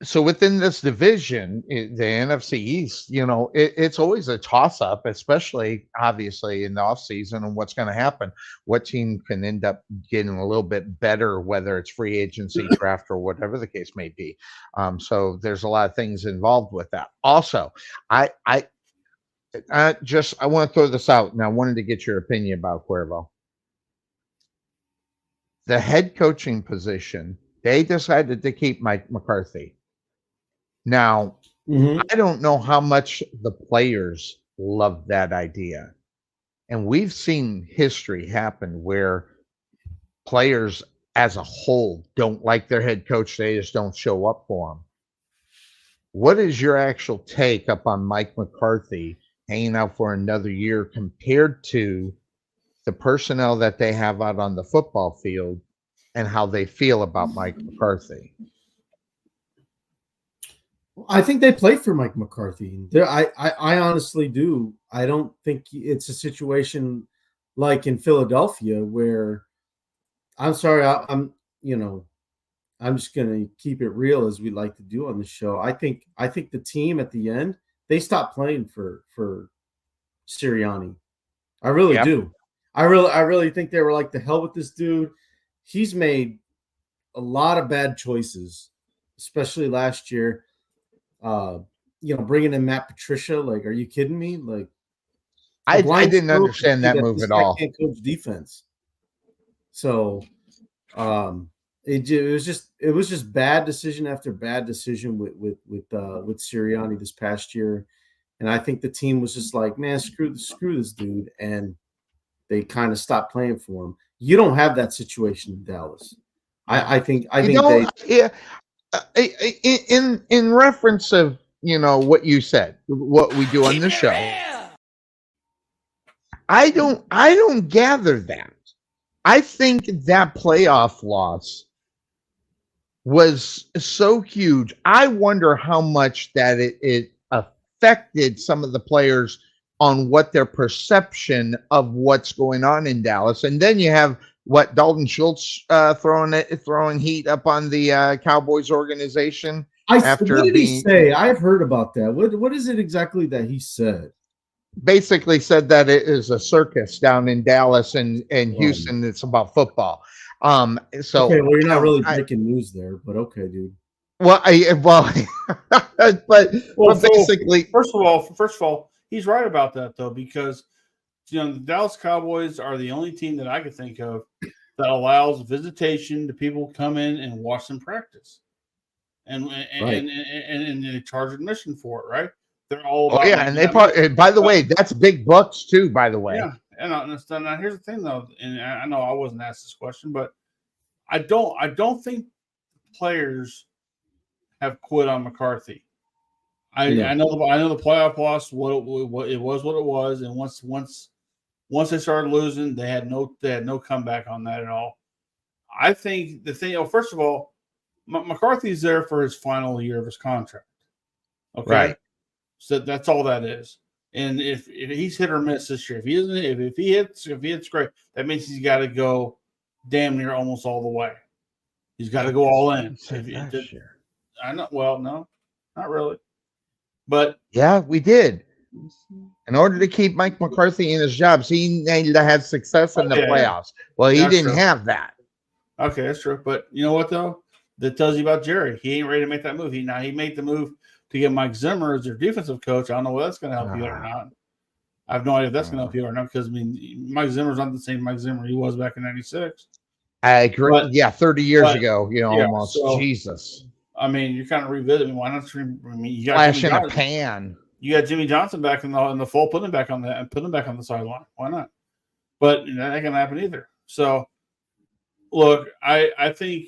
[SPEAKER 4] So within this division, the NFC East, it's always a toss-up, especially obviously in the offseason, and what's going to happen. What team can end up getting a little bit better, whether it's free agency, draft, or whatever the case may be. So there's a lot of things involved with that. Also, I want to throw this out, and I wanted to get your opinion about Cuervo. The head coaching position, they decided to keep Mike McCarthy. Now, I don't know how much the players love that idea. And we've seen history happen where players as a whole don't like their head coach. They just don't show up for them. What is your actual take up on Mike McCarthy hanging out for another year compared to the personnel that they have out on the football field and how they feel about Mike McCarthy?
[SPEAKER 6] I think they play for Mike McCarthy. I honestly do. I don't think it's a situation like in Philadelphia where, I'm sorry, I'm just going to keep it real as we like to do on the show. I think the team at the end, they stopped playing for Sirianni. I really do. I really think they were like, the hell with this dude. He's made a lot of bad choices, especially last year. Bringing in Matt Patricia, like, are you kidding me? Like,
[SPEAKER 4] I didn't understand that move at all.
[SPEAKER 6] Can't coach defense. So, it was just bad decision after bad decision with Sirianni this past year, and I think the team was just like, man, screw this dude, and they kind of stopped playing for him. You don't have that situation in Dallas. I think
[SPEAKER 4] in reference of what you said, what we do on the show, I don't gather that. I think that playoff loss was so huge. I wonder how much that it affected some of the players on what their perception of what's going on in Dallas. And then you have Dalton Schultz throwing heat up on the Cowboys organization.
[SPEAKER 6] What did he say? I've heard about that. What is it exactly that he said?
[SPEAKER 4] Basically said that it is a circus down in Dallas and Houston. It's about football. So
[SPEAKER 6] okay, well, you're not really breaking news there, but okay, dude.
[SPEAKER 4] But basically,
[SPEAKER 5] first of all, he's right about that though, because the Dallas Cowboys are the only team that I could think of that allows visitation to people come in and watch them practice, and they charge admission for it, right? They're all about
[SPEAKER 4] and by the way, that's big bucks too. By the way,
[SPEAKER 5] yeah. And now here's the thing though, and I know I wasn't asked this question, but I don't think players have quit on McCarthy. I know the playoff loss what it was, and once they started losing, they had no comeback on that at all. I think the thing, first of all, McCarthy's there for his final year of his contract. Okay,
[SPEAKER 4] right.
[SPEAKER 5] So that's all that is. And if he's hit or miss this year, if he hits great, that means he's got to go damn near almost all the way. He's got to go all in. I know. Well, no, not really. But
[SPEAKER 4] yeah, we did. In order to keep Mike McCarthy in his jobs, he needed to have success in the playoffs. Well, he didn't have that.
[SPEAKER 5] Okay, that's true. But you know what though? that tells you about Jerry. He ain't ready to make that move. He made the move to get Mike Zimmer as their defensive coach. I don't know whether that's going to help you or not. I have no idea if that's going to help you or not because, I mean, Mike Zimmer's not the same Mike Zimmer he was back in 96.
[SPEAKER 4] I agree.
[SPEAKER 5] But,
[SPEAKER 4] 30 years ago, almost.
[SPEAKER 5] So,
[SPEAKER 4] Jesus.
[SPEAKER 5] I mean, you're kind of revisiting. Why not? You got
[SPEAKER 4] Flash in a pan.
[SPEAKER 5] You got Jimmy Johnson back in the fold, put him back on the sideline. Why not? But that ain't going to happen either. So, look, I think,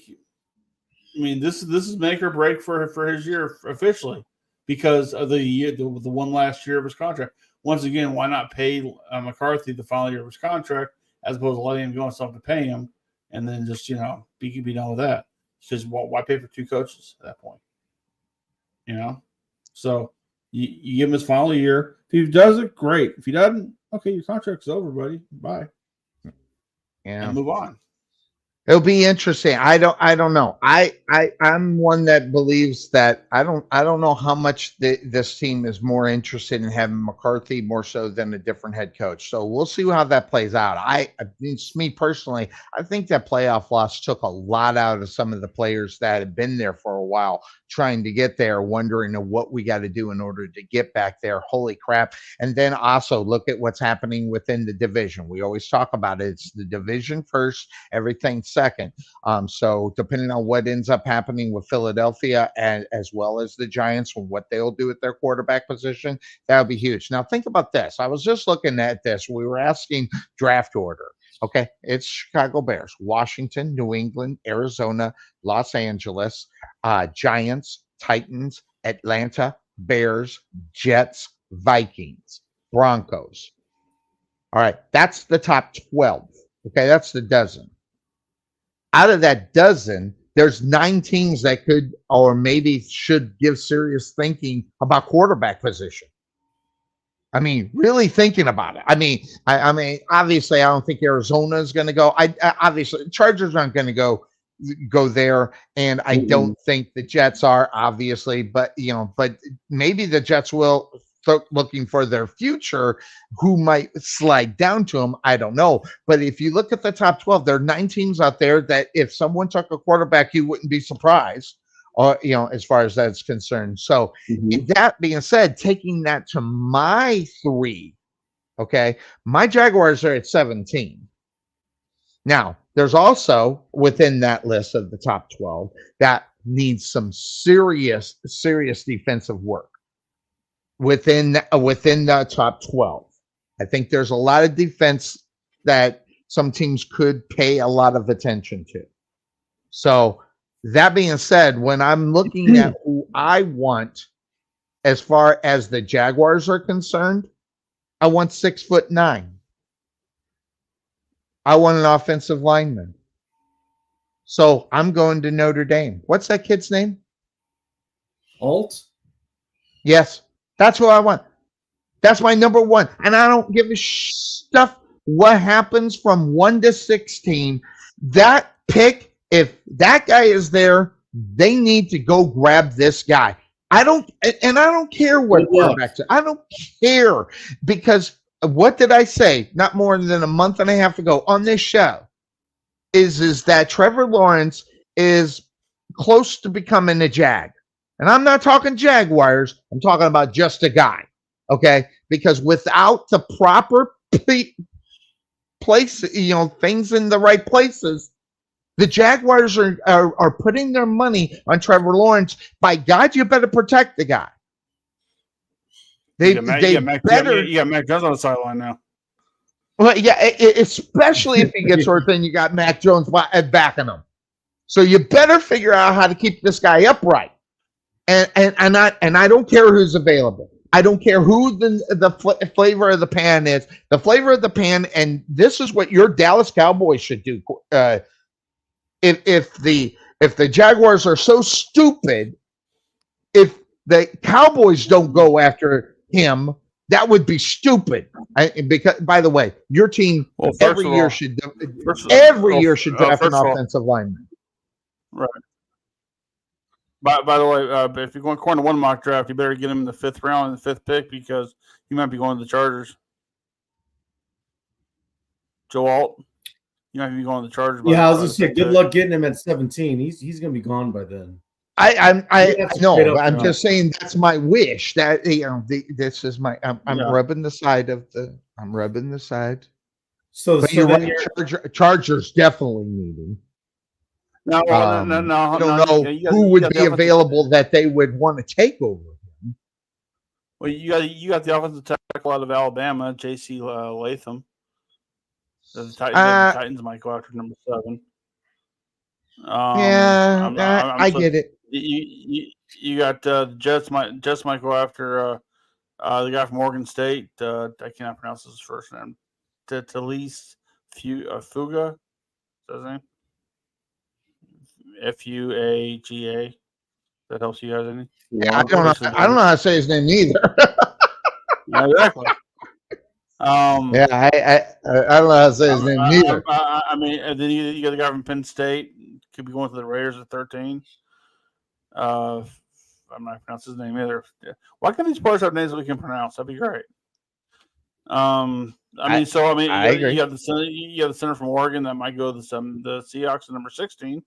[SPEAKER 5] I mean, this is make or break for his year officially because of the one last year of his contract. Once again, why not pay McCarthy the final year of his contract as opposed to letting him go and stuff to pay him and then just, be done with that? Because why pay for two coaches at that point? So you give him his final year. If he does it, great. If he doesn't, okay, your contract's over, buddy. Bye.
[SPEAKER 4] Yeah.
[SPEAKER 5] And move on.
[SPEAKER 4] It'll be interesting. I don't know. I'm one that believes that I don't know how much this team is more interested in having McCarthy more so than a different head coach. So we'll see how that plays out. It's me personally, I think that playoff loss took a lot out of some of the players that had been there for a while, trying to get there, wondering what we got to do in order to get back there. Holy crap. And then also look at what's happening within the division. We always talk about it. It's the division first, everything second. So depending on what ends up happening with Philadelphia and as well as the Giants and what they'll do at their quarterback position, that'll be huge. Now think about this. I was just looking at this. We were asking draft order. Okay, it's Chicago Bears, Washington, New England, Arizona, Los Angeles, Giants, Titans, Atlanta, Bears, Jets, Vikings, Broncos. All right, that's the top 12. Okay, that's the dozen. Out of that dozen, there's 9 teams that could or maybe should give serious thinking about quarterback position. I mean, really thinking about it. I mean, obviously, I don't think Arizona is going to go. Obviously, Chargers aren't going to go there, and I don't think the Jets are, obviously. But but maybe the Jets will start looking for their future. Who might slide down to them? I don't know. But if you look at the top 12, there are 9 teams out there that if someone took a quarterback, you wouldn't be surprised. Or, as far as that's concerned. So that being said, taking that to my 3, okay, my Jaguars are at 17. Now, there's also within that list of the top 12 that needs some serious defensive work within the top 12. I think there's a lot of defense that some teams could pay a lot of attention to. So that being said, when I'm looking at who I want as far as the Jaguars are concerned, I want 6'9". I want an offensive lineman. So I'm going to Notre Dame. What's that kid's name?
[SPEAKER 6] Alt?
[SPEAKER 4] Yes, that's who I want. That's my number 1. And I don't give a stuff what happens from 1 to 16. That pick, if that guy is there, they need to go grab this guy. I don't care what quarterbacks are. I don't care because what did I say not more than a month and a half ago on this show is that Trevor Lawrence is close to becoming a Jag. And I'm not talking Jaguars. I'm talking about just a guy. Okay? Because without the proper place, things in the right places, the Jaguars are putting their money on Trevor Lawrence. By God, you better protect the guy.
[SPEAKER 7] Mac Jones on the sideline now.
[SPEAKER 4] Well, yeah, especially if he gets hurt, then you got Mac Jones backing him. So you better figure out how to keep this guy upright. And I don't care who's available. I don't care who the flavor of the pan is. The flavor of the pan, and this is what your Dallas Cowboys should do. If the Jaguars are so stupid, if the Cowboys don't go after him, that would be stupid. Because, by the way, your team every year should draft an offensive lineman.
[SPEAKER 7] Right. By the way, if you're going according to one mock draft, you better get him in the 5th round and the 5th pick because he might be going to the Chargers. Joe Alt. You might be going to the Chargers.
[SPEAKER 6] Yeah, I was gonna say, good luck getting him at 17. He's gonna be gone by then.
[SPEAKER 4] I know. I'm just saying that's my wish. That this is my. I'm rubbing the side of the. I'm rubbing the side.
[SPEAKER 6] So
[SPEAKER 4] you're right. Chargers definitely needing.
[SPEAKER 7] No,
[SPEAKER 4] I don't know who would be available that they would want to take over him.
[SPEAKER 7] Well, you got the offensive tackle out of Alabama, J.C. Latham. The Titans might go after number 7.
[SPEAKER 4] I get it.
[SPEAKER 7] You got the Jets might go after the guy from Oregon State. I cannot pronounce his first name. Talise Fuga. Is that his name? Fuaga. That helps you guys any?
[SPEAKER 4] Yeah, I don't know how to say his name either.
[SPEAKER 7] Exactly.
[SPEAKER 4] I don't know how to say his name either.
[SPEAKER 7] I mean, and then you got the guy from Penn State. Could be going to the Raiders at 13. I'm not pronounce his name either. Why can't these players have names that we can pronounce? That'd be great. I agree. You got the center from Oregon that might go to the Seahawks at number 16.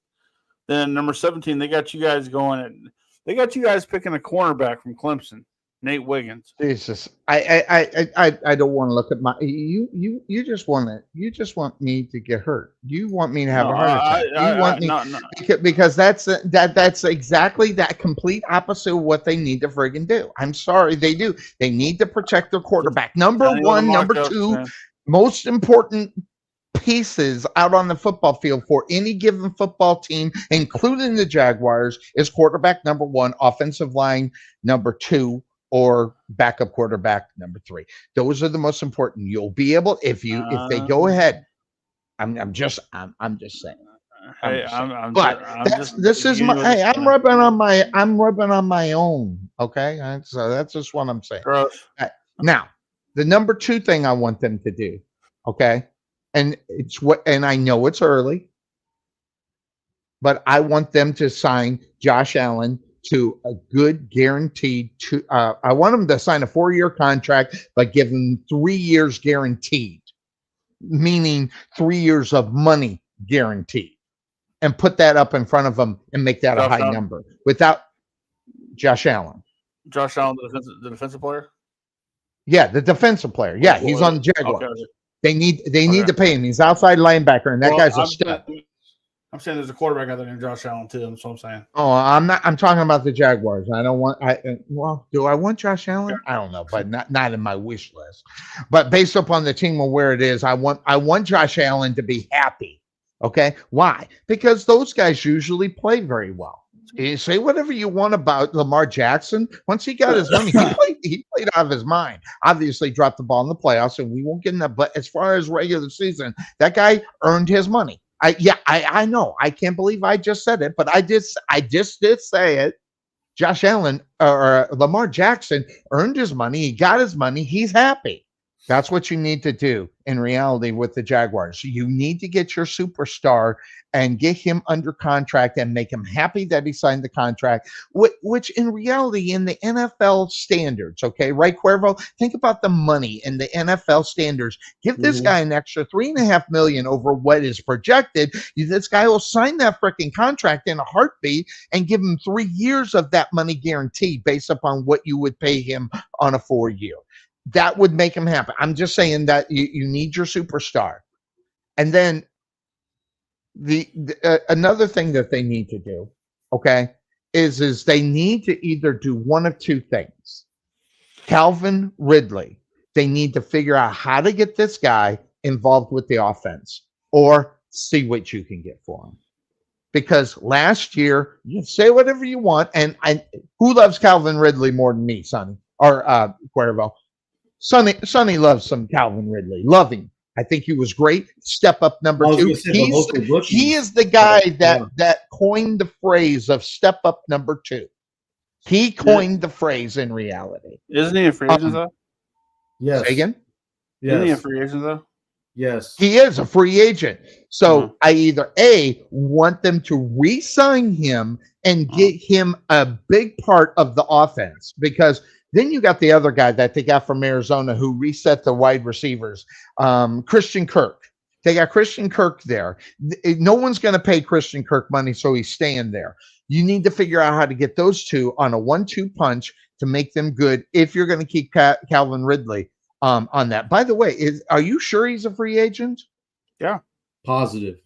[SPEAKER 7] Then number 17, they got you guys going. They got you guys picking a cornerback from Clemson, Nate Wiggins.
[SPEAKER 4] Jesus, I don't want to look at my you just want me to get hurt. You want me to have a heart attack. Because that's exactly that complete opposite of what they need to friggin' do. I'm sorry, they do. They need to protect their quarterback. Number 1, number 2, most important pieces out on the football field for any given football team, including the Jaguars, is quarterback number 1, offensive line number 2, or backup quarterback number 3. Those are the most important. You'll be able if they go ahead. I'm just saying. I'm rubbing on my own. Okay, so that's just what I'm saying. Now, the number 2 thing I want them to do. Okay. And I know it's early, but I want them to sign Josh Allen to a good guaranteed I want them to sign a 4-year contract, but give him 3 years guaranteed, meaning 3 years of money guaranteed, and put that up in front of them and make that a high number without Josh Allen.
[SPEAKER 7] Josh Allen, the defensive player?
[SPEAKER 4] Yeah, the defensive player. Yeah, he's on the Jaguars. Okay. They need to pay him. He's outside linebacker, and that guy's a stud.
[SPEAKER 5] I'm saying there's a quarterback out there named Josh Allen too. That's what I'm saying.
[SPEAKER 4] Oh, I'm not. I'm talking about the Jaguars. I don't want. Do I want Josh Allen? I don't know, but not in my wish list. But based upon the team and where it is, I want Josh Allen to be happy. Okay, why? Because those guys usually play very well. You say whatever you want about Lamar Jackson. Once he got his money, he played out of his mind. Obviously, dropped the ball in the playoffs, and we won't get in that. But as far as regular season, that guy earned his money. I know. I can't believe I just said it, but I just did say it. Josh Allen or Lamar Jackson earned his money. He got his money. He's happy. That's what you need to do in reality with the Jaguars. You need to get your superstar and get him under contract and make him happy that he signed the contract, which in reality, in the NFL standards, okay, right, Cuervo? Think about the money in the NFL standards. Give this guy an extra $3.5 million over what is projected. This guy will sign that freaking contract in a heartbeat and give him 3 years of that money guaranteed based upon what you would pay him on a 4-year. That would make him happy. I'm just saying that you need your superstar. And then another thing that they need to do, okay, is they need to either do one of 2 things. Calvin Ridley, they need to figure out how to get this guy involved with the offense, or see what you can get for him. Because last year, you say whatever you want, and who loves Calvin Ridley more than me, Sonny or Cuervo? Sonny loves some Calvin Ridley. Love him. I think he was great. Step up number 2. He is the guy that coined the phrase of step up number 2. He coined the phrase in reality.
[SPEAKER 7] Isn't he a free agent though?
[SPEAKER 4] Yes. Say again?
[SPEAKER 7] Yes. Isn't he a free agent though?
[SPEAKER 6] Yes.
[SPEAKER 4] He is a free agent. So I either want them to re-sign him and get him a big part of the offense, because then you got the other guy that they got from Arizona who reset the wide receivers, Christian Kirk. They got Christian Kirk there. No one's going to pay Christian Kirk money, so he's staying there. You need to figure out how to get those two on a 1-2 punch to make them good if you're going to keep Calvin Ridley on that. By the way, are you sure he's a free agent?
[SPEAKER 7] Yeah.
[SPEAKER 6] Positive.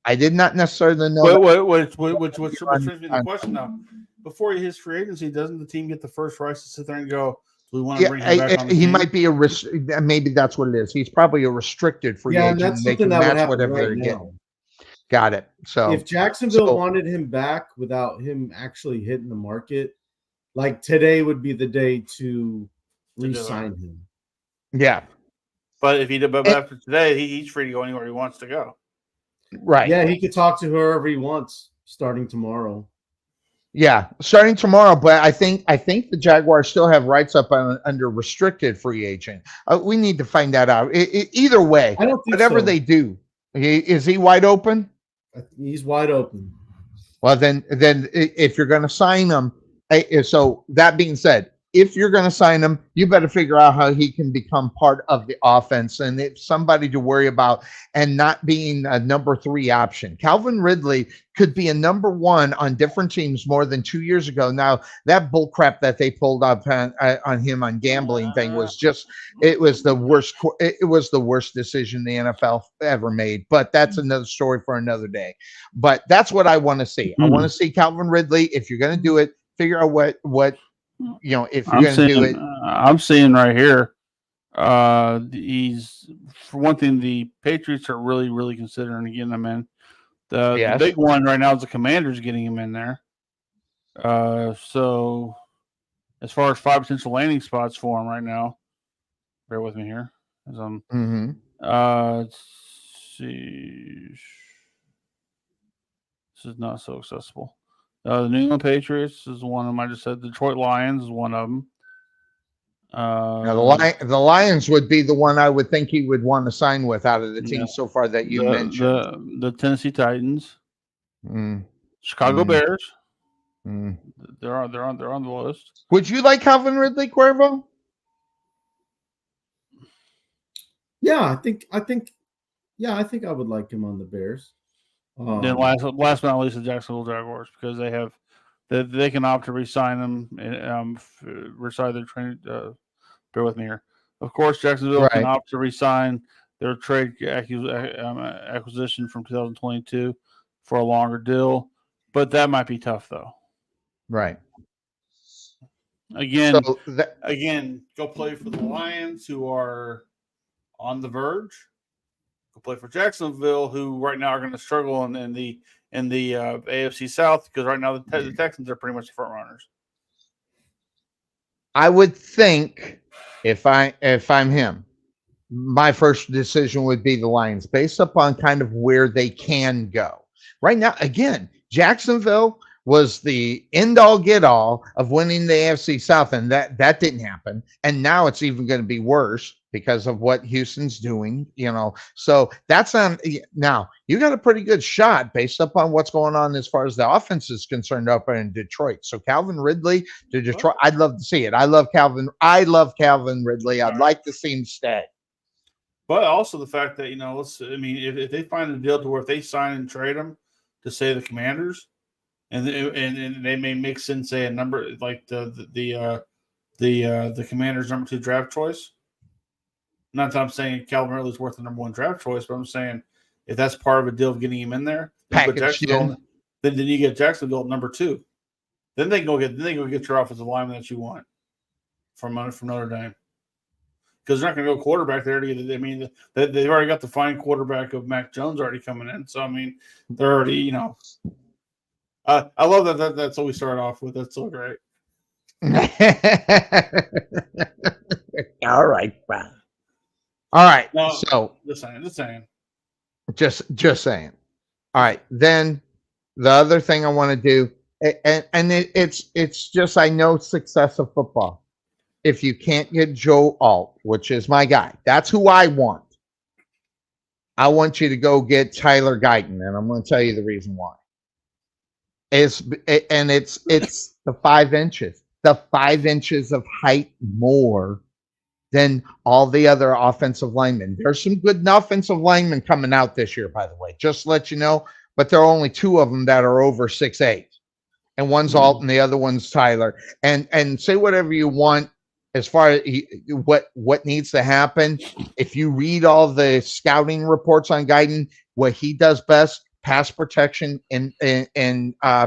[SPEAKER 4] I did not necessarily know.
[SPEAKER 5] Which brings me to the question now. Before his free agency, doesn't the team get the first right to sit there and go, do we want to bring him back on the
[SPEAKER 4] he
[SPEAKER 5] team?
[SPEAKER 4] might be maybe that's what it is. He's probably a restricted free agent.
[SPEAKER 6] That's
[SPEAKER 4] they
[SPEAKER 6] something
[SPEAKER 4] can
[SPEAKER 6] that would
[SPEAKER 4] match
[SPEAKER 6] happen
[SPEAKER 4] whatever
[SPEAKER 6] right
[SPEAKER 4] they're
[SPEAKER 6] now.
[SPEAKER 4] getting. Got it. So
[SPEAKER 6] if Jacksonville wanted him back without him actually hitting the market, like today would be the day to re-sign him.
[SPEAKER 4] Yeah.
[SPEAKER 7] But after today, he's free to go anywhere he wants to go.
[SPEAKER 4] Right.
[SPEAKER 6] Yeah, he could talk to whoever he wants starting tomorrow.
[SPEAKER 4] Yeah, starting tomorrow. But I think the Jaguars still have rights up under restricted free agent. We need to find that out. Either way,
[SPEAKER 6] I don't think
[SPEAKER 4] whatever they do, is he wide open?
[SPEAKER 6] He's wide open.
[SPEAKER 4] Well, then if you're going to sign him, so that being said, if you're going to sign him, you better figure out how he can become part of the offense and it's somebody to worry about and not being a number 3 option. Calvin Ridley could be a number 1 on different teams more than 2 years ago. Now, that bull crap that they pulled up on him on gambling thing was it was the worst decision the NFL ever made. But that's another story for another day. But that's what I want to see. I want to see Calvin Ridley. If you're going to do it, figure out what if you're going to do it.
[SPEAKER 7] I'm seeing right here, he's, for one thing, the Patriots are really, really considering getting him in. The big one right now is the Commanders getting him in there. So as far as 5 potential landing spots for him right now, bear with me here. Let's see. This is not so accessible. The New England Patriots is one of them. I just said Detroit Lions is one of them.
[SPEAKER 4] Now the Lions would be the one I would think he would want to sign with out of the teams so far that you mentioned.
[SPEAKER 7] The Tennessee Titans, Chicago Bears. They're on the list.
[SPEAKER 4] Would you like Calvin Ridley, Cuervo?
[SPEAKER 6] Yeah, I think I would like him on the Bears.
[SPEAKER 7] Then last but not least, the Jacksonville Jaguars, because they can opt to re-sign them and reside their training. Bear with me here. Of course, Jacksonville can opt to re-sign their trade acquisition from 2022 for a longer deal, but that might be tough though.
[SPEAKER 4] Right.
[SPEAKER 5] Again, go play for the Lions, who are on the verge. Go play for Jacksonville, who right now are going to struggle in the AFC South, because right now the Texans are pretty much the front runners.
[SPEAKER 4] I would think if I'm him, my first decision would be the Lions, based upon kind of where they can go. Right now, again, Jacksonville was the end-all, get-all of winning the AFC South, and that didn't happen. And now it's even going to be worse because of what Houston's doing, So that's on. Now, you got a pretty good shot based upon what's going on as far as the offense is concerned up in Detroit. So Calvin Ridley to Detroit, I'd love to see it. I love Calvin Ridley. I'd like to see him stay.
[SPEAKER 5] But also the fact that, if they find a deal to where if they sign and trade him to, say, the Commanders, and they may mix in, say, a number like the Commanders' number 2 draft choice. Not that I'm saying Calvin Ridley's worth the number 1 draft choice, but I'm saying if that's part of a deal of getting him in there, then you get Jacksonville at number 2. Then they go get your offensive lineman that you want from Notre Dame. Because they're not going to go quarterback there. They've already got the fine quarterback of Mac Jones already coming in. So they're already, I love that. That's what we started off with. That's so great.
[SPEAKER 4] All right, fine. All right.
[SPEAKER 5] No,
[SPEAKER 4] so
[SPEAKER 5] just saying.
[SPEAKER 4] Just saying. All right. Then the other thing I want to do, and it's just, I know success of football. If you can't get Joe Alt, which is my guy, that's who I want. I want you to go get Tyler Guyton, and I'm going to tell you the reason why. It's the 5 inches. The 5 inches of height more than all the other offensive linemen. There's some good offensive linemen coming out this year, by the way, just to let you know, but there are only 2 of them that are over 6'8", and one's Alton, the other one's Tyler. And say whatever you want as far as what needs to happen. If you read all the scouting reports on Guyton, what he does best, pass protection and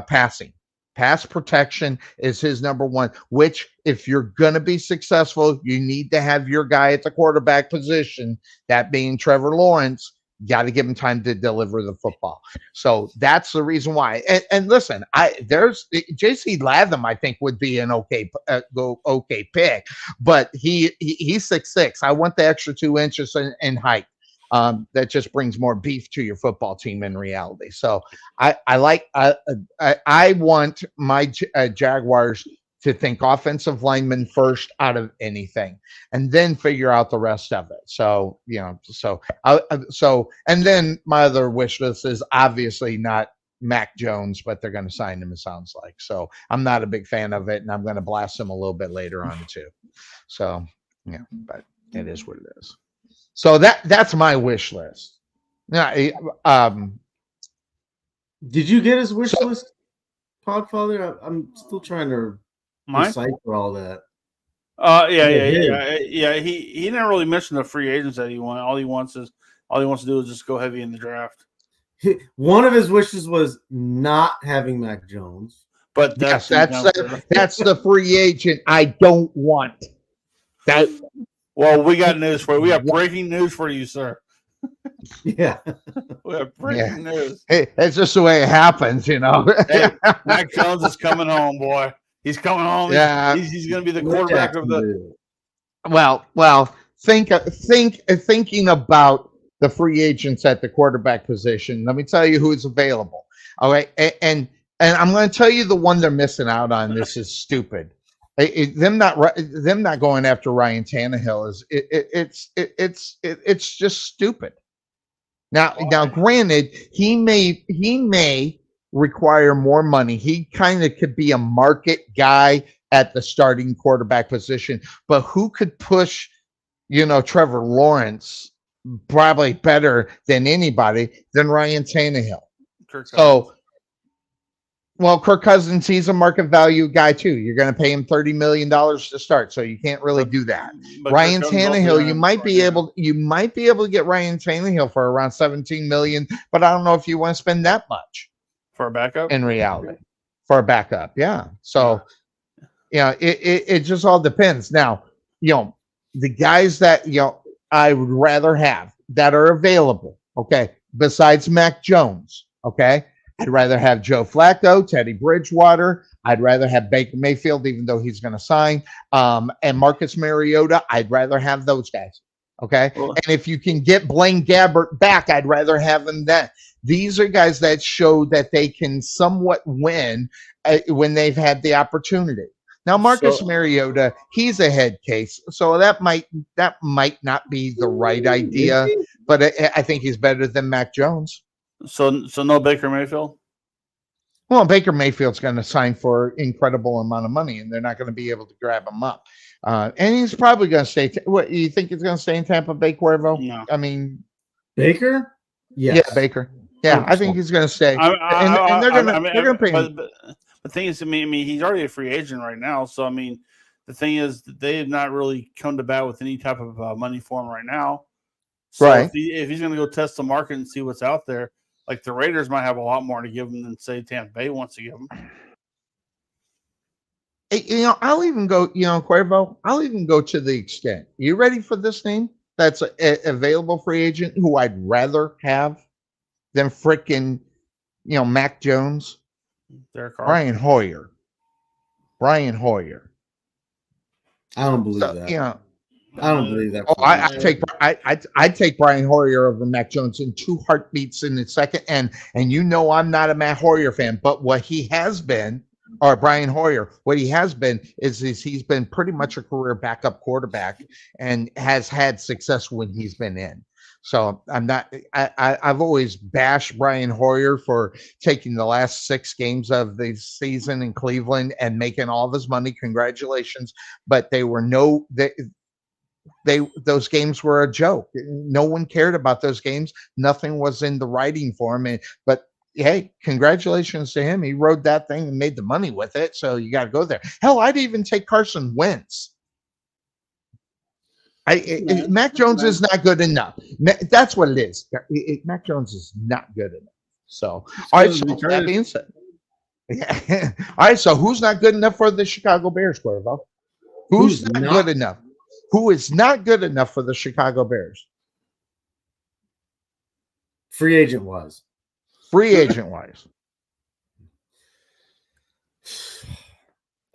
[SPEAKER 4] passing. Pass protection is his number one, which if you're going to be successful, you need to have your guy at the quarterback position, that being Trevor Lawrence. You got to give him time to deliver the football. So that's the reason why. And listen, there's JC Latham, I think, would be an okay pick, but he's 6'6". I want the extra 2 inches in height. That just brings more beef to your football team in reality. So I want my Jaguars to think offensive lineman first out of anything, and then figure out the rest of it. So and then my other wish list is obviously not Mac Jones, but they're going to sign him, it sounds like. So I'm not a big fan of it, and I'm going to blast him a little bit later on too. So yeah, but it is what it is. So that's my wish list. Now,
[SPEAKER 6] did you get his wish list, Podfather? I'm still trying to decipher all that.
[SPEAKER 7] Yeah. He didn't really mention the free agents that he wanted. All he wants to do is just go heavy in the draft.
[SPEAKER 6] One of his wishes was not having Mac Jones,
[SPEAKER 7] but
[SPEAKER 4] that's the free agent I don't want. That.
[SPEAKER 7] Well, we got news for you. We have breaking news for you, sir.
[SPEAKER 6] Yeah.
[SPEAKER 7] We have breaking news.
[SPEAKER 4] Hey, it's just the way it happens, you know.
[SPEAKER 7] Hey, Mac Jones is coming home, boy. He's coming home.
[SPEAKER 4] Yeah.
[SPEAKER 7] He's going to be the quarterback of the.
[SPEAKER 4] Well, thinking about the free agents at the quarterback position. Let me tell you who's available. All right, and I'm going to tell you the one they're missing out on. This is stupid. Them not going after Ryan Tannehill is it's just stupid. Now, granted, he may require more money. He kind of could be a market guy at the starting quarterback position, but who could push, Trevor Lawrence probably better than anybody than Ryan Tannehill? Well, Kirk Cousins, he's a market value guy too. You're going to pay him $30 million to start, so you can't really do that. Ryan Tannehill, you might be able to get Ryan Tannehill for around $17 million, but I don't know if you want to spend that much
[SPEAKER 7] for a backup.
[SPEAKER 4] In reality, for a backup, yeah. So, it just all depends. Now, the guys that I would rather have that are available, okay, besides Mac Jones, okay. I'd rather have Joe Flacco, Teddy Bridgewater. I'd rather have Baker Mayfield, even though he's going to sign. And Marcus Mariota, I'd rather have those guys. Okay. Cool. And if you can get Blaine Gabbert back, I'd rather have him then. These are guys that show that they can somewhat win when they've had the opportunity. Now, Marcus Mariota, he's a head case, so that might not be the right idea, but I think he's better than Mac Jones.
[SPEAKER 7] So no Baker Mayfield?
[SPEAKER 4] Well, Baker Mayfield's going to sign for an incredible amount of money, and they're not going to be able to grab him up. And he's probably going to stay. What, you think he's going to stay in Tampa Bay, Cuervo?
[SPEAKER 7] No.
[SPEAKER 4] I mean,
[SPEAKER 6] Baker? Yes.
[SPEAKER 4] Yeah, Baker. Yeah, I think he's going to stay. And they're going to pay him.
[SPEAKER 7] But the thing is, I mean, he's already a free agent right now. So, I mean, the thing is, they have not really come to bat with any type of money for him right now. So
[SPEAKER 4] right.
[SPEAKER 7] If he's going to go test the market and see what's out there, like the Raiders might have a lot more to give him than, say, Tampa Bay wants to give him.
[SPEAKER 4] I'll even go, Cuervo, I'll even go to the extent. You ready for this name? That's a available free agent who I'd rather have than frickin', Mac Jones. Brian Hoyer. I
[SPEAKER 6] don't believe that. I don't believe that.
[SPEAKER 4] Oh, I'd take Brian Hoyer over Mac Jones in 2 heartbeats in a second. And I'm not a Matt Hoyer fan, but what he has been, or Brian Hoyer, what he has been is he's been pretty much a career backup quarterback and has had success when he's been in. So I've always bashed Brian Hoyer for taking the last 6 games of the season in Cleveland and making all of his money. Congratulations. But they were those games were a joke. No one cared about those games. Nothing was in the writing for him. But hey, congratulations to him. He rode that thing and made the money with it. So you got to go there. Hell, I'd even take Carson Wentz. Mac Jones is not good enough. That's what it is. Mac Jones is not good enough. So, all right. So that being said, yeah. All right. So who's not good enough for the Chicago Bears, Cuervo? Who's not good enough? Who is not good enough for the Chicago Bears?
[SPEAKER 6] Free agent wise.
[SPEAKER 4] Free agent wise.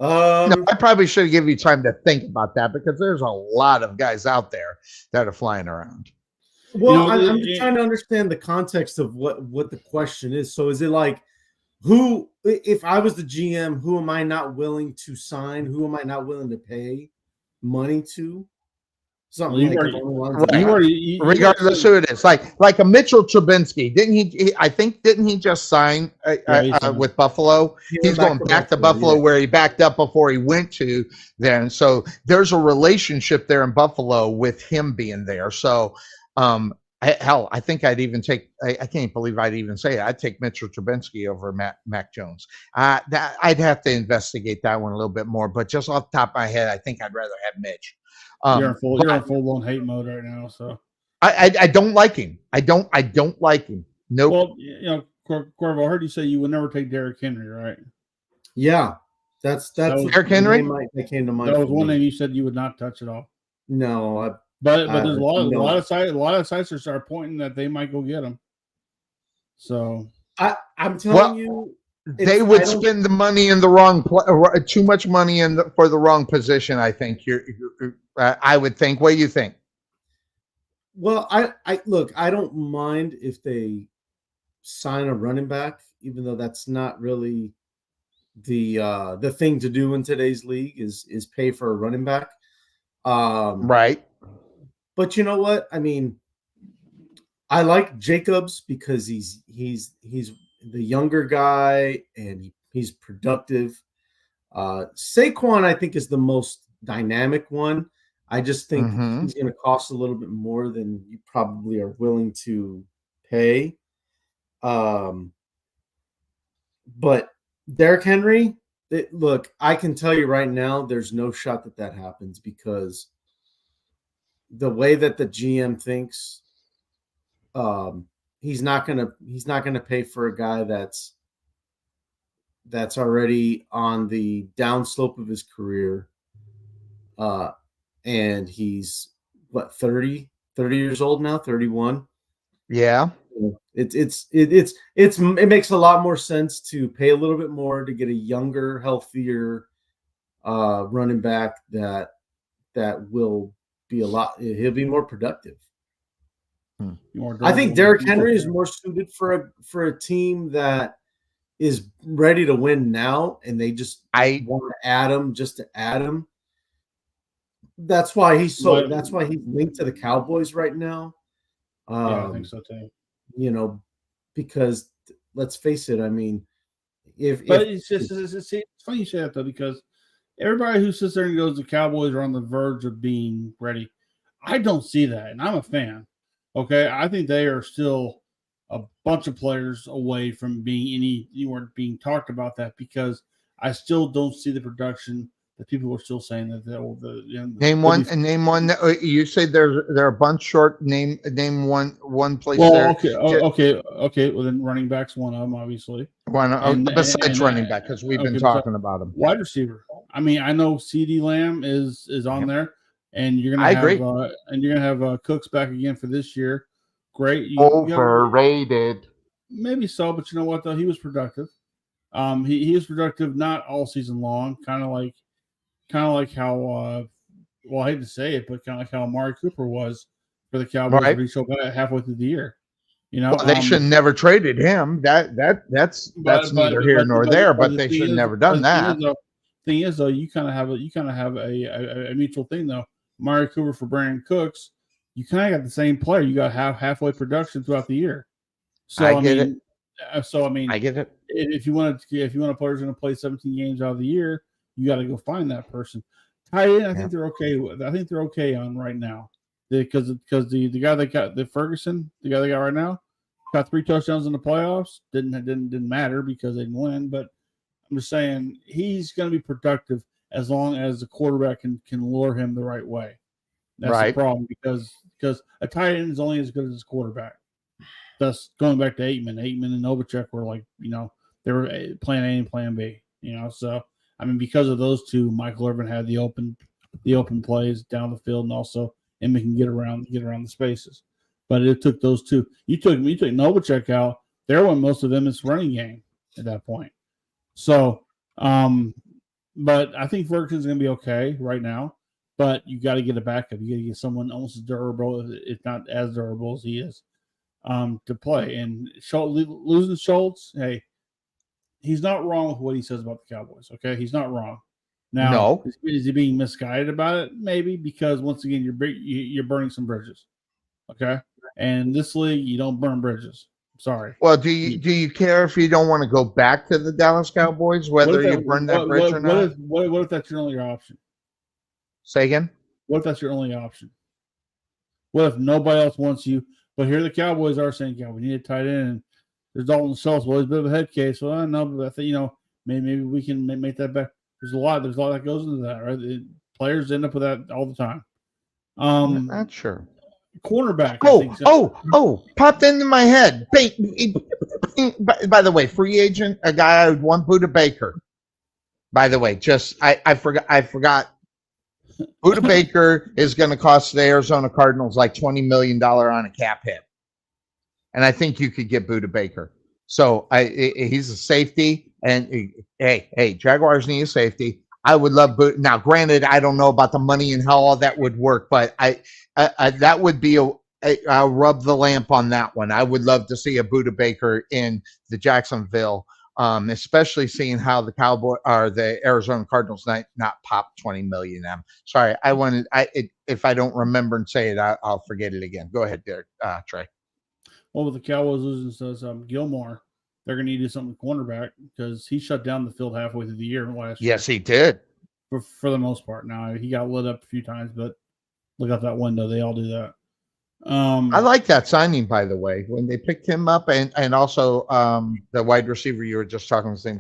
[SPEAKER 4] No, I probably should give you time to think about that because there's a lot of guys out there that are flying around.
[SPEAKER 6] Well, I'm just trying to understand the context of what the question is. So is it like, who, if I was the GM, who am I not willing to sign? Who am I not willing to pay money to? Something
[SPEAKER 4] regardless who it is, like a Mitchell Trubisky, didn't he just sign with Buffalo? He's going back to Buffalo where he backed up before he went to then. So there's a relationship there in Buffalo with him being there. So I think I'd even take. I can't believe I'd even say it. I'd take Mitchell Trubisky over Mac Jones. I'd have to investigate that one a little bit more. But just off the top of my head, I think I'd rather have Mitch.
[SPEAKER 7] You're in full-blown hate mode right now. So
[SPEAKER 4] I don't like him. I don't like him. Nope.
[SPEAKER 7] Well, Cuervo, I heard you say you would never take Derrick Henry, right?
[SPEAKER 6] Yeah, that's
[SPEAKER 4] Derrick Henry.
[SPEAKER 6] That came to mind.
[SPEAKER 7] That was one name you said you would not touch at all.
[SPEAKER 6] No,
[SPEAKER 7] but there's a lot of sites are pointing that they might go get him. So
[SPEAKER 6] I'm telling you.
[SPEAKER 4] They would spend the money in the wrong too much money for the wrong position. I think I would think. What do you think?
[SPEAKER 6] Well, I look. I don't mind if they sign a running back, even though that's not really the thing to do in today's league is pay for a running back.
[SPEAKER 4] Right.
[SPEAKER 6] But you know what? I mean, I like Jacobs because he's the younger guy and he's productive. Saquon, I think, is the most dynamic one. I just think he's going to cost a little bit more than you probably are willing to pay. But Derrick Henry, look, I can tell you right now, there's no shot that happens because the way that the GM thinks, he's not gonna pay for a guy that's already on the downslope of his career, and he's what 30 years old now, 31.
[SPEAKER 4] Yeah,
[SPEAKER 6] it makes a lot more sense to pay a little bit more to get a younger, healthier running back that will be he'll be more productive. I think Derrick Henry is more suited for a team that is ready to win now, and they just want to add him just to add him. That's why he's linked to the Cowboys right now.
[SPEAKER 7] Yeah, I think so too.
[SPEAKER 6] You know, because let's face it. I mean, it's
[SPEAKER 7] funny you say that though, because everybody who sits there and goes, the Cowboys are on the verge of being ready. I don't see that, and I'm a fan. Okay, I think they are still a bunch of players away from being anywhere being talked about that, because I still don't see the production that people are still saying that they'll.
[SPEAKER 4] Name one. You say they're a bunch short. Name one place.
[SPEAKER 7] Well, okay. Well, then running back's one of them, obviously.
[SPEAKER 4] Besides running back, because we've been talking about them.
[SPEAKER 7] Wide receiver. I mean, I know CeeDee Lamb is on there. And you're gonna have Cooks back again for this year. Great.
[SPEAKER 4] Overrated.
[SPEAKER 7] Maybe so, but you know what though? He was productive. He was productive not all season long, kind of like how I hate to say it, but kind of like how Amari Cooper was for the Cowboys when he showed up halfway through the year. You know,
[SPEAKER 4] they should never traded him. That's neither here nor there. But they should have never done that.
[SPEAKER 7] Thing is though, you kind of have a mutual thing though. Amari Cooper for Brandon Cooks, you kind of got the same player. You got halfway production throughout the year. So I get it. If you want a player who's going to play 17 games out of the year, you got to go find that person. tight end, I think they're okay with. I think they're okay on right now because the guy they got, the Ferguson, the guy they got right now, got 3 touchdowns in the playoffs. Didn't matter because they didn't win. But I'm just saying he's going to be productive as long as the quarterback can lure him the right way. That's the problem because a tight end is only as good as his quarterback. Thus, going back to Aitman and Novacek were like, they were plan A and plan B, So, I mean, because of those two, Michael Irvin had the open plays down the field, and also Emmitt can get around the spaces. But it took those two. You took Novacek out. There went most of them in running game at that point. So, but I think Ferguson's going to be okay right now. But you got to get a backup. You got to get someone almost as durable, if not as durable as he is, to play. And losing Schultz, hey, he's not wrong with what he says about the Cowboys. Okay, he's not wrong. Now, is he being misguided about it? Maybe, because once again, you're burning some bridges. Okay, and this league, you don't burn bridges. Sorry.
[SPEAKER 4] Well, do you care if you don't want to go back to the Dallas Cowboys, whether you burn that bridge or not?
[SPEAKER 7] What if that's your only option?
[SPEAKER 4] Say again?
[SPEAKER 7] What if that's your only option? What if nobody else wants you? But here the Cowboys are saying, "Yeah, we need a tight end." There's Dalton Schultz. Well, he's a bit of a head case. Well, I know, but I think maybe we can make that back. There's a lot that goes into that, right? Players end up with that all the time.
[SPEAKER 4] Not sure.
[SPEAKER 7] Cornerback.
[SPEAKER 4] Popped into my head. By the way, free agent, a guy I would want, Buda Baker. By the way, I forgot. Buda Baker is going to cost the Arizona Cardinals like $20 million on a cap hit. And I think you could get Buda Baker. So he's a safety. And hey, Jaguars need a safety. I would love Buda. Now, granted, I don't know about the money and how all that would work, but I that would be I'll rub the lamp on that one. I would love to see a Buda Baker in the Jacksonville. Especially seeing how the Arizona Cardinals not pop 20 million. Sorry, if I don't remember and say it, I'll forget it again. Go ahead, Derek, Trey.
[SPEAKER 7] Well, with the Cowboys losing says Gilmore, they're going to need to do something with cornerback because he shut down the field halfway through the year last year.
[SPEAKER 4] Yes, he did.
[SPEAKER 7] For the most part. Now he got lit up a few times, but look out that window. They all do that.
[SPEAKER 4] I like that signing, by the way, when they picked him up, and also the wide receiver you were just talking the same.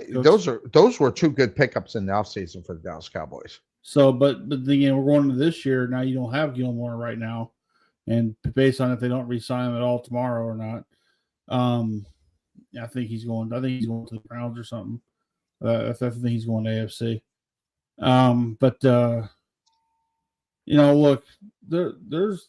[SPEAKER 4] Those were 2 good pickups in the offseason for the Dallas Cowboys.
[SPEAKER 7] So, but again, we're going to this year now. You don't have Gilmore right now, and based on if they don't re-sign him at all tomorrow or not, I think he's going. I think he's going to the Browns or something. I think he's going to AFC. Look, there's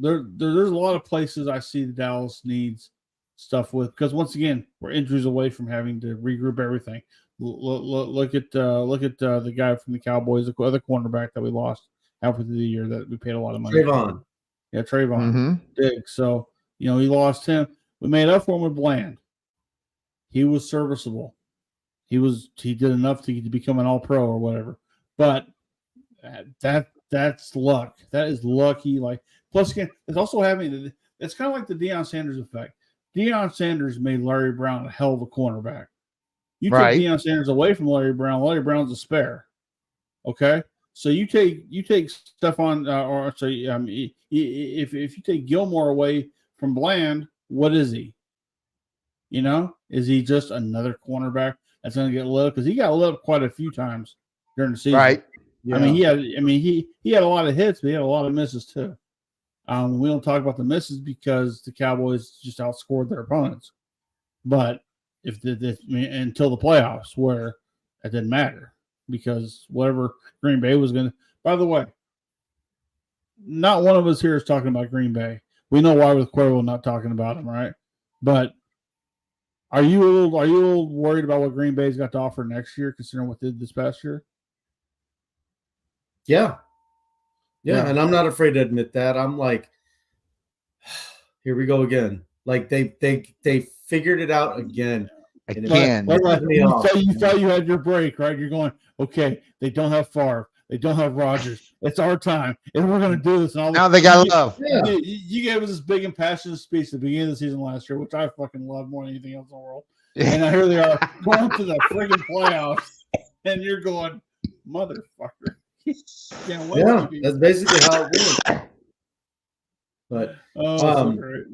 [SPEAKER 7] a lot of places I see the Dallas needs stuff with, because once again, we're injuries away from having to regroup everything. Look at the guy from the Cowboys, the other cornerback that we lost halfway through the year that we paid a lot of money.
[SPEAKER 6] Trayvon.
[SPEAKER 7] Yeah, Trayvon. Diggs. So he lost him. We made up for him with Bland. He was serviceable. He did enough to become an All-Pro or whatever. But that's luck. That is lucky. Plus again, it's also having. It's kind of like the Deion Sanders effect. Deion Sanders made Larry Brown a hell of a cornerback. You take Deion Sanders away from Larry Brown. Larry Brown's a spare. Okay, so you take Stephon, if you take Gilmore away from Bland, what is he? Is he just another cornerback that's going to get lit up? Because he got lit up quite a few times during the season.
[SPEAKER 4] Right.
[SPEAKER 7] Yeah. He had a lot of hits, but he had a lot of misses too. We don't talk about the misses because the Cowboys just outscored their opponents. But until the playoffs, where it didn't matter because whatever Green Bay was going to. By the way, not one of us here is talking about Green Bay. We know why with Cuervo not talking about them, right? But are you a little worried about what Green Bay's got to offer next year, considering what they did this past year?
[SPEAKER 6] Yeah, and I'm not afraid to admit that. I'm like, here we go again. Like they figured it out again.
[SPEAKER 4] Again,
[SPEAKER 7] you thought you had your break, right? You're going, okay. They don't have Favre. They don't have Rodgers. It's our time, and we're going to do this. And
[SPEAKER 4] now they got love.
[SPEAKER 7] You gave us this big and passionate speech at the beginning of the season last year, which I fucking love more than anything else in the world. And now here they are going to the friggin' playoffs, and you're going, motherfucker.
[SPEAKER 6] Yeah, that's basically how it went. But
[SPEAKER 7] so great.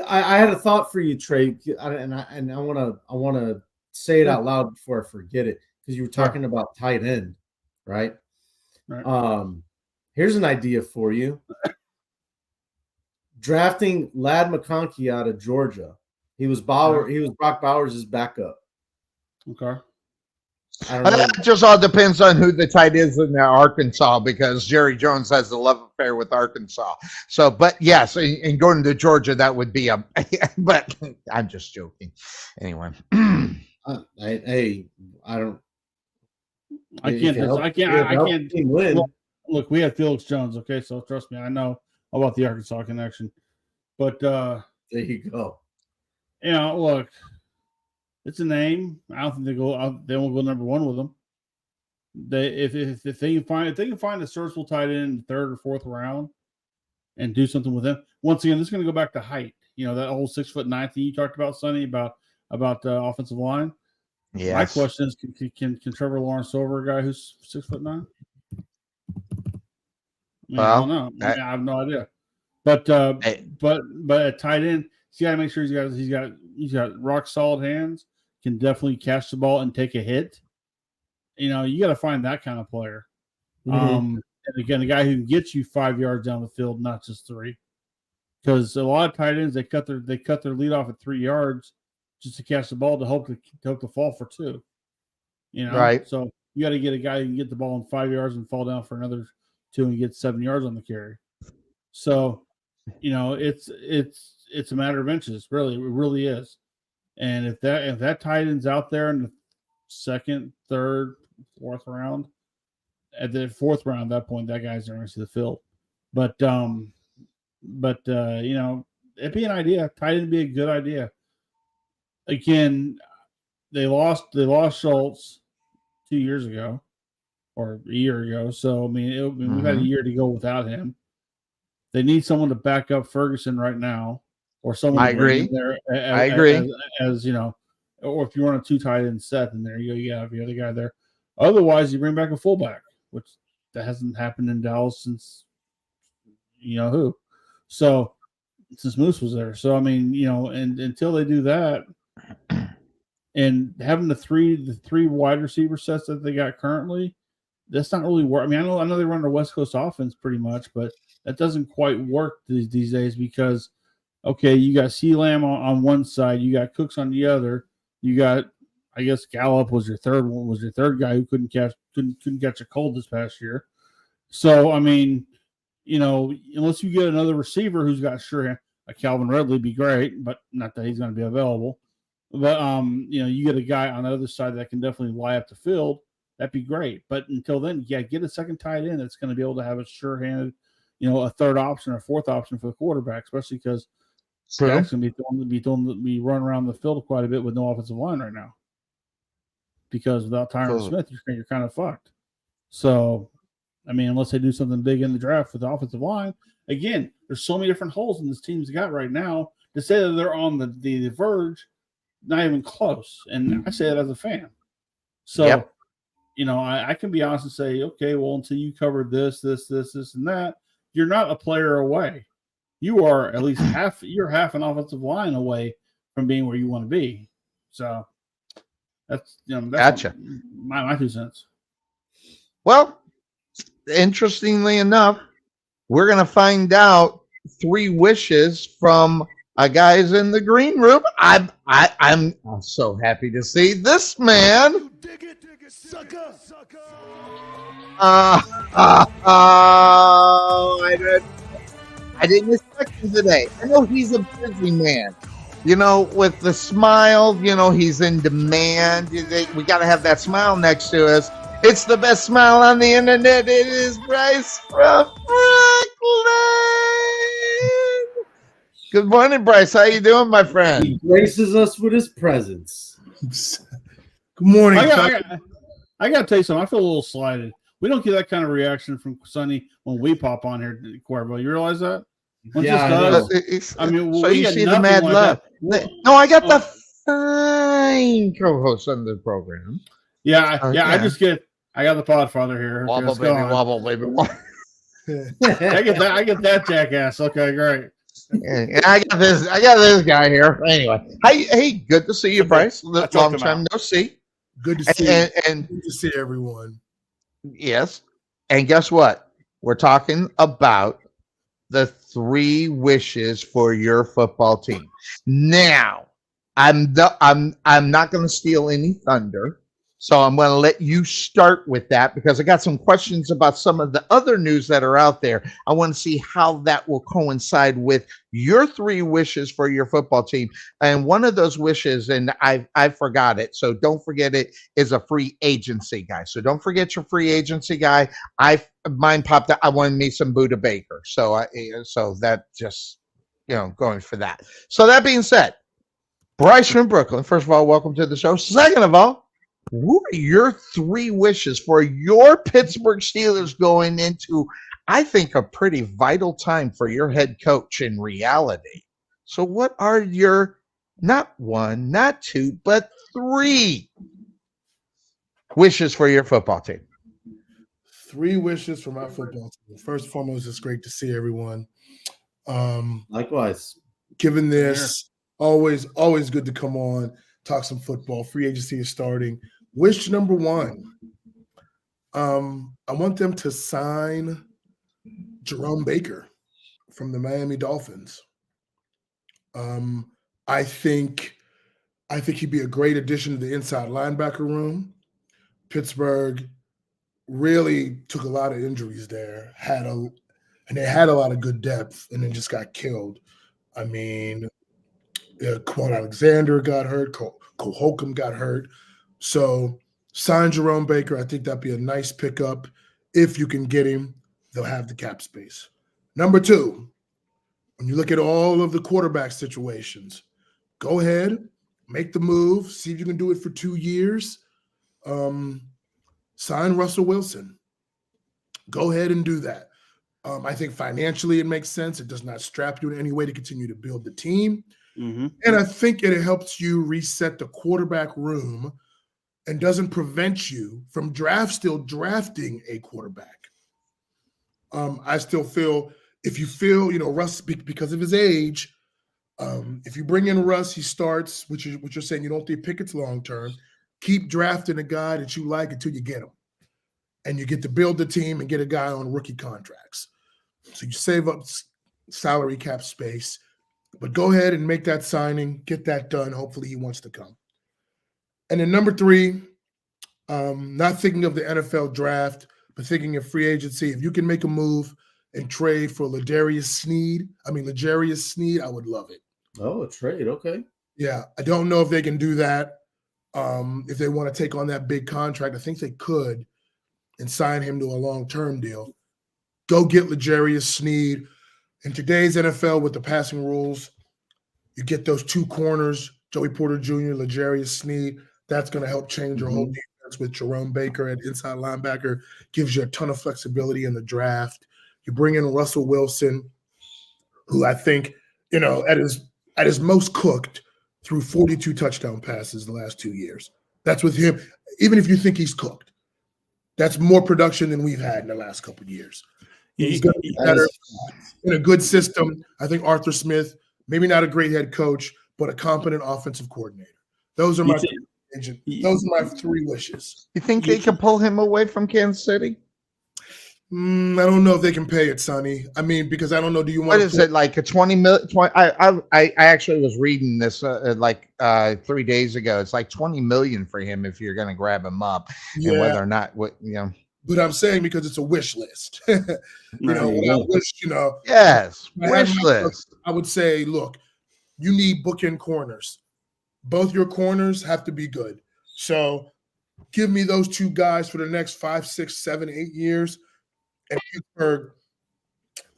[SPEAKER 6] I had a thought for you, Trey, and I want to say it out loud before I forget it, because you were talking about tight end, right? Here's an idea for you: drafting Ladd McConkey out of Georgia. He was Brock Bowers' backup.
[SPEAKER 7] Okay.
[SPEAKER 4] That just all depends on who the tight is in Arkansas, because Jerry Jones has a love affair with Arkansas. So, but yes, and going to Georgia, that would be a. But I'm just joking. Anyway,
[SPEAKER 6] I don't.
[SPEAKER 7] I can't
[SPEAKER 6] win.
[SPEAKER 7] Look, we had Felix Jones. Okay, so trust me, I know about the Arkansas connection. But
[SPEAKER 6] there you go.
[SPEAKER 7] Look. It's a name. I don't think they won't go number one with them. If they can find a serviceable tight end in the third or fourth round and do something with them. Once again, this is going to go back to height. That whole 6'9" thing you talked about, Sonny, about the offensive line.
[SPEAKER 4] Yes.
[SPEAKER 7] My question is, can Trevor Lawrence over a guy who's 6'9"? I don't know. I have no idea. But at tight end, you got to make sure he's got rock solid hands. Can definitely catch the ball and take a hit. You got to find that kind of player.
[SPEAKER 6] Mm-hmm.
[SPEAKER 7] And again, a guy who can get you 5 yards down the field, not just 3. Because a lot of tight ends, they cut their lead off at 3 yards just to catch the ball to hope to fall for 2.
[SPEAKER 4] Right.
[SPEAKER 7] So you got to get a guy who can get the ball in 5 yards and fall down for another 2 and get 7 yards on the carry. So, it's a matter of inches, really. It really is. And if that tight end's out there in the second, third, fourth round, at the fourth round, at that point, that guy's going to see the field. But it'd be an idea. Tight end would be a good idea. Again, they lost Schultz 2 years ago or a year ago. So we've had a year to go without him. They need someone to back up Ferguson right now. Or someone.
[SPEAKER 4] I agree.
[SPEAKER 7] I agree. As or if you run a 2 tight end set, then there you go. You have the other guy there. Otherwise, you bring back a fullback, which that hasn't happened in Dallas since who. So since Moose was there. So and until they do that, and having the three wide receiver sets that they got currently, that's not really work. I know they run a West Coast offense pretty much, but that doesn't quite work these days because. Okay, you got C. Lamb on one side, you got Cooks on the other. You got, I guess Gallup was your third guy who couldn't catch a cold this past year. So unless you get another receiver who's got a Calvin Ridley be great, but not that he's going to be available. But you get a guy on the other side that can definitely lie up the field. That'd be great. But until then, get a second tight end that's going to be able to have a sure-handed, a third option or fourth option for the quarterback, especially because. That's going to be run around the field quite a bit with no offensive line right now. Because without Tyron Smith, you're kind of fucked. So, unless they do something big in the draft with the offensive line, again, there's so many different holes in this team's got right now. To say that they're on the verge, not even close. And I say that as a fan. So, I can be honest and say, okay, well, until you cover this, and that, you're not a player away. You are at least half an offensive line away from being where you want to be. So that's
[SPEAKER 4] gotcha.
[SPEAKER 7] My 2 cents.
[SPEAKER 4] Well, interestingly enough, we're gonna find out 3 wishes from guys in the green room. I'm so happy to see this man.
[SPEAKER 10] Dig it, sucker.
[SPEAKER 4] I didn't expect him today. I know he's a busy man. With the smile, he's in demand. We got to have that smile next to us. It's the best smile on the internet. It is Bryce from Brooklyn. Good morning, Bryce. How you doing, my friend?
[SPEAKER 6] He graces us with his presence.
[SPEAKER 10] Good morning.
[SPEAKER 7] I got to tell you something. I feel a little slighted. We don't get that kind of reaction from Sonny when we pop on here, Cuervo. You realize that?
[SPEAKER 6] Yeah,
[SPEAKER 4] I mean, so you see the mad love. No, I got the fine co-host on the program.
[SPEAKER 7] Yeah. I just get
[SPEAKER 10] I got the Podfather here. Okay,
[SPEAKER 4] Wobble,
[SPEAKER 10] let's
[SPEAKER 4] baby,
[SPEAKER 10] go on.
[SPEAKER 4] wobble, baby, wobble.
[SPEAKER 10] I get that. I get that jackass. Okay, great.
[SPEAKER 4] Yeah, I got this guy here. Anyway, hey, good to see you, Bryce. Long time no see.
[SPEAKER 10] Good to see.
[SPEAKER 4] And
[SPEAKER 10] good to see everyone.
[SPEAKER 4] yes, and guess what? We're talking about the 3 wishes for your football team. Now, I'm not going to steal any thunder, so I'm going to let you start with that because I got some questions about some of the other news that are out there. I want to see how that will coincide with your 3 wishes for your football team. And one of those wishes, and I forgot it, so don't forget it, is a free agency guy. So don't forget your free agency guy. Mine popped up. I wanted me some Buda Baker, so that just going for that. So that being said, Bryce from Brooklyn. First of all, welcome to the show. Second of all, what are your 3 wishes for your Pittsburgh Steelers going into, I think, a pretty vital time for your head coach in reality? So what are your, not 1, not 2, but 3 wishes for your football team?
[SPEAKER 10] 3 wishes for my football team. First and foremost, it's great to see everyone.
[SPEAKER 6] Likewise.
[SPEAKER 10] Given this, always good to come on, talk some football. Free agency is starting. Wish number 1. I want them to sign Jerome Baker from the Miami Dolphins. I think he'd be a great addition to the inside linebacker room. Pittsburgh really took a lot of injuries there, and they had a lot of good depth, and then just got killed. I mean, Quan Alexander got hurt, Cole Holcomb got hurt. So sign Jerome Baker. I think that'd be a nice pickup. If you can get him, they'll have the cap space. Number 2, when you look at all of the quarterback situations, go ahead, make the move, see if you can do it for 2 years. Sign Russell Wilson. Go ahead and do that. I think financially it makes sense. It does not strap you in any way to continue to build the team.
[SPEAKER 7] Mm-hmm.
[SPEAKER 10] And I think it helps you reset the quarterback room and doesn't prevent you from still drafting a quarterback. I still feel, if you feel, Russ, because of his age, if you bring in Russ, he starts, which you're saying you don't think Pickett's long-term, keep drafting a guy that you like until you get him. And you get to build the team and get a guy on rookie contracts. So you save up salary cap space, but go ahead and make that signing, get that done. Hopefully he wants to come. And then number 3, not thinking of the NFL draft, but thinking of free agency. If you can make a move and trade for L'Jarius Sneed, I would love it.
[SPEAKER 6] Oh, a trade. Okay.
[SPEAKER 10] Yeah. I don't know if they can do that. If they want to take on that big contract, I think they could and sign him to a long-term deal. Go get L'Jarius Sneed. In today's NFL with the passing rules, you get those 2 corners, Joey Porter Jr., L'Jarius Sneed. That's going to help change your whole defense with Jerome Baker at inside linebacker. Gives you a ton of flexibility in the draft. You bring in Russell Wilson, who I think, at his most cooked, threw 42 touchdown passes the last 2 years. That's with him. Even if you think he's cooked, that's more production than we've had in the last couple of years. He's going to be better in a good system. I think Arthur Smith, maybe not a great head coach, but a competent offensive coordinator. Those are my 3 wishes.
[SPEAKER 4] You think they can pull him away from Kansas City?
[SPEAKER 10] I don't know if they can pay it, Sonny. I mean, because I don't know. Do you want?
[SPEAKER 4] What is it, like a 20 million? I actually was reading this 3 days ago. It's like 20 million for him if you're going to grab him up, and whether or not
[SPEAKER 10] But I'm saying because it's a wish list. I wish,
[SPEAKER 4] Yes, wish list.
[SPEAKER 10] I would say, look, you need bookend corners. Both your corners have to be good. So give me those 2 guys for the next 5, 6, 7, 8 years. And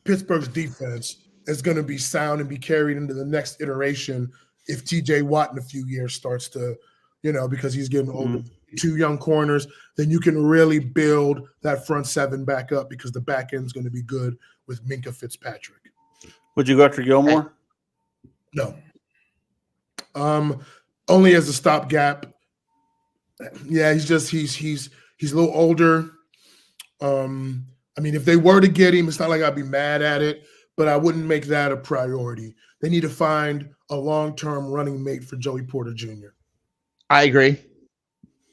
[SPEAKER 10] Pittsburgh's defense is going to be sound and be carried into the next iteration if TJ Watt in a few years starts to, because he's getting older. 2 young corners, then you can really build that front 7 back up because the back end is going to be good with Minkah Fitzpatrick.
[SPEAKER 7] Would you go after Gilmore?
[SPEAKER 10] No. Only as a stopgap. Yeah, he's He's a little older. I mean, if they were to get him, it's not like I'd be mad at it, but I wouldn't make that a priority. They need to find a long-term running mate for Joey Porter Jr.
[SPEAKER 4] I agree.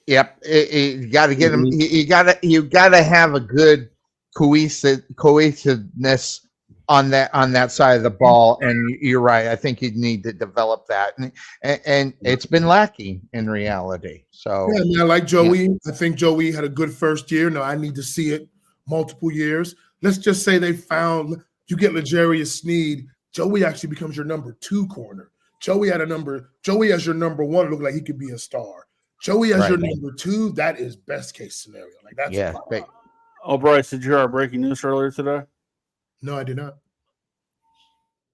[SPEAKER 4] Yep, you got to get him. You got to have a good cohesiveness on that side of the ball. And you're right. I think you need to develop that, and it's been lacking in reality. So
[SPEAKER 10] yeah, I mean, I like Joey. Yeah. I think Joey had a good first year. Now I need to see it multiple years. Let's just say you get L'Jarius Sneed. Joey actually becomes your number 2 corner. Joey as your number 1 looked like he could be a star. Joey as your number 2, that is best case scenario. Like that's
[SPEAKER 7] Oh, Bryce, did you hear our breaking news earlier today?
[SPEAKER 10] No, I did not.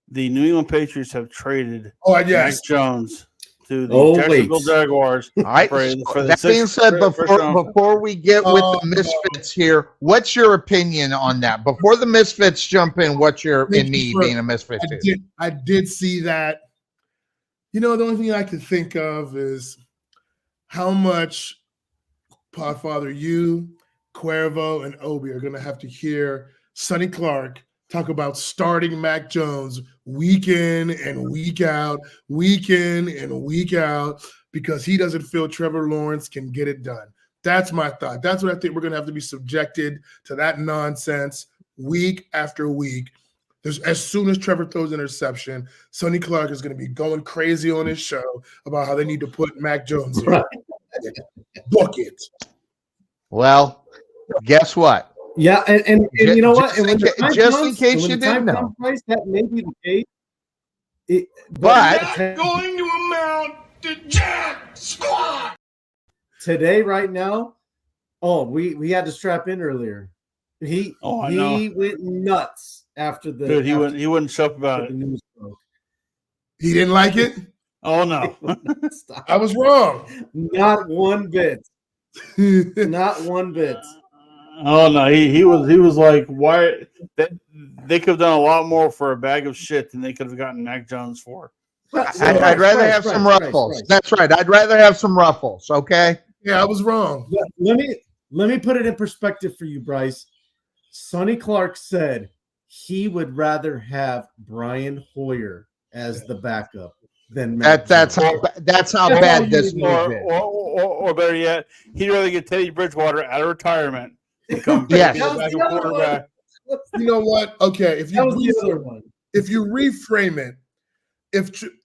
[SPEAKER 7] The New England Patriots have traded
[SPEAKER 10] Mac
[SPEAKER 7] Jones to the Jacksonville Jaguars.
[SPEAKER 4] All right. That being said, before we get with the Misfits here, what's your opinion on that? Before the Misfits jump in, what's your being a Misfit?
[SPEAKER 10] I did see that. The only thing I can think of is how much Podfather, you, Cuervo, and Obi are going to have to hear Sonny Clark talk about starting Mac Jones week in and week out, because he doesn't feel Trevor Lawrence can get it done. That's my thought. That's what I think we're going to have to be subjected to, that nonsense week after week. As soon as Trevor throws an interception, Sonny Clark is going to be going crazy on his show about how they need to put Mac Jones in. Book it.
[SPEAKER 4] Well, guess what?
[SPEAKER 6] Yeah, and you know what? And
[SPEAKER 4] just in case you didn't know,
[SPEAKER 6] that may be the case.
[SPEAKER 4] But
[SPEAKER 8] going to amount to jack squat.
[SPEAKER 6] Today, right now, we had to strap in earlier. He went nuts after the
[SPEAKER 7] dude. He wouldn't shut up about it.
[SPEAKER 6] The news broke.
[SPEAKER 10] He didn't like it.
[SPEAKER 7] Oh no,
[SPEAKER 10] I was wrong.
[SPEAKER 6] Not one bit. Not one bit.
[SPEAKER 7] Oh no, he was like, why? They could have done a lot more for a bag of shit than they could have gotten Mac Jones for.
[SPEAKER 4] I'd rather have some ruffles. That's right. I'd rather have some ruffles. Okay.
[SPEAKER 10] Yeah, I was wrong.
[SPEAKER 6] Let me put it in perspective for you, Bryce. Sonny Clark said he would rather have Brian Hoyer as the backup than Mac
[SPEAKER 4] that's how bad this move is.
[SPEAKER 7] Or better yet, he'd rather get Teddy Bridgewater out of retirement.
[SPEAKER 4] Yes.
[SPEAKER 7] Quarterback.
[SPEAKER 10] You know what? Okay, if you reframe it,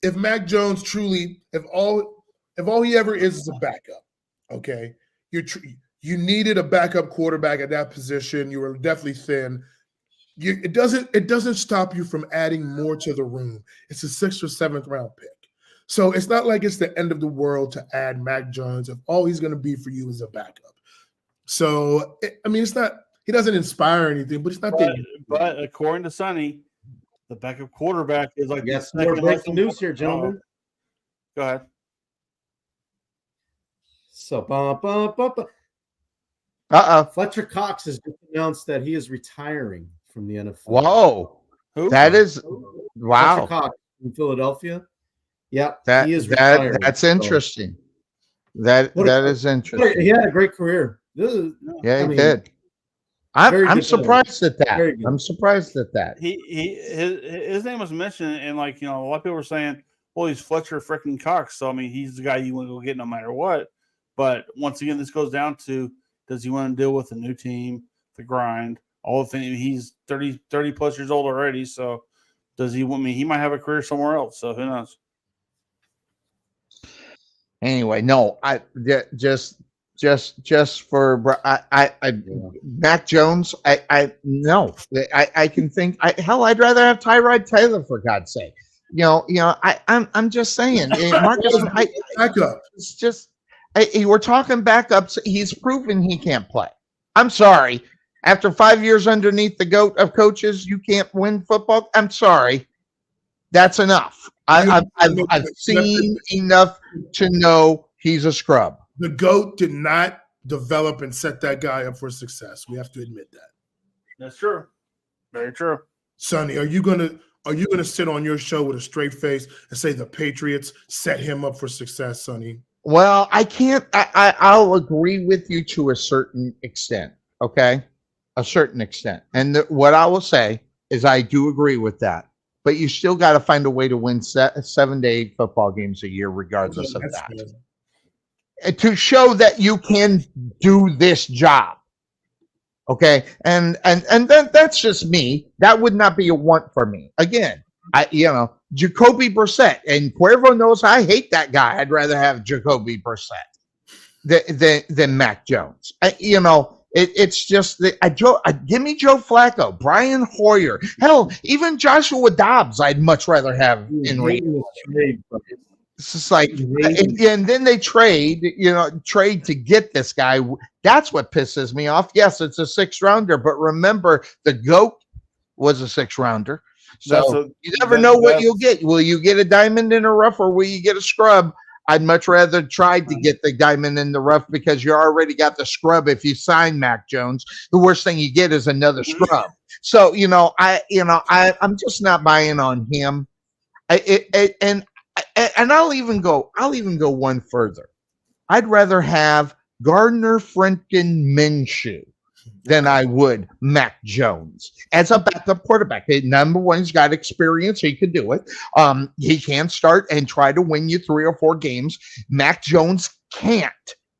[SPEAKER 10] if Mac Jones truly, if all he ever is a backup, okay, you needed a backup quarterback at that position. You were definitely thin. It doesn't stop you from adding more to the room. It's a 6th or 7th round pick. So it's not like it's the end of the world to add Mac Jones if all he's going to be for you is a backup. So, I mean, it's not – he doesn't inspire anything, but it's not that –
[SPEAKER 7] But according to Sonny, the backup quarterback is like –
[SPEAKER 6] Yes, more breaking news here, gentlemen.
[SPEAKER 7] Go ahead.
[SPEAKER 6] So, Fletcher Cox has just announced that he is retiring from the NFL.
[SPEAKER 4] Whoa.
[SPEAKER 7] Who?
[SPEAKER 4] That is – wow.
[SPEAKER 6] Fletcher Cox in Philadelphia. Yeah,
[SPEAKER 4] he is retiring. That's interesting. That is interesting.
[SPEAKER 6] He had a great career.
[SPEAKER 4] He did. I'm surprised at that. I'm surprised at that.
[SPEAKER 7] His name was mentioned, and a lot of people were saying, "Well, he's Fletcher freaking Cox." So I mean, he's the guy you want to go get no matter what. But once again, this goes down to: does he want to deal with a new team, the grind, all the things? He's 30 plus years old already. So does he want me? He might have a career somewhere else. So who knows?
[SPEAKER 4] Anyway, no, just for Mac Jones, I can think I'd rather have Tyrod Taylor, for God's sake. I'm just saying, Marcus,
[SPEAKER 10] backup.
[SPEAKER 4] It's just we're talking backups. He's proven he can't play. I'm sorry. After 5 years underneath the goat of coaches, you can't win football. I'm sorry. That's enough. I've seen enough to know he's a scrub.
[SPEAKER 10] The GOAT did not develop and set that guy up for success. We have to admit that.
[SPEAKER 7] That's true. Very true.
[SPEAKER 10] Sonny, are you gonna sit on your show with a straight face and say the Patriots set him up for success, Sonny?
[SPEAKER 4] Well, I can't. I'll agree with you to a certain extent. Okay, a certain extent. And what I will say is, I do agree with that. But you still got to find a way to win 7 to 8 football games a year, regardless of that, and to show that you can do this job. Okay, and then that's just me. That would not be a want for me. Again, Jacoby Brissett, and Cuervo knows I hate that guy. I'd rather have Jacoby Brissett than Mac Jones. It's just that give me Joe Flacco, Brian Hoyer, hell, even Joshua Dobbs. I'd much rather have in reality. It's just like, and then they trade to get this guy. That's what pisses me off. Yes, it's a 6th rounder, but remember, the GOAT was a 6th rounder. So you never know what you'll get. Will you get a diamond in the rough, or will you get a scrub? I'd much rather try to get the diamond in the rough, because you already got the scrub. If you sign Mac Jones, the worst thing you get is another scrub. So I'm just not buying on him. And I'll even go one further. I'd rather have Gardner Frenken Minshew than I would Mac Jones as a backup quarterback. Number one, he's got experience. He can do it. He can start and try to win you 3 or 4 games. Mac Jones can't.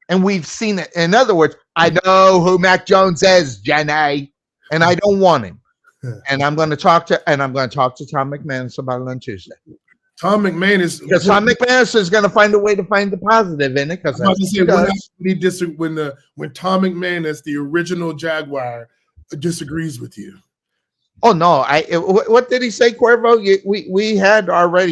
[SPEAKER 4] And we've seen it. In other words, I know who Mac Jones is, Jenny, and I don't want him. And I'm going to talk to Tom McManus about it on Tuesday.
[SPEAKER 10] Tom McManus
[SPEAKER 4] is going to find a way to find the positive in it. Because
[SPEAKER 10] when Tom McManus, the original Jaguar, disagrees with you.
[SPEAKER 4] Oh no! What did he say, Cuervo?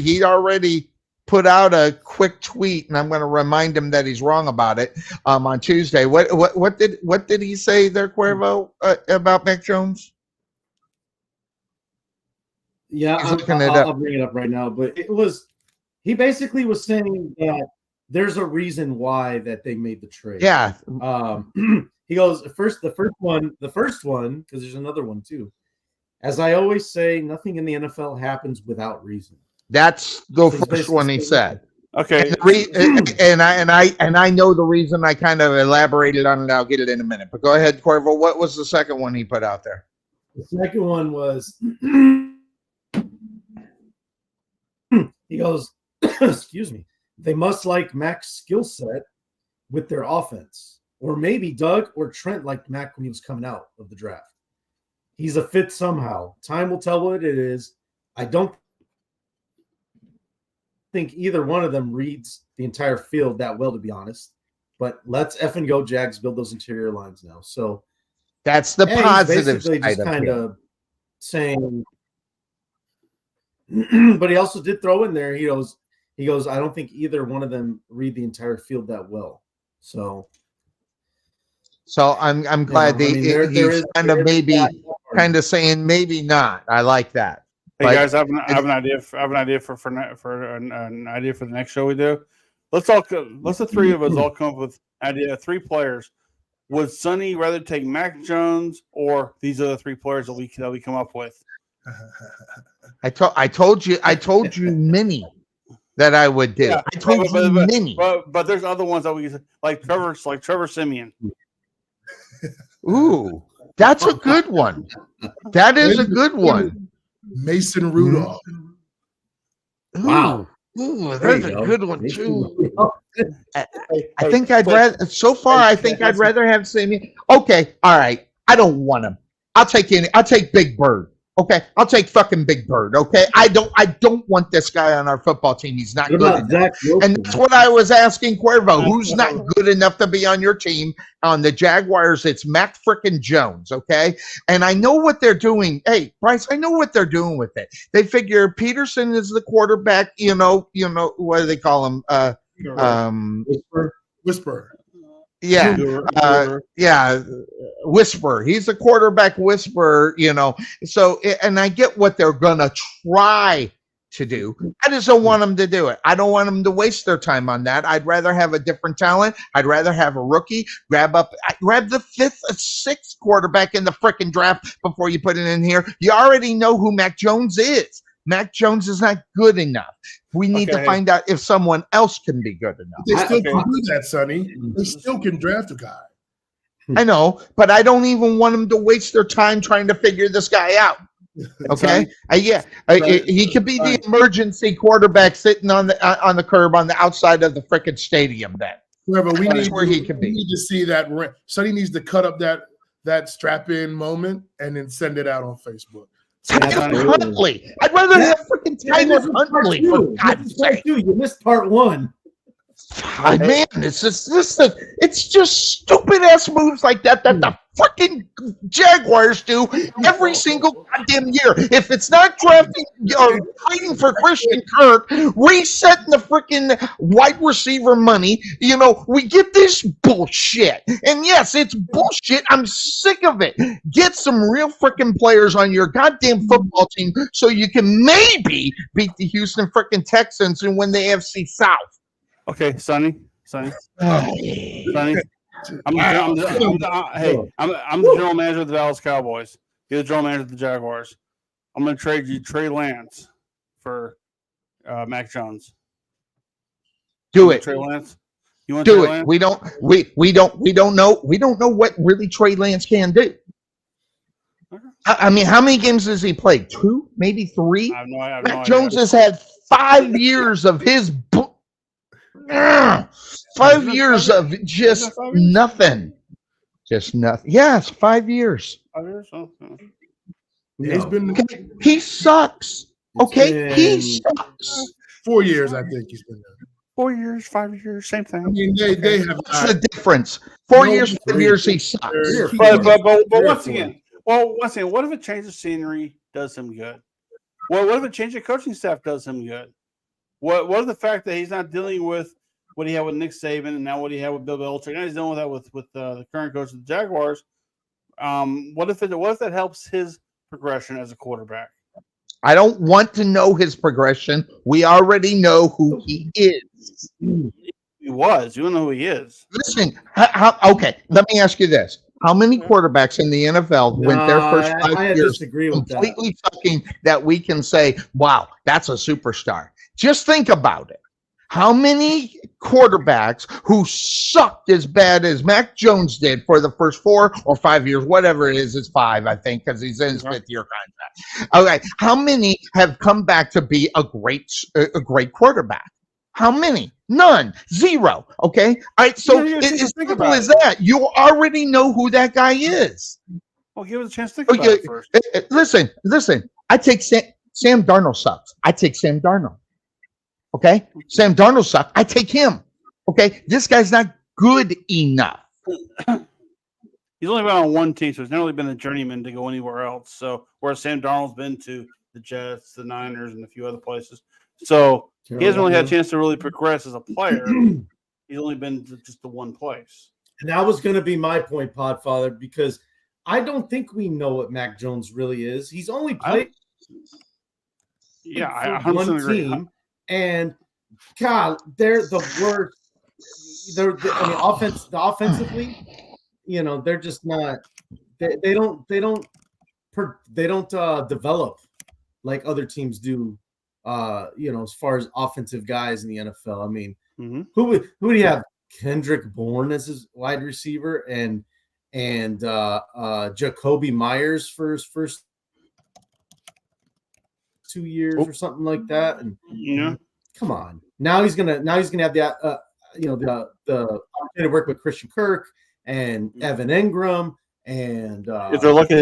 [SPEAKER 4] He'd already put out a quick tweet, and I'm going to remind him that he's wrong about it on Tuesday. What did he say there, Cuervo, about Mac Jones?
[SPEAKER 6] Yeah, I'll bring it up right now. But he basically was saying that there's a reason why that they made the trade.
[SPEAKER 4] Yeah.
[SPEAKER 6] He goes, the first one, because there's another one too. As I always say, nothing in the NFL happens without reason.
[SPEAKER 4] That's the first one he said.
[SPEAKER 7] Okay.
[SPEAKER 4] And I know the reason. I kind of elaborated on it. I'll get it in a minute. But go ahead, Cuervo. What was the second one he put out there?
[SPEAKER 6] The second one was he goes, excuse me, they must like Mac's skill set with their offense. Or maybe Doug or Trent liked Mac when he was coming out of the draft. He's a fit somehow. Time will tell what it is. I don't think either one of them reads the entire field that well, to be honest. But let's effing go, Jags, build those interior lines now. So
[SPEAKER 4] that's the positive
[SPEAKER 6] side just kind of saying, but he also did throw in there. He goes, I don't think either one of them read the entire field that well. So
[SPEAKER 4] I'm glad he's kind of saying maybe not. I like that.
[SPEAKER 7] Hey guys, I have an idea. I have an idea for an idea for the next show we do. Let's the 3 of us all come up with an idea. 3 players. Would Sonny rather take Mac Jones, or these are the 3 players that we come up with?
[SPEAKER 4] I told you many that I would do. Yeah, I told you many.
[SPEAKER 7] But there's other ones that we like Trevor Siemian.
[SPEAKER 4] Ooh, that's a good one. That is a good one.
[SPEAKER 10] Mason Rudolph.
[SPEAKER 6] Wow.
[SPEAKER 4] Ooh, that's a good one too. I think I'd rather. So far, I think I'd rather have Siemian. Okay, all right. I don't want him. I'll take Big Bird. Okay, I'll take fucking Big Bird. Okay, I don't want this guy on our football team. He's not good enough. And that's what I was asking Cuervo. Who's not good enough to be on your team? On the Jaguars, it's Mac frickin' Jones. Okay, and I know what they're doing. Hey, Bryce, I know what they're doing with it. They figure Peterson is the quarterback. You know what do they call him?
[SPEAKER 10] Whisper.
[SPEAKER 4] Yeah, whisper. He's a quarterback whisperer, So, and I get what they're gonna try to do. I just don't want them to do it. I don't want them to waste their time on that. I'd rather have a different talent. I'd rather have a rookie grab the 5th or 6th quarterback in the freaking draft before you put it in here. You already know who Mac Jones is. Mac Jones is not good enough. We need to find out if someone else can be good enough.
[SPEAKER 10] They still can do that, Sonny. They still can draft a guy.
[SPEAKER 4] I know, but I don't even want them to waste their time trying to figure this guy out. Okay, he could be the emergency quarterback sitting on the curb on the outside of the frickin' stadium. Then,
[SPEAKER 10] Whoever we
[SPEAKER 4] that's
[SPEAKER 10] need,
[SPEAKER 4] where he could be.
[SPEAKER 10] We need to see that. Sonny needs to cut up that strap-in moment and then send it out on Facebook.
[SPEAKER 4] Tyler Huntley. I'd rather have freaking Tyler Huntley. For God's sake,
[SPEAKER 6] you missed part 1.
[SPEAKER 4] Man, it's just stupid ass moves like that the fucking Jaguars do every single goddamn year. If it's not drafting or trading for Christian Kirk, resetting the freaking wide receiver money, we get this bullshit. And yes, it's bullshit. I'm sick of it. Get some real freaking players on your goddamn football team so you can maybe beat the Houston freaking Texans and win the AFC South.
[SPEAKER 7] Okay, Sonny. I'm the general manager of the Dallas Cowboys. You're the general manager of the Jaguars. I'm going to trade you Trey Lance for Mac Jones.
[SPEAKER 4] Do it,
[SPEAKER 7] Trey Lance. You want
[SPEAKER 4] do
[SPEAKER 7] Trey
[SPEAKER 4] it.
[SPEAKER 7] Lance?
[SPEAKER 4] We don't know what really Trey Lance can do. I mean, how many games has he played? 2, maybe 3.
[SPEAKER 7] I have no idea.
[SPEAKER 4] Mac Jones has had 5 years of his 5 years of just nothing. Just nothing. Yes, 5 years.
[SPEAKER 7] 5 years? Oh.
[SPEAKER 4] He sucks. Okay, he sucks.
[SPEAKER 10] 4 years, I think he's been there.
[SPEAKER 7] 4 years, 5 years, same thing.
[SPEAKER 10] I mean, they have.
[SPEAKER 4] What's the difference? 4 years, 5 years, he sucks.
[SPEAKER 7] But once again, what if a change of scenery does him good? Well, what if a change of coaching staff does him good? What if the fact that he's not dealing with what he had with Nick Saban and now what he had with Bill Belichick? Now he's dealing with that with the current coach of the Jaguars. What if that helps his progression as a quarterback?
[SPEAKER 4] I don't want to know his progression. We already know who he is.
[SPEAKER 7] He was. You don't know who he is.
[SPEAKER 4] Listen, okay, let me ask you this. How many quarterbacks in the NFL went their first 5 years completely sucking that we can say, wow, that's a superstar? Just think about it. How many quarterbacks who sucked as bad as Mac Jones did for the first 4 or 5 years, whatever it is, it's 5, I think, because he's in his 5th-year contract. Okay, how many have come back to be a great quarterback? How many? None. 0. Okay. All right. So as simple as that. You already know who that guy is.
[SPEAKER 7] Well, give us a chance to think about it first.
[SPEAKER 4] Listen. I take Sam Darnold sucks. I take Sam Darnold. Okay. Sam Darnold sucks. I take him. Okay. This guy's not good enough.
[SPEAKER 7] He's only been on one team, so he's never really been a journeyman to go anywhere else. So whereas Sam Darnold's been to the Jets, the Niners, and a few other places. So he hasn't really had a chance to really progress as a player. He's only been to just the one place.
[SPEAKER 6] And that was going to be my point, Podfather, because I don't think we know what Mac Jones really is. He's only played
[SPEAKER 7] I
[SPEAKER 6] one
[SPEAKER 7] agree.
[SPEAKER 6] team, and God, they're the worst. Offensively, they're just not. They don't develop like other teams do. As far as offensive guys in the NFL, I mean, who do you have? Kendrick Bourne as his wide receiver, and Jacoby Myers for his first 2 years or something like that. And come on, now he's gonna have the opportunity to work with Christian Kirk and Evan Engram. And
[SPEAKER 7] if they're looking,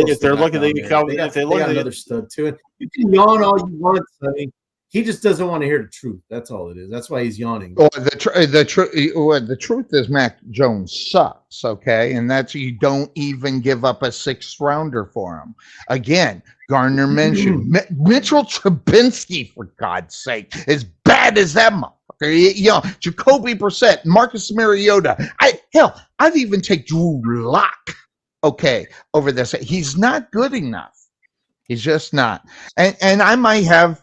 [SPEAKER 7] they
[SPEAKER 6] got another stud too. And you can yawn all you want, Sonny. He just doesn't want to hear the truth. That's all it is. That's why he's yawning.
[SPEAKER 4] Well, the truth is Mac Jones sucks, okay? And that's you don't even give up a 6th rounder for him. Again, Gardner mentioned Mitchell Trubisky, for God's sake, as bad as that motherfucker. Jacoby Brissett, Marcus Mariota. I'd even take Drew Lock, okay, over this. He's not good enough. He's just not. And I might have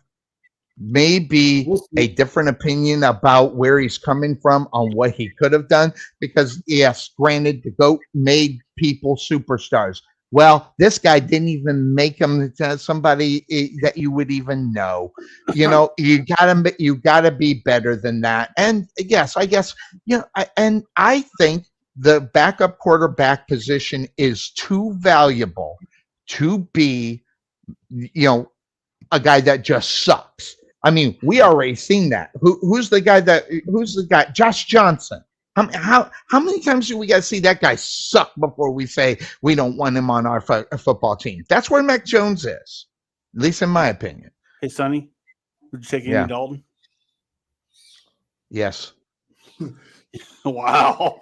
[SPEAKER 4] maybe a different opinion about where he's coming from on what he could have done, because yes, granted, the GOAT made people superstars. Well, this guy didn't even make him somebody that you would even know. You know, you gotta be better than that. And yes, I guess I think the backup quarterback position is too valuable to be, a guy that just sucks. I mean, we already seen that. Who's the guy? Josh Johnson. How many times do we got to see that guy suck before we say we don't want him on our football team? That's where Mac Jones is, at least in my opinion.
[SPEAKER 7] Hey, Sonny, would you take Andy Dalton?
[SPEAKER 4] Yes.
[SPEAKER 7] Wow.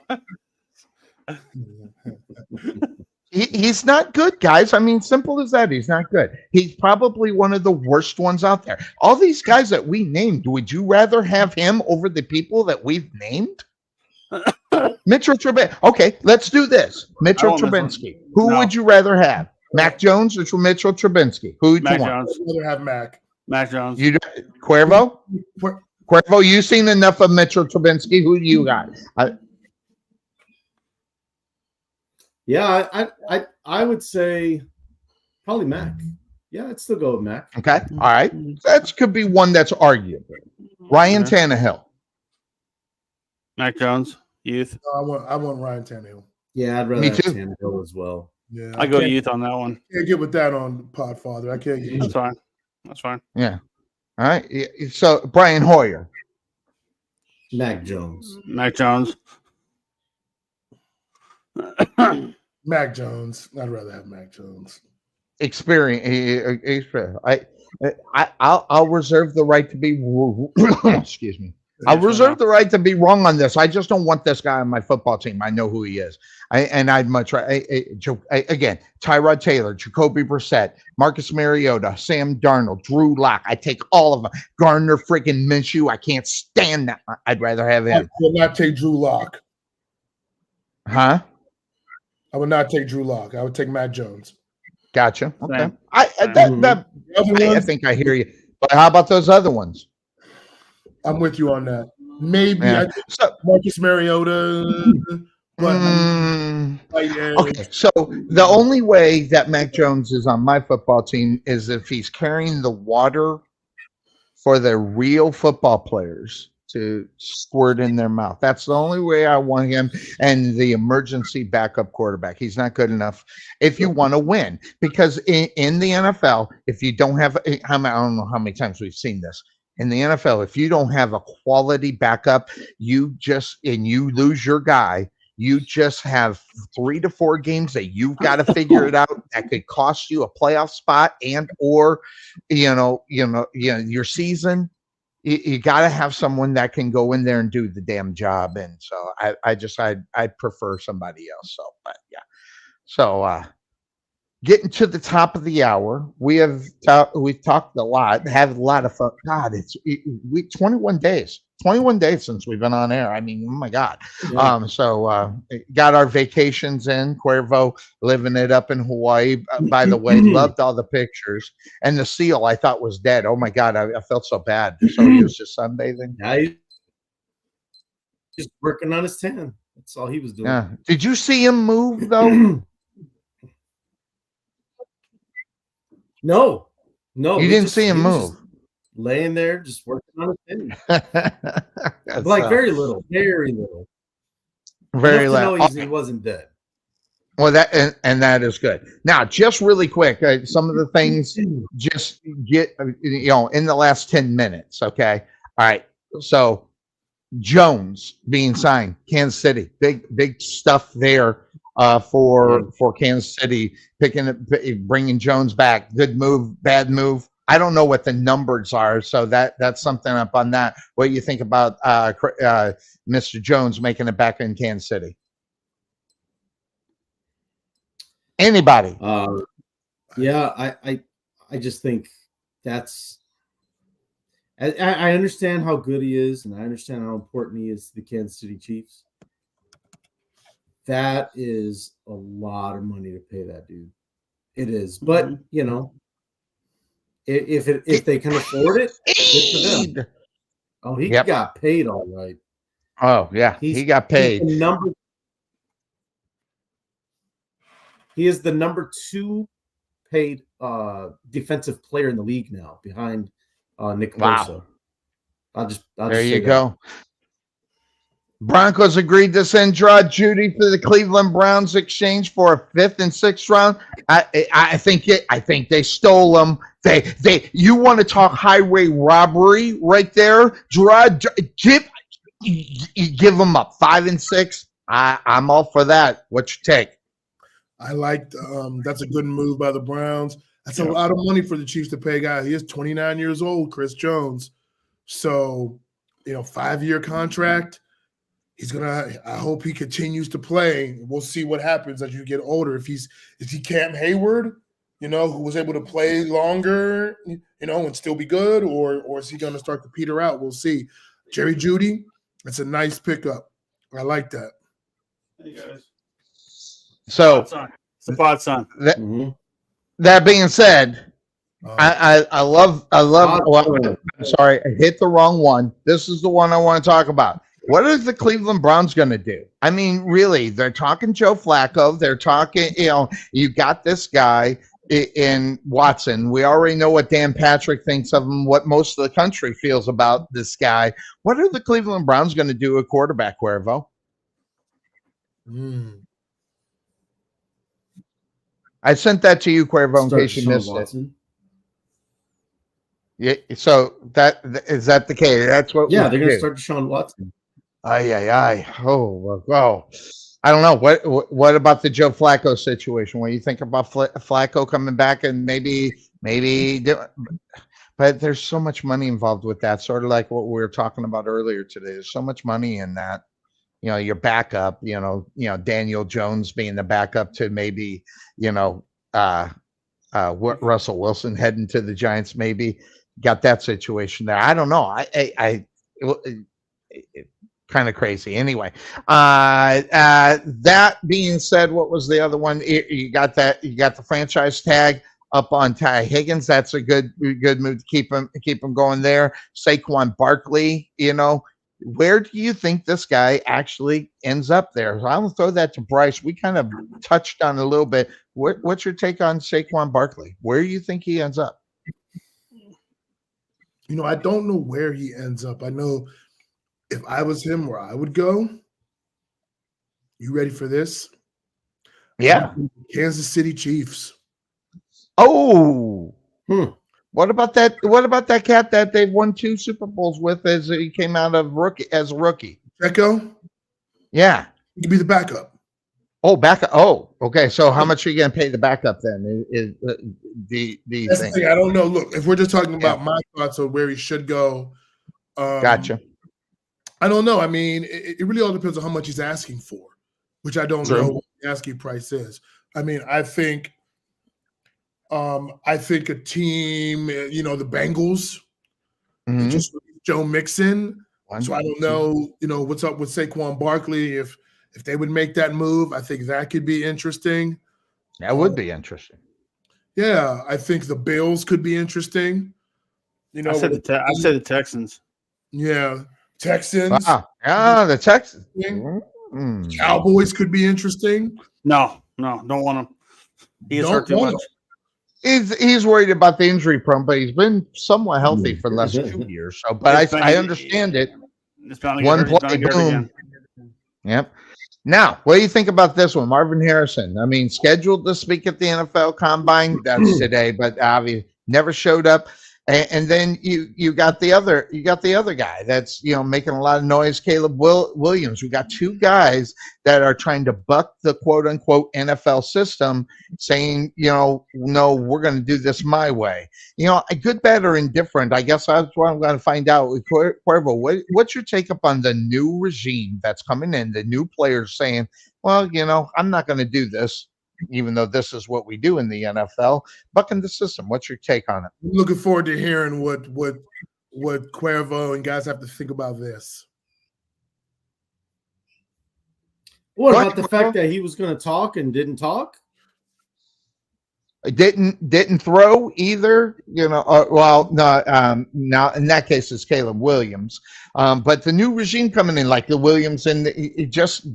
[SPEAKER 4] He's not good, guys. I mean, simple as that. He's not good. He's probably one of the worst ones out there. All these guys that we named, would you rather have him over the people that we've named? Mitchell Trubisky. Okay, let's do this. Mitchell Trubisky. Who would you rather have? Mac Jones or Mitchell Trubisky? Who would you want?
[SPEAKER 10] I'd rather have Mac.
[SPEAKER 7] Mac Jones.
[SPEAKER 4] Cuervo? Cuervo, you've seen enough of Mitchell Trubisky. Who do you got?
[SPEAKER 6] I would say probably Mac. Yeah, I'd still go with Mac.
[SPEAKER 4] Okay, all right. That could be one that's arguable. Ryan Tannehill.
[SPEAKER 7] Mac Jones, youth.
[SPEAKER 10] I want Ryan Tannehill.
[SPEAKER 6] Yeah, I'd rather have Tannehill as well.
[SPEAKER 10] Yeah,
[SPEAKER 7] I go youth on that one.
[SPEAKER 10] Can't get with that on Podfather. I can't get.
[SPEAKER 7] That's fine. That's fine.
[SPEAKER 4] Yeah. All right. So Brian Hoyer.
[SPEAKER 6] Mac Jones.
[SPEAKER 7] Mac Jones.
[SPEAKER 10] Mac Jones. I'd rather have Mac Jones.
[SPEAKER 4] Experience. I'll reserve the right to be. Excuse me. I'll reserve the right to be wrong on this. I just don't want this guy on my football team. I know who he is. I'd much rather, again, Tyrod Taylor, Jacoby Brissett, Marcus Mariota, Sam Darnold, Drew Lock. I take all of them. Gardner freaking Minshew. I can't stand that. I'd rather have him.
[SPEAKER 10] I will not take Drew Lock.
[SPEAKER 4] Huh?
[SPEAKER 10] I would not take Drew Lock. I would take Mac Jones.
[SPEAKER 4] Gotcha. Okay. I think I hear you. But how about those other ones?
[SPEAKER 10] I'm with you on that. Maybe Marcus Mariota.
[SPEAKER 4] Okay, so the only way that Mac Jones is on my football team is if he's carrying the water for the real football players to squirt in their mouth. That's the only way I want him, and the emergency backup quarterback. He's not good enough if you want to win, because in the NFL, if you don't have, I don't know how many times we've seen this. In the NFL, if you don't have a quality backup, you lose your guy. You just have 3 to 4 games that you've got to figure it out. That could cost you a playoff spot or your season. You got to have someone that can go in there and do the damn job. And so I prefer somebody else. So, but yeah. So getting to the top of the hour, we've talked a lot, had a lot of fun. God, it's 21 days. 21 days since we've been on air. I mean, oh my God.
[SPEAKER 6] Yeah.
[SPEAKER 4] Got our vacations in. Cuervo living it up in Hawaii. By the way, loved all the pictures. And the seal I thought was dead. Oh my God, I felt so bad. So he was just sunbathing.
[SPEAKER 6] Yeah, he's just working on his tan. That's all he was doing.
[SPEAKER 4] Yeah. Did you see him move though?
[SPEAKER 6] No.
[SPEAKER 4] You didn't see him move.
[SPEAKER 6] Laying there, just working on his tan. Like very little. Very little. He wasn't dead.
[SPEAKER 4] Well, that is good. Now, just really quick, some of the things just get in the last 10 minutes. Okay, all right. So Jones being signed, Kansas City, big stuff there for Kansas City, bringing Jones back. Good move, bad move. I don't know what the numbers are, so that's something up on that. What do you think about Mr. Jones making it back in Kansas City? Anybody?
[SPEAKER 6] Yeah, I just think that's. I understand how good he is, and I understand how important he is to the Kansas City Chiefs. That is a lot of money to pay that dude. It is, but if they can afford it, good for them. Oh, he got paid all right.
[SPEAKER 4] Oh yeah, he got paid.
[SPEAKER 6] He is the number 2 paid defensive player in the league now, behind Nick Bosa.
[SPEAKER 4] Wow.
[SPEAKER 6] I'll
[SPEAKER 4] there
[SPEAKER 6] just
[SPEAKER 4] you
[SPEAKER 6] say
[SPEAKER 4] go.
[SPEAKER 6] that.
[SPEAKER 4] Broncos agreed to send Gerard Judy to the Cleveland Browns exchange for a 5th and 6th round. I think they stole him. You want to talk highway robbery right there? Gerard, give them up 5 and 6. I'm all for that. What's your take?
[SPEAKER 10] I liked that's a good move by the Browns. That's a lot of money for the Chiefs to pay a guy. He is 29 years old, Chris Jones. So, 5-year contract. I hope he continues to play. We'll see what happens as you get older. Is he Cam Hayward, who was able to play longer, and still be good, or is he going to start to peter out? We'll see. Jerry Jeudy, that's a nice pickup. I like that.
[SPEAKER 7] Hey guys.
[SPEAKER 4] So
[SPEAKER 7] it's a bot son.
[SPEAKER 4] That being said, I love. Well, I'm sorry, I hit the wrong one. This is the one I want to talk about. What are the Cleveland Browns going to do? I mean, really, they're talking Joe Flacco. They're talking, you got this guy in Watson. We already know what Dan Patrick thinks of him, what most of the country feels about this guy. What are the Cleveland Browns going to do at quarterback, Cuervo? I sent that to you, Cuervo, in case you missed it. Yeah, so is that the case? That's what.
[SPEAKER 6] Yeah, they're going to start Deshaun Watson.
[SPEAKER 4] Oh, I don't know. What about the Joe Flacco situation? What do you think about Flacco coming back and maybe? But there's so much money involved with that. Sort of like what we were talking about earlier today. There's so much money in that. Your backup. Daniel Jones being the backup to maybe Russell Wilson heading to the Giants. Maybe got that situation there. I don't know. Kind of crazy. Anyway, that being said, what was the other one? You got the franchise tag up on Ty Higgins. That's a good move to keep him going there. Saquon Barkley, where do you think this guy actually ends up there? So I'll throw that to Bryce. We kind of touched on it a little bit. What's your take on Saquon Barkley? Where do you think he ends up?
[SPEAKER 10] I don't know where he ends up. I know if I was him, where I would go. You ready for this?
[SPEAKER 4] Yeah.
[SPEAKER 10] Kansas City Chiefs.
[SPEAKER 4] Oh. What about that? What about that cat that they've won 2 Super Bowls with as he came out of as a rookie?
[SPEAKER 10] Checo?
[SPEAKER 4] Yeah.
[SPEAKER 10] He could be the backup.
[SPEAKER 4] Oh, backup. Oh, okay. So how much are you going to pay the backup then?
[SPEAKER 10] That's the thing. I don't know. Look, if we're just talking about my thoughts on where he should go.
[SPEAKER 4] Gotcha.
[SPEAKER 10] I don't know. I mean, it really all depends on how much he's asking for, which I don't know what the asking price is. I mean, I think a team, the Bengals, just Joe Mixon. So I don't know, what's up with Saquon Barkley. If they would make that move, I think that could be interesting.
[SPEAKER 4] That would be interesting.
[SPEAKER 10] Yeah, I think the Bills could be interesting.
[SPEAKER 7] I said the Texans.
[SPEAKER 10] Yeah, Texans.
[SPEAKER 4] Wow. Yeah, the Texans.
[SPEAKER 10] Cowboys could be interesting.
[SPEAKER 7] No, don't want him. He is hurt too much.
[SPEAKER 4] He's worried about the injury prone, but he's been somewhat healthy for the last 2 years. So, but I understand it. One play, boom. Yep. Now, what do you think about this one, Marvin Harrison? I mean, scheduled to speak at the NFL Combine. That's today, but obviously never showed up. And then you got the other guy that's making a lot of noise, Caleb Williams. We got 2 guys that are trying to buck the quote unquote NFL system, saying no, we're going to do this my way. Good, bad, or indifferent. I guess that's what I'm going to find out with Cuervo. What's your take up on the new regime that's coming in? The new players saying, well, I'm not going to do this, even though this is what we do in the NFL, bucking the system. What's your take on it?
[SPEAKER 10] I'm looking forward to hearing what Cuervo and guys have to think about this.
[SPEAKER 6] What about the fact that he was going to talk and didn't talk?
[SPEAKER 4] Didn't throw either. Well, no. Now in that case, it's Caleb Williams. But the new regime coming in, like the Williams, and just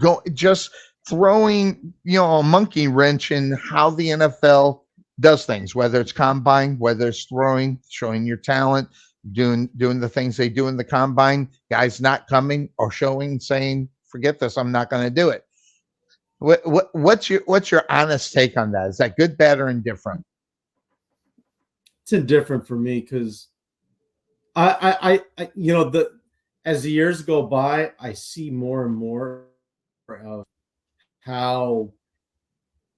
[SPEAKER 4] throwing, a monkey wrench in how the NFL does things, whether it's combine, whether it's throwing, showing your talent, doing the things they do in the combine, guys not coming or showing, saying, forget this, I'm not going to do it. What's your honest take on that? Is that good, bad, or indifferent?
[SPEAKER 6] It's indifferent for me because I as the years go by, I see more and more of how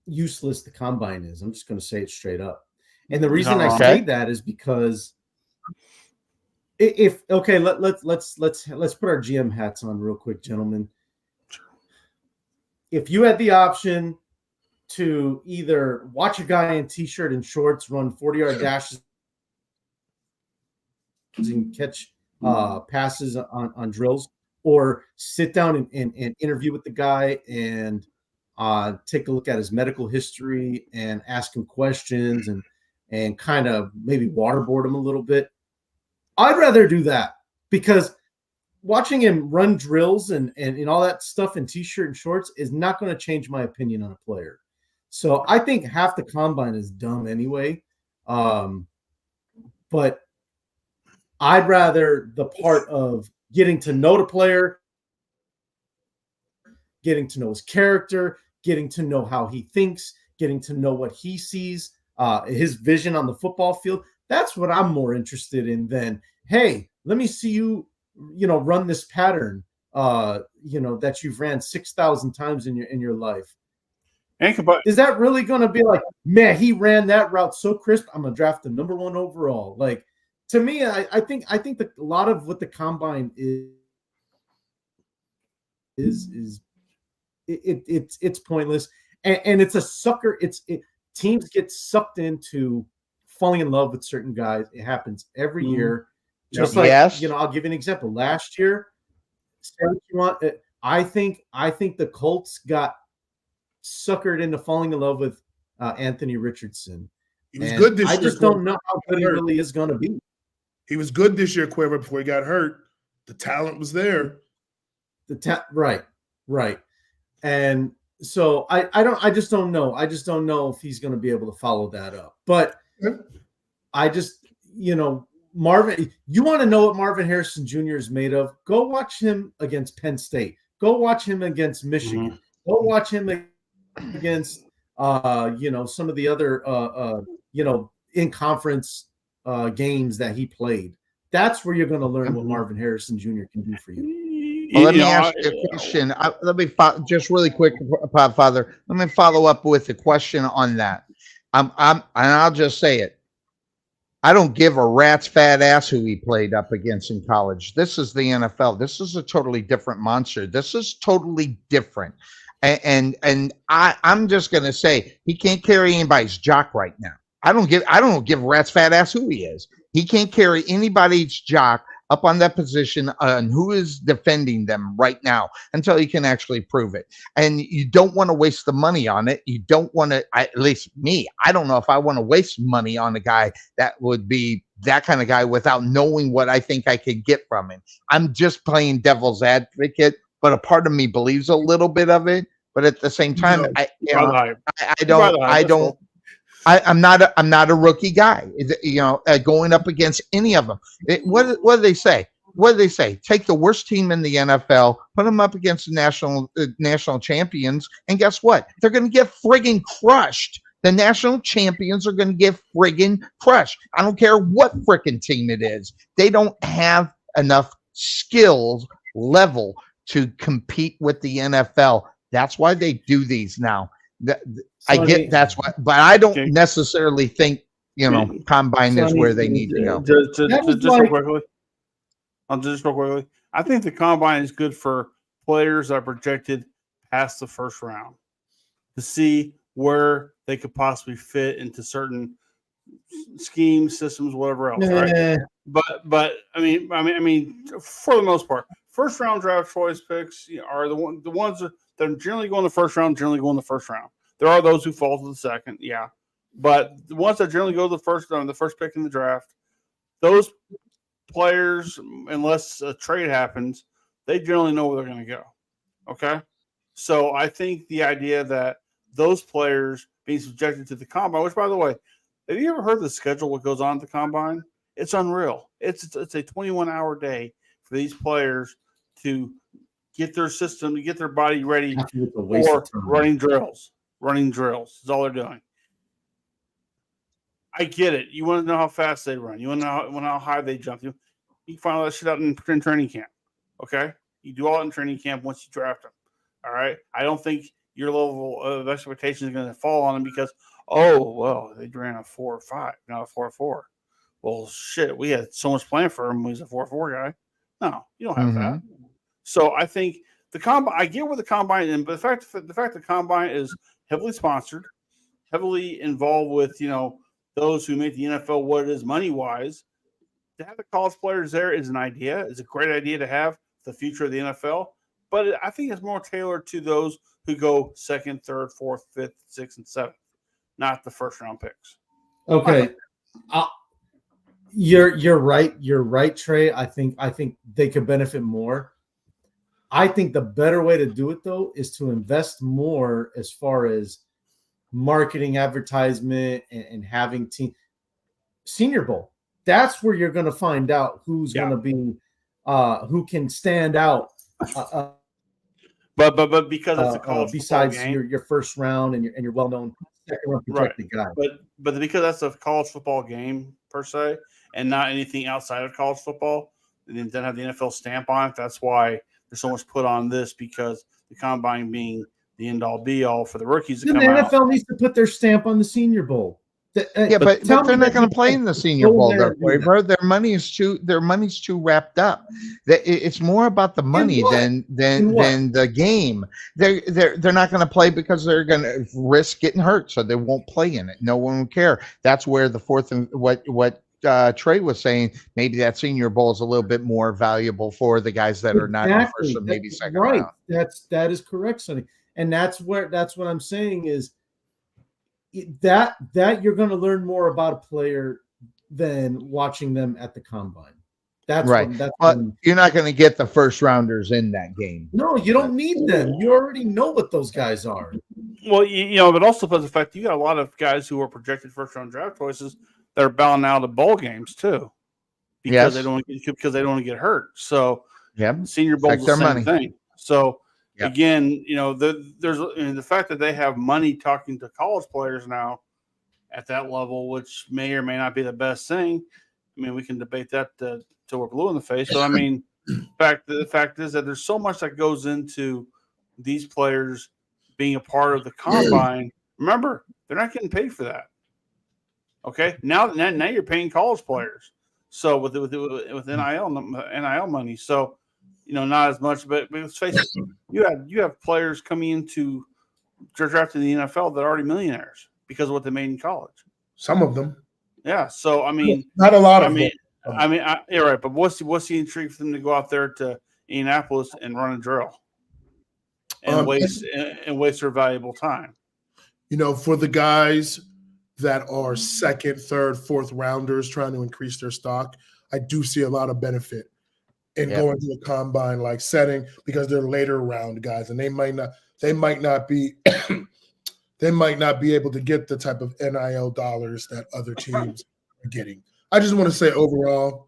[SPEAKER 6] useless the combine is. I'm just going to say it straight up. And the reason I say that is because let's put our GM hats on real quick, gentlemen. If you had the option to either watch a guy in t-shirt and shorts run 40-yard dashes and catch passes on drills, or sit down and interview with the guy and take a look at his medical history and ask him questions and kind of maybe waterboard him a little bit, I'd rather do that, because watching him run drills and all that stuff in t-shirt and shorts is not going to change my opinion on a player. So I think half the combine is dumb anyway. But I'd rather the part of getting to know the player, getting to know his character, getting to know how he thinks, getting to know what he sees, his vision on the football field. That's what I'm more interested in than, hey, let me see you, run this pattern, that you've ran 6,000 times in your life. Is that really going to be like, man, he ran that route so crisp, I'm going to draft the number 1 overall? Like, to me, I think that a lot of what the combine is it's pointless, and it's a sucker. Teams get sucked into falling in love with certain guys. It happens every year. Just like, I'll give you an example. Last year, I think the Colts got suckered into falling in love with Anthony Richardson.
[SPEAKER 10] He was good this year.
[SPEAKER 6] I just don't know how good he really is going to be.
[SPEAKER 10] He was good this year, Cuervo, before he got hurt. The talent was there.
[SPEAKER 6] Right. And so I just don't know. I just don't know if he's going to be able to follow that up. But I just, Marvin, you want to know what Marvin Harrison Jr. is made of? Go watch him against Penn State. Go watch him against Michigan. Go watch him against, some of the other, in conference games that he played. That's where you're going to learn what Marvin Harrison Jr. can do for you.
[SPEAKER 4] Well, let me ask you a question. Just really quick, Father. Let me follow up with a question on that. And I'll just say it. I don't give a rat's fat ass who he played up against in college. This is the NFL. This is a totally different monster. This is totally different. And I'm just going to say he can't carry anybody's jock right now. I don't give a rat's fat ass who he is. He can't carry anybody's jock up on that position and who is defending them right now until he can actually prove it. And you don't want to waste the money on it. You don't want to, at least me, I don't know if I want to waste money on a guy that would be that kind of guy without knowing what I think I could get from him. I'm just playing devil's advocate, but a part of me believes a little bit of it. But at the same time, I'm not a rookie guy, going up against any of them. What do they say? What do they say? Take the worst team in the NFL, put them up against the national champions, and guess what? They're going to get friggin' crushed. The national champions are going to get friggin' crushed. I don't care what frickin' team it is. They don't have enough skills level to compete with the NFL. That's why they do these now. I get that's why, but I don't necessarily think combine is where they need to go.
[SPEAKER 7] Just real quickly, I think the combine is good for players that are projected past the first round to see where they could possibly fit into certain schemes, systems, whatever else. Right? But I mean, for the most part, first round draft choice picks are the ones that generally go in the first round. Generally go in the first round. There are those who fall to the second, but the ones that generally go to the first pick in the draft, those players, unless a trade happens, they generally know where they're going to go. Okay, So I think the idea that those players being subjected to the combine, which, by the way, have you ever heard the schedule, what goes on at the combine? It's unreal. It's a 21-hour day for these players to get their system, to get their body ready for running drills. Running drills is all they're doing. I get it. You want to know how fast they run. You want to know how high they jump. You can find all that shit out in training camp. Okay? You do all that in training camp once you draft them. All right? I don't think your level of expectation is going to fall on them because, they ran a 4.5, not a 4.4. Well, shit, we had so much planned for him. He's a 4.4 guy. No, you don't have that. So I think the combine. I get where the combine is, but the fact the combine is heavily sponsored, heavily involved with those who make the NFL what it is money wise. To have the college players there is an idea. It's a great idea to have the future of the NFL, but I think it's more tailored to those who go second, third, fourth, fifth, sixth, and seventh, not the first round picks.
[SPEAKER 6] Okay. You're right. You're right, Trey. I think they could benefit more. I think the better way to do it, though, is to invest more as far as marketing, advertisement, and having team Senior Bowl. That's where you're going to find out who's going to be, who can stand out.
[SPEAKER 7] But because it's a college
[SPEAKER 6] besides
[SPEAKER 7] football game,
[SPEAKER 6] your first round and your well-known second round projected guy.
[SPEAKER 7] But because that's a college football game per se, and not anything outside of college football, and then doesn't have the NFL stamp on it. That's why there's so much put on this, because the combine being the end-all be-all for the rookies.
[SPEAKER 6] The NFL needs to put their stamp on the Senior Bowl.
[SPEAKER 4] But they're not going to play in the Senior Bowl. Their money's too wrapped up. It's more about the money than the game. They're not going to play because they're going to risk getting hurt, so they won't play in it. No one will care. That's where the fourth and what Trey was saying. Maybe that Senior Bowl is a little bit more valuable for the guys that are not in the first or maybe second round.
[SPEAKER 6] That is correct, Sonny. And that's what I'm saying is that you're going to learn more about a player than watching them at the combine. That's right.
[SPEAKER 4] You're not going to get the first rounders in that game.
[SPEAKER 6] No, you don't need them. You already know what those guys are.
[SPEAKER 7] Well, but also because the fact you got a lot of guys who are projected first round draft choices that are bowing out of bowl games too, because they don't want to get hurt. So Senior Bowl is the same thing. So. Yep. Again, there's the fact that they have money talking to college players now at that level, which may or may not be the best thing. I mean, we can debate that till we're blue in the face. But I mean, the fact is that there's so much that goes into these players being a part of the combine. Remember, they're not getting paid for that. Okay, now you're paying college players. So with NIL money, so. Not as much, but let's face it, you have players coming into drafting the NFL that are already millionaires because of what they made in college.
[SPEAKER 10] Some of them,
[SPEAKER 7] yeah. So I mean,
[SPEAKER 10] not a lot of them.
[SPEAKER 7] You're right. But what's the intrigue for them to go out there to Indianapolis and run a drill and waste their valuable time?
[SPEAKER 10] For the guys that are second, third, fourth rounders trying to increase their stock, I do see a lot of benefit in going to a combine like setting, because they're later round guys and they might not be able to get the type of NIL dollars that other teams are getting. I just want to say overall,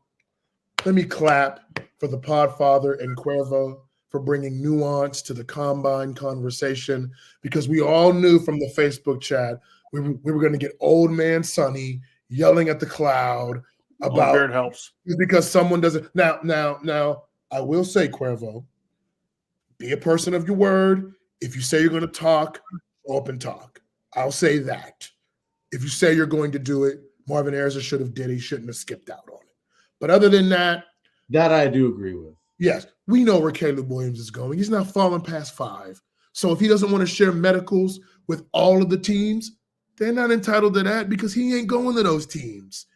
[SPEAKER 10] let me clap for the Podfather and Cuervo for bringing nuance to the combine conversation, because we all knew from the Facebook chat we were going to get old man Sonny yelling at the cloud about
[SPEAKER 7] beard helps
[SPEAKER 10] because someone doesn't. Now, I will say, Cuervo, be a person of your word. If you say you're going to talk, show up and talk. I'll say that. If you say you're going to do it, Marvin Ayers should have did. He shouldn't have skipped out on it. But other than that
[SPEAKER 6] I do agree with.
[SPEAKER 10] Yes, we know where Caleb Williams is going. He's not falling past 5. So if he doesn't want to share medicals with all of the teams, they're not entitled to that because he ain't going to those teams.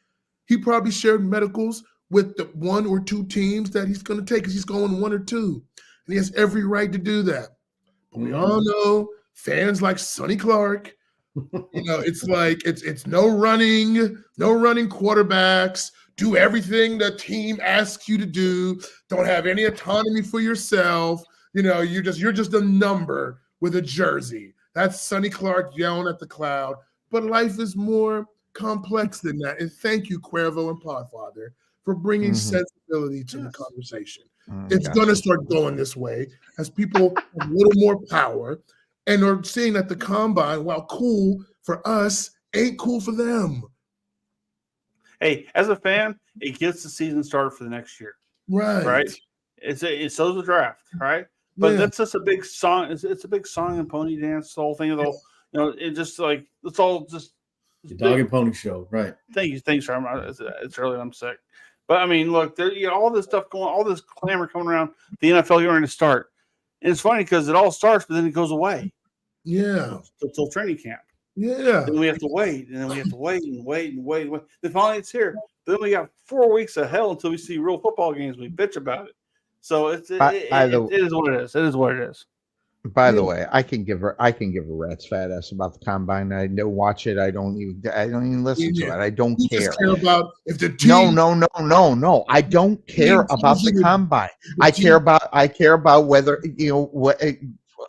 [SPEAKER 10] He probably shared medicals with the 1 or 2 teams that he's going to take because he's going 1 or 2. And he has every right to do that. But we all know fans like Sonny Clark, it's like it's no running quarterbacks. Do everything the team asks you to do. Don't have any autonomy for yourself. you're just a number with a jersey. That's Sonny Clark yelling at the cloud. But life is more complex than that. And thank you, Cuervo and Podfather, for bringing sensibility to the conversation. It's going to start going this way as people have a little more power and are seeing that the combine, while cool for us, ain't cool for them.
[SPEAKER 7] Hey, as a fan, it gets the season started for the next year. Right? It's so's the draft, right? But that's just a big song. It's a big song and pony dance, the whole thing. It just like it's all just
[SPEAKER 6] the dog and pony show, right?
[SPEAKER 7] Thanks, sir. It's early. I'm sick, but I mean, look, there all this stuff going, all this clamor coming around the NFL. You're going to start, and it's funny because it all starts, but then it goes away.
[SPEAKER 10] Yeah,
[SPEAKER 7] until training camp.
[SPEAKER 10] Yeah,
[SPEAKER 7] then we have to wait, and then we have to wait and wait and wait and wait. Then finally it's here. Then we got 4 weeks of hell until we see real football games. We bitch about it. So it is what it is. It is what it is.
[SPEAKER 4] By the way, I can give a rat's fat ass about the combine. I don't watch it. I don't even listen to it. I don't care.
[SPEAKER 10] Just care about if the team.
[SPEAKER 4] No. I don't care about the combine. I care about whether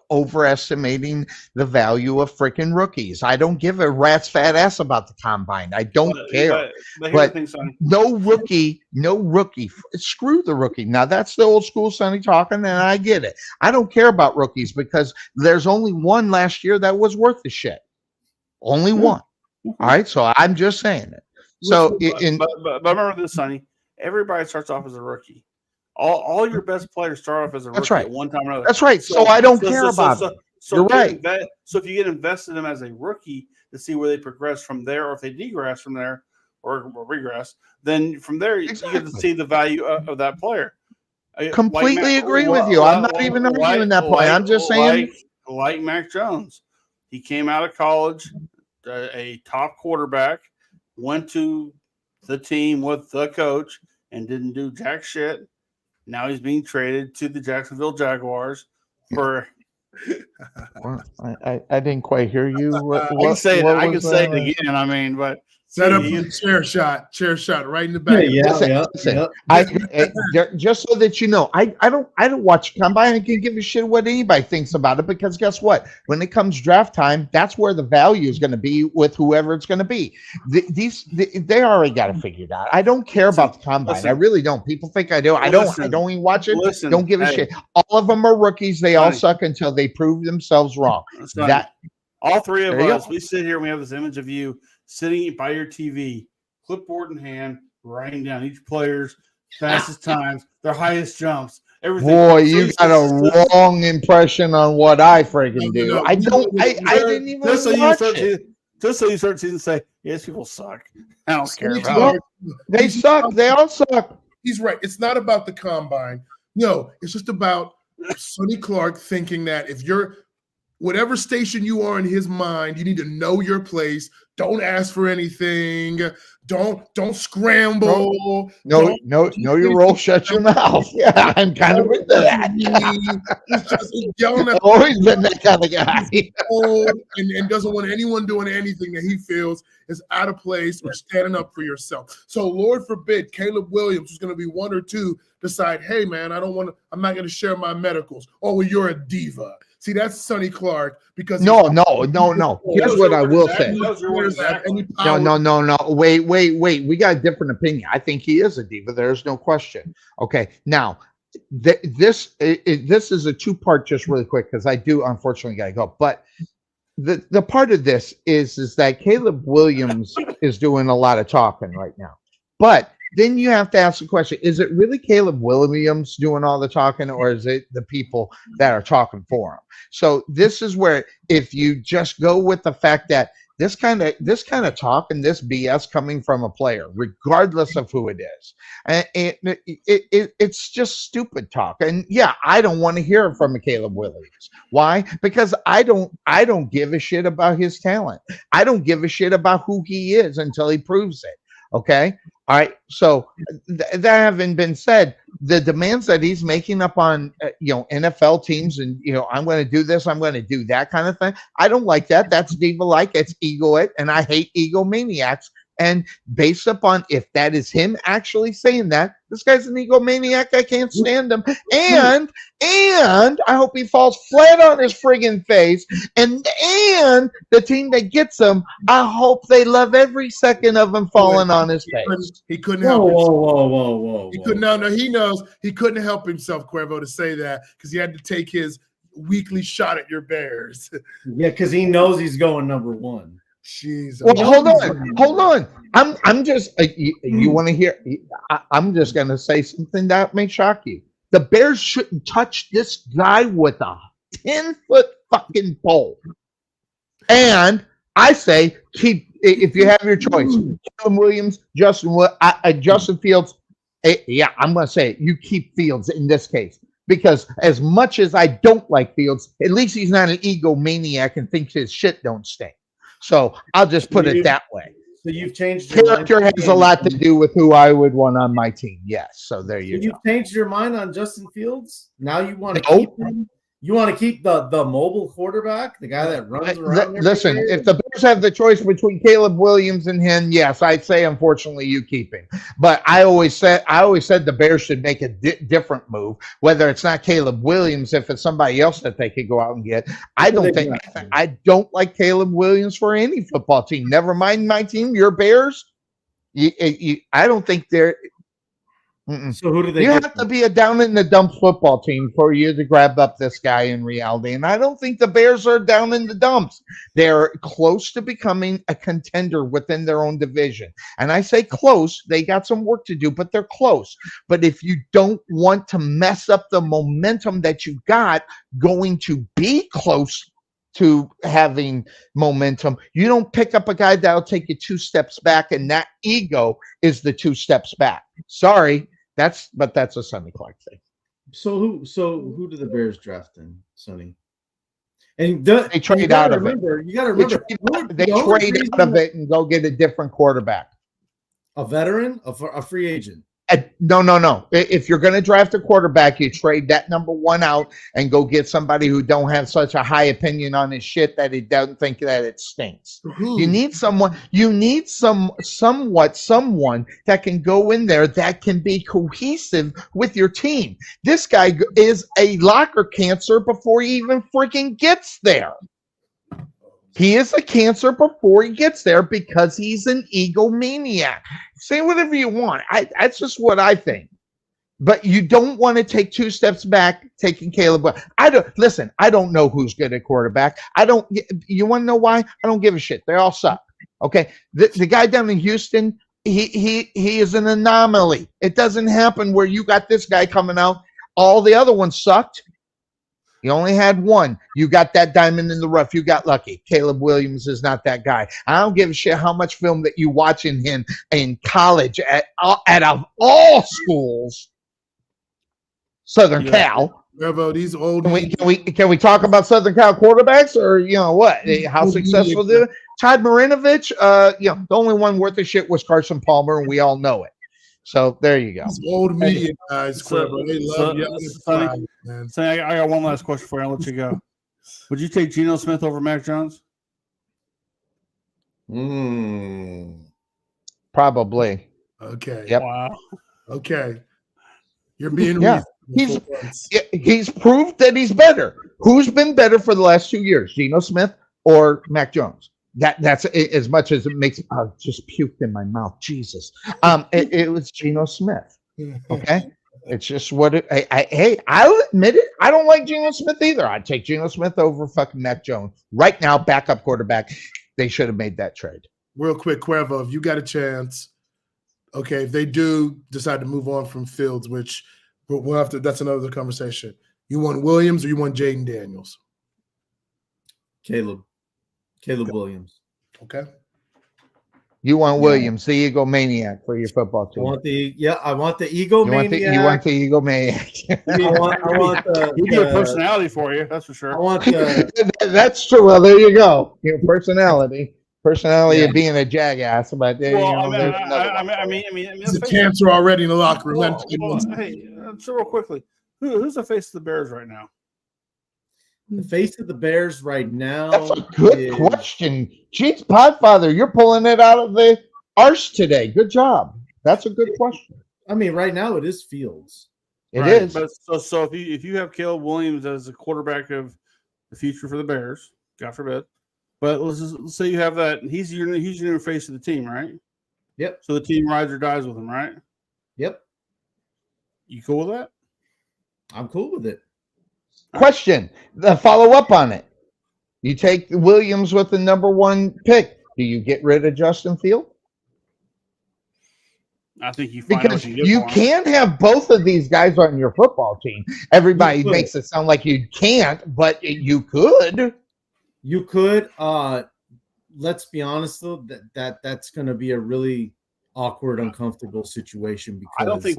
[SPEAKER 4] overestimating the value of freaking rookies. I don't give a rat's fat ass about the combine. I don't care. But no rookie. Screw the rookie. Now that's the old school Sonny talking, and I get it. I don't care about rookies because there's only one last year that was worth the shit. Only one. All right. So I'm just saying it. So
[SPEAKER 7] but remember this, Sonny. Everybody starts off as a rookie. All your best players start off as a rookie at one time or another.
[SPEAKER 4] That's right. So I don't care about it. You're right.
[SPEAKER 7] So if you get invested in them as a rookie to see where they progress from there, or if they degress from there or regress, then from there you get to see the value of that player.
[SPEAKER 4] Completely agree with you. I'm not even arguing that point. I'm just saying.
[SPEAKER 7] Like Mac Jones. He came out of college, a top quarterback, went to the team with the coach and didn't do jack shit. Now he's being traded to the Jacksonville Jaguars for.
[SPEAKER 4] Well, I didn't quite hear you.
[SPEAKER 7] I can say it again. I mean, but
[SPEAKER 10] set up a chair shot right in the back.
[SPEAKER 4] Just so that you know, I don't watch combine. I can give a shit what anybody thinks about it because guess what? When it comes draft time, that's where the value is going to be with whoever it's going to be. They already got it figured out. I don't care about the combine. I really don't. People think I do. I don't even watch it. Don't give a shit. All of them are rookies. They all suck until they prove themselves wrong.
[SPEAKER 7] All three of us, we sit here and we have this image of you sitting by your TV, clipboard in hand, writing down each player's fastest times, their highest jumps, everything.
[SPEAKER 4] Boy, you got a wrong impression on what I freaking do. I didn't even watch it.
[SPEAKER 7] Just so you start season and say, yes, people suck. I don't care about it.
[SPEAKER 4] They suck. They all suck.
[SPEAKER 10] He's right. It's not about the combine. No, it's just about Sonny Clark thinking that if you're whatever station you are in his mind, you need to know your place. Don't ask for anything. Don't scramble.
[SPEAKER 4] No, your role. Shut your mouth. Yeah, I'm kind of with that.
[SPEAKER 10] He's just yelling at
[SPEAKER 4] always been that kind of guy.
[SPEAKER 10] and doesn't want anyone doing anything that he feels is out of place or standing up for yourself. So Lord forbid Caleb Williams, who's going to be 1 or 2, decide, hey man, I'm not going to share my medicals. Oh, well, you're a diva. See, that's Sonny Clark because
[SPEAKER 4] no. Here's what I will say. No. Wait. We got a different opinion. I think he is a diva. There's no question. Okay, now this is a 2-part, just really quick because I do unfortunately got to go. But the part of this is that Caleb Williams is doing a lot of talking right now, but then you have to ask the question, is it really Caleb Williams doing all the talking or is it the people that are talking for him? So this is where if you just go with the fact that this kind of talk and this BS coming from a player, regardless of who it is, and it's just stupid talk. And yeah, I don't want to hear it from a Caleb Williams. Why? Because I don't give a shit about his talent. I don't give a shit about who he is until he proves it. Okay. All right. So that having been said, the demands that he's making up on, NFL teams and, I'm going to do this, I'm going to do that kind of thing. I don't like that. That's diva-like. It's ego-it. And I hate egomaniacs And based upon if that is him actually saying that, this guy's an egomaniac. I can't stand him. And I hope he falls flat on his friggin' face. And the team that gets him, I hope they love every second of him falling on his face.
[SPEAKER 10] He couldn't help himself.
[SPEAKER 6] Whoa.
[SPEAKER 10] He couldn't. No, he knows he couldn't help himself, Cuervo, to say that because he had to take his weekly shot at your Bears.
[SPEAKER 6] Yeah, because he knows he's going number one.
[SPEAKER 10] Jeez.
[SPEAKER 4] Well, hold on. I'm just you want to hear? I'm just gonna say something that may shock you. The Bears shouldn't touch this guy with a 10-foot fucking pole. And I say keep if you have your choice. Caleb Williams, Justin Fields. Yeah, I'm gonna say it. You keep Fields in this case. Because as much as I don't like Fields, at least he's not an egomaniac and thinks his shit don't stink. So I'll just put it that way.
[SPEAKER 6] So you've changed your
[SPEAKER 4] character
[SPEAKER 6] mind.
[SPEAKER 4] has a lot to do with who I would want on my team. Yes. So there you go.
[SPEAKER 6] You've changed your mind on Justin Fields? Now you want to keep him? You want to keep the mobile quarterback, the guy that runs around?
[SPEAKER 4] Listen, if the Bears have the choice between Caleb Williams and him, yes, I'd say unfortunately you keep him. But I always said the Bears should make a different move, whether it's not Caleb Williams, if it's somebody else that they could go out and get. I don't like Caleb Williams for any football team. Never mind my team, your Bears. I don't think they're.
[SPEAKER 6] So who do they?
[SPEAKER 4] You have to be a down in the dumps football team for you to grab up this guy in reality, and I don't think the Bears are down in the dumps. They're close to becoming a contender within their own division, and I say close. They got some work to do, but they're close. But if you don't want to mess up the momentum that you got, going to be close to having momentum, you don't pick up a guy that'll take you 2 steps back, and that ego is the 2 steps back. Sorry. That's a Sonny Clark thing.
[SPEAKER 6] So who do the Bears draft then, Sonny? And
[SPEAKER 4] they trade out of it.
[SPEAKER 6] You got to remember
[SPEAKER 4] they trade out of it and go get a different quarterback.
[SPEAKER 6] A veteran, a free agent.
[SPEAKER 4] No. If you're going to draft a quarterback, you trade that number 1 out and go get somebody who don't have such a high opinion on his shit that he doesn't think that it stinks.
[SPEAKER 10] Mm-hmm.
[SPEAKER 4] You need someone. You need someone that can go in there that can be cohesive with your team. This guy is a locker cancer before he even freaking gets there. He is a cancer before he gets there because he's an egomaniac. Say whatever you want. That's just what I think. But you don't want to take 2 steps back, taking Caleb. I don't know who's good at quarterback. You want to know why? I don't give a shit. They all suck. Okay. The guy down in Houston, he is an anomaly. It doesn't happen where you got this guy coming out. All the other ones sucked. You only had one. You got that diamond in the rough. You got lucky. Caleb Williams is not that guy. I don't give a shit how much film that you watch in him in college at of all schools. Southern Cal.
[SPEAKER 10] Cuervo, these old.
[SPEAKER 4] Can we talk about Southern Cal quarterbacks, or what? How successful did it? Todd Marinovich. The only one worth of shit was Carson Palmer, and we all know it. So there you go.
[SPEAKER 10] These old media guys, Cuervo, they love you.
[SPEAKER 7] Sonny, I got one last question for you. I'll let you go. Would you take Geno Smith over Mac Jones?
[SPEAKER 4] Probably.
[SPEAKER 10] Okay.
[SPEAKER 4] Yep.
[SPEAKER 7] Wow.
[SPEAKER 10] Okay. You're being
[SPEAKER 4] he's proved that he's better. Who's been better for the last 2 years? Geno Smith or Mac Jones? That's as much as it makes. I just puked in my mouth. Jesus. It was Geno Smith. Okay. It's just what I'll admit it. I don't like Geno Smith either. I'd take Geno Smith over fucking Mac Jones right now. Backup quarterback. They should have made that trade.
[SPEAKER 10] Real quick, Cuervo, if you got a chance, okay, if they do decide to move on from Fields, which we'll have to. That's another conversation. You want Williams or you want Jaden Daniels?
[SPEAKER 6] Caleb Williams.
[SPEAKER 10] Okay.
[SPEAKER 4] You want Williams, the egomaniac for your football team.
[SPEAKER 6] I want the egomaniac.
[SPEAKER 4] You want the egomaniac.
[SPEAKER 6] I want the.
[SPEAKER 7] He got a personality for you, that's for sure.
[SPEAKER 6] I want the.
[SPEAKER 4] That's true. Well, there you go. Your personality of being a jackass. But there's
[SPEAKER 10] a cancer already in the locker room.
[SPEAKER 7] So real quickly, who's the face of the Bears right now?
[SPEAKER 6] The face of the Bears right now.
[SPEAKER 4] That's a good question. Jeez, Podfather, you're pulling it out of the arse today. Good job. That's a good question.
[SPEAKER 6] I mean, right now it is Fields.
[SPEAKER 4] It is.
[SPEAKER 7] But so if you have Caleb Williams as a quarterback of the future for the Bears, God forbid, but let's say you have that, and he's your face of the team, right?
[SPEAKER 6] Yep.
[SPEAKER 7] So the team rides or dies with him, right?
[SPEAKER 6] Yep.
[SPEAKER 7] You cool with that?
[SPEAKER 6] I'm cool with it.
[SPEAKER 4] Question. The follow up on it. You take Williams with the number 1 pick. Do you get rid of Justin Field?
[SPEAKER 7] I think you find
[SPEAKER 4] because
[SPEAKER 7] out what
[SPEAKER 4] you can't have both of these guys on your football team. Everybody makes it sound like you can't, but you could.
[SPEAKER 6] You could. Let's be honest though, that's going to be a really awkward, uncomfortable situation because
[SPEAKER 7] I don't think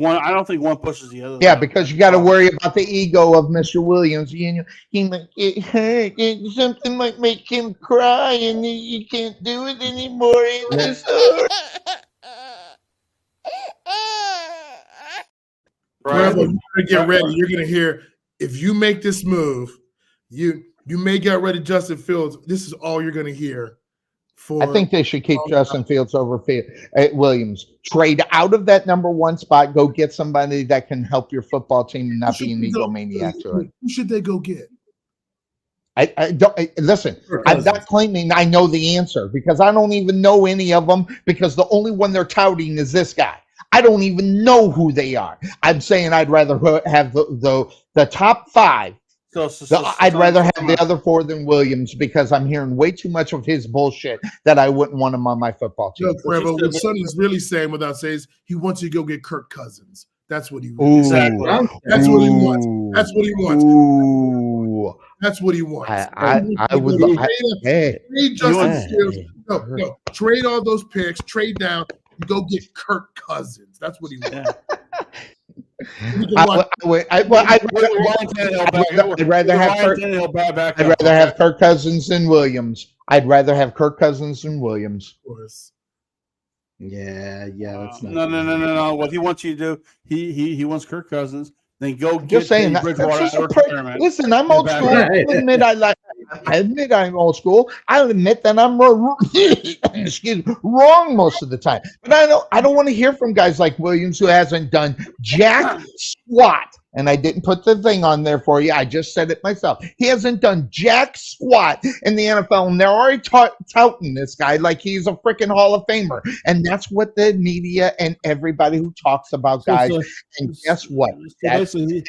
[SPEAKER 7] one pushes the other.
[SPEAKER 4] Yeah, because you got to worry about the ego of Mr. Williams. You know, he might get hurt. Something might make him cry, and you can't do it anymore. It's hurt.
[SPEAKER 10] Cuervo, you better get ready. You're gonna hear if you make this move, you may get rid of Justin Fields. This is all you're gonna hear.
[SPEAKER 4] I think they should keep Justin Fields over Williams. Trade out of that number 1 spot. Go get somebody that can help your football team and not be an egomaniac to it.
[SPEAKER 10] Who should they go get?
[SPEAKER 4] I don't listen. I'm not claiming I know the answer because I don't even know any of them because the only one they're touting is this guy. I don't even know who they are. I'm saying I'd rather have the top 5. I'd rather have the other 4 than Williams because I'm hearing way too much of his bullshit that I wouldn't want him on my football team.
[SPEAKER 10] No, Cuervo, what Sonny's really saying without saying he wants you to go get Kirk Cousins. That's what he wants. That's what he wants. That's what he wants.
[SPEAKER 4] Ooh.
[SPEAKER 10] That's what he wants.
[SPEAKER 4] I would
[SPEAKER 10] trade Justin Fields. No, trade all those picks, trade down, and go get Kirk Cousins. That's what he wants.
[SPEAKER 4] I'd rather have Kirk Cousins than Williams. I'd rather have Kirk Cousins than Williams.
[SPEAKER 10] Of course.
[SPEAKER 6] Yeah. That's
[SPEAKER 7] no. What he wants you to do, he wants Kirk Cousins. Then go get
[SPEAKER 4] just saying listen, I'm old school. I admit I'm old school. I admit that I'm wrong most of the time. But I don't want to hear from guys like Williams who hasn't done jack squat. And I didn't put the thing on there for you. I just said it myself. He hasn't done jack squat in the NFL, and they're already touting this guy like he's a freaking Hall of Famer. And that's what the media and everybody who talks about guys. And guess what?
[SPEAKER 7] Basically,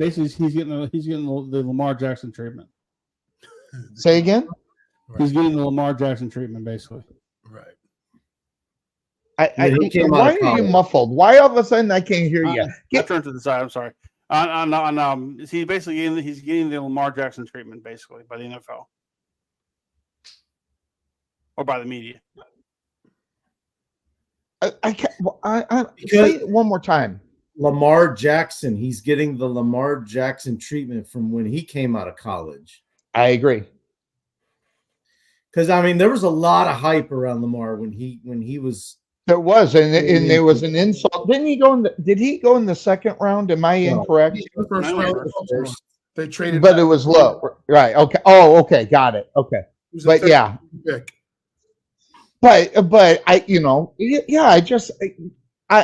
[SPEAKER 7] he's getting the Lamar Jackson treatment.
[SPEAKER 4] Say again?
[SPEAKER 7] He's getting the Lamar Jackson treatment, basically.
[SPEAKER 10] Right.
[SPEAKER 4] Why are you muffled? Why all of a sudden I can't hear you?
[SPEAKER 7] I turned to the side. I'm sorry. He's basically he's getting the Lamar Jackson treatment, basically, by the NFL or by the media.
[SPEAKER 4] I can't. Say it one more time.
[SPEAKER 6] Lamar Jackson. He's getting the Lamar Jackson treatment from when he came out of college.
[SPEAKER 4] I agree.
[SPEAKER 6] Because there was a lot of hype around Lamar when he was.
[SPEAKER 4] There was, and there was an insult. Did he go in the second round? Am I incorrect?
[SPEAKER 10] The first round. They traded,
[SPEAKER 4] but it was low, right? Okay. Oh, okay, got it. Okay, but yeah, pick. but I,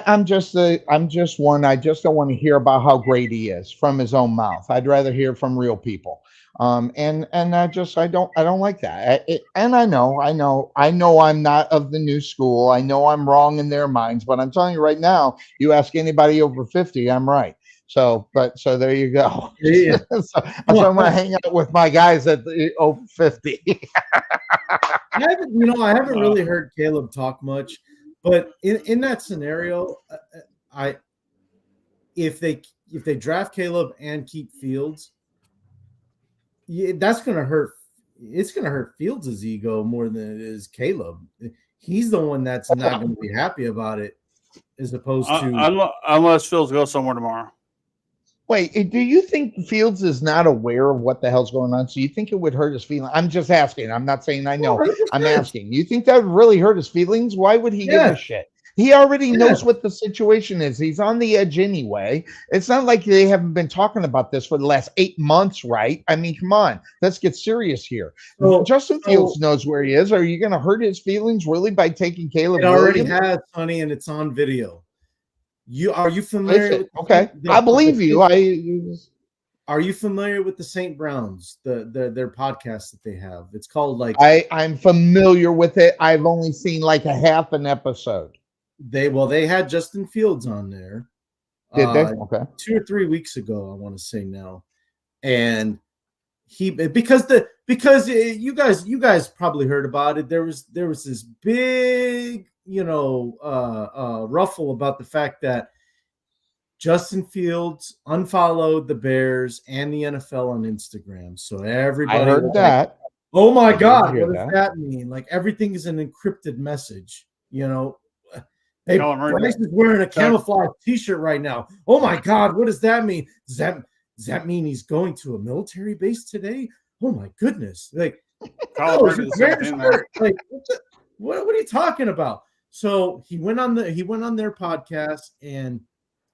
[SPEAKER 4] I'm just one. I just don't want to hear about how great he is from his own mouth. I'd rather hear from real people. And I don't like that. And I know I'm not of the new school. I know I'm wrong in their minds, but I'm telling you right now, you ask anybody over 50, I'm right. So there you go.
[SPEAKER 6] Yeah.
[SPEAKER 4] so I'm going to hang out with my guys at the over 50.
[SPEAKER 6] I haven't really heard Caleb talk much, but in that scenario, if they draft Caleb and keep Fields, that's going to hurt. It's going to hurt Fields' ego more than it is Caleb. He's the one that's not going to be happy about it, as opposed to
[SPEAKER 7] unless Fields goes somewhere tomorrow.
[SPEAKER 4] Wait, do you think Fields is not aware of what the hell's going on? So you think it would hurt his feelings? I'm just asking. I'm not saying I know. I'm asking. You think that would really hurt his feelings? Why would he give a shit? He already knows what the situation is. He's on the edge anyway. It's not like they haven't been talking about this for the last 8 months, right? I mean, come on, let's get serious here. Justin Fields knows where he is. Are you going to hurt his feelings really by taking Caleb
[SPEAKER 6] It already
[SPEAKER 4] Williams?
[SPEAKER 6] has, Sonny, and it's on video. Are you familiar with
[SPEAKER 4] okay. I believe you.
[SPEAKER 6] Are you familiar with the St. Browns, their podcast that they have? It's called like
[SPEAKER 4] I'm familiar with it. I've only seen like a half an episode.
[SPEAKER 6] They had Justin Fields on there.
[SPEAKER 4] Did they? Okay.
[SPEAKER 6] 2 or 3 weeks ago, I want to say now. And because you guys probably heard about it. There was this big, ruffle about the fact that Justin Fields unfollowed the Bears and the NFL on Instagram. So everybody
[SPEAKER 4] heard that.
[SPEAKER 6] Oh my God, what does that mean? Like everything is an encrypted message, Hey, Bryce is wearing a camouflage T-shirt right now. Oh my God, what does that mean? Does that mean he's going to a military base today? Oh my goodness! Like, what are you talking about? So he went on their podcast and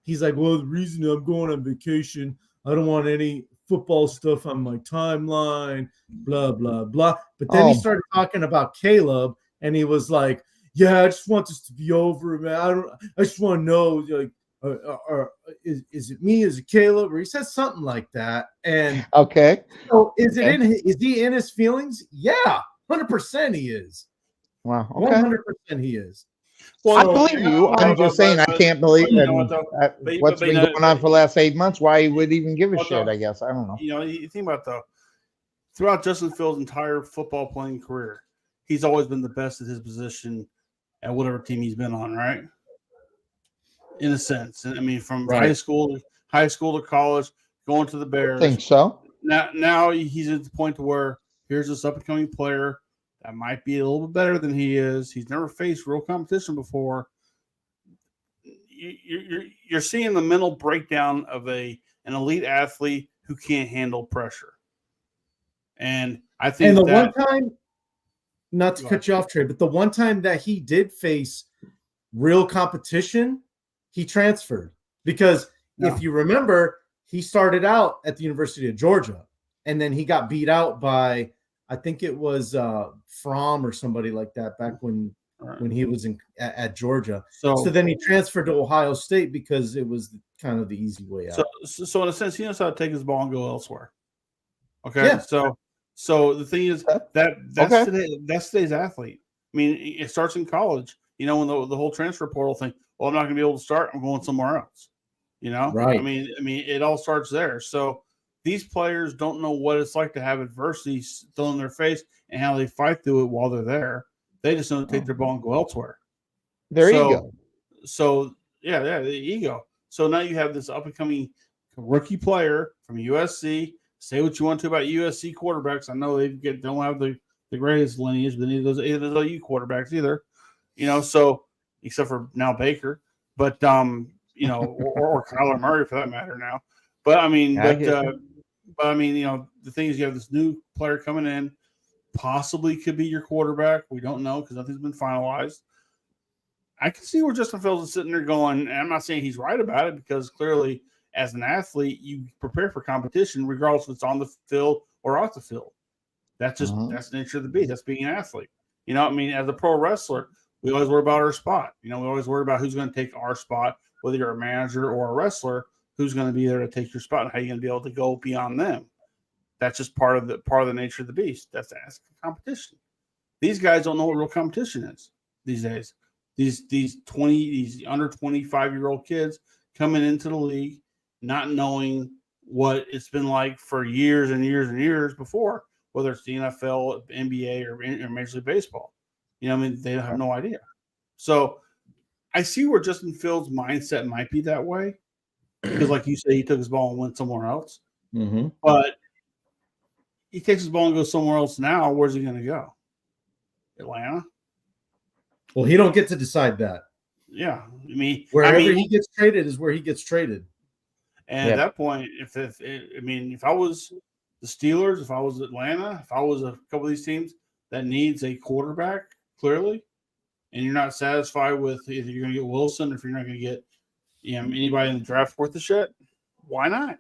[SPEAKER 6] he's like, well, the reason I'm going on vacation, I don't want any football stuff on my timeline, blah blah blah. But then he started talking about Caleb, and he was like, yeah, I just want this to be over, man. I just want to know, like, is it me? Is it Caleb? Or he said something like that. And
[SPEAKER 4] okay,
[SPEAKER 6] so is he in his feelings? Yeah, 100% he is.
[SPEAKER 4] Wow, okay,
[SPEAKER 6] 100% he is.
[SPEAKER 4] Well, I believe you. I'm just saying I can't believe what's been going on for the last 8 months. Why he would even give a shit? I guess I don't know.
[SPEAKER 5] You think about throughout Justin Fields' entire football playing career, he's always been the best at his position at whatever team he's been on, right? In a sense, I mean, from high school to college, going to the Bears.
[SPEAKER 4] I think so.
[SPEAKER 5] Now he's at the point to where here's this up and coming player that might be a little bit better than he is. He's never faced real competition before. You're seeing the mental breakdown of an elite athlete who can't handle pressure. And I think
[SPEAKER 6] one time, not to cut you off, Trey, but the one time that he did face real competition, he transferred. Because if you remember, he started out at the University of Georgia, and then he got beat out by, I think it was Fromm or somebody like that back when he was at Georgia. So then he transferred to Ohio State because it was kind of the easy way out.
[SPEAKER 5] So in a sense, he knows how to take his ball and go elsewhere. Okay. Yeah. So the thing is that's today's athlete. I mean, it starts in college. When the whole transfer portal thing. Well, I'm not going to be able to start. I'm going somewhere else.
[SPEAKER 6] Right?
[SPEAKER 5] I mean, it all starts there. So these players don't know what it's like to have adversity still in their face and how they fight through it while they're there. They just don't take their ball and go elsewhere.
[SPEAKER 4] Their ego.
[SPEAKER 5] So the ego. So now you have this up and coming rookie player from USC. Say what you want to about USC quarterbacks. I know they don't have the greatest lineage, but neither those OU quarterbacks either. So except for now Baker, but or Kyler Murray for that matter now. But I mean, the thing is, you have this new player coming in, possibly could be your quarterback. We don't know because nothing's been finalized. I can see where Justin Fields is sitting there going, and I'm not saying he's right about it because clearly, as an athlete, you prepare for competition regardless if it's on the field or off the field. That's just that's the nature of the beast. That's being an athlete. As a pro wrestler, we always worry about our spot. We always worry about who's going to take our spot, whether you're a manager or a wrestler, who's going to be there to take your spot and how you're going to be able to go beyond them. That's just part of the nature of the beast. That's competition. These guys don't know what real competition is these days. These under 25-year-old kids coming into the league, not knowing what it's been like for years and years and years before, whether it's the NFL, NBA, or Major League Baseball. They have no idea. So I see where Justin Fields' mindset might be that way because, like you say, he took his ball and went somewhere else.
[SPEAKER 6] Mm-hmm.
[SPEAKER 5] But he takes his ball and goes somewhere else now. Where's he going to go? Atlanta?
[SPEAKER 6] Well, he don't get to decide that.
[SPEAKER 5] Yeah.
[SPEAKER 6] Wherever he gets traded is where he gets traded.
[SPEAKER 5] And at that point, if I was the Steelers, if I was Atlanta, if I was a couple of these teams that needs a quarterback, clearly, and you're not satisfied with either you're going to get Wilson or if you're not going to get anybody in the draft worth the shit, why not?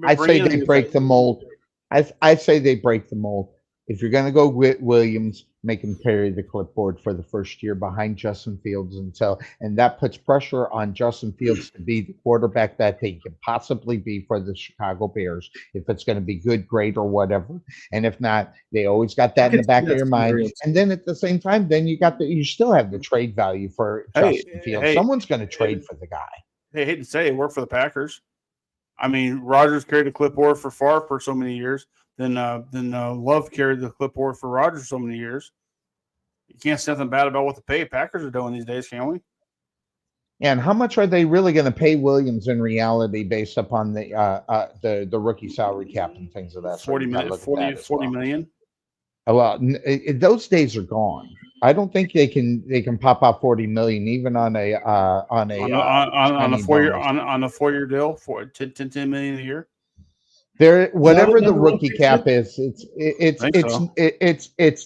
[SPEAKER 4] I say they break the mold. I say they break the mold. If you're going to go with Williams, make him carry the clipboard for the first year behind Justin Fields and that puts pressure on Justin Fields to be the quarterback that he can possibly be for the Chicago Bears. If it's going to be good, great, or whatever, and if not, they always got that in the back of your mind. And then at the same time, then you still have the trade value for Justin Fields. Someone's going to trade for the guy.
[SPEAKER 7] Hey, I hate to say it worked for the Packers. I mean, Rodgers carried the clipboard for Favre for so many years. Then Love carried the clipboard for Rodgers for so many years. You can't say nothing bad about what the Packers are doing these days, can we?
[SPEAKER 4] And how much are they really going to pay Williams in reality based upon the rookie salary cap and things of that sort?
[SPEAKER 7] 40 million.
[SPEAKER 4] Well, those days are gone. I don't think they can pop out 40 million even on a
[SPEAKER 7] 4-year deal for 10 million a year.
[SPEAKER 4] There, whatever the rookie cap is, it's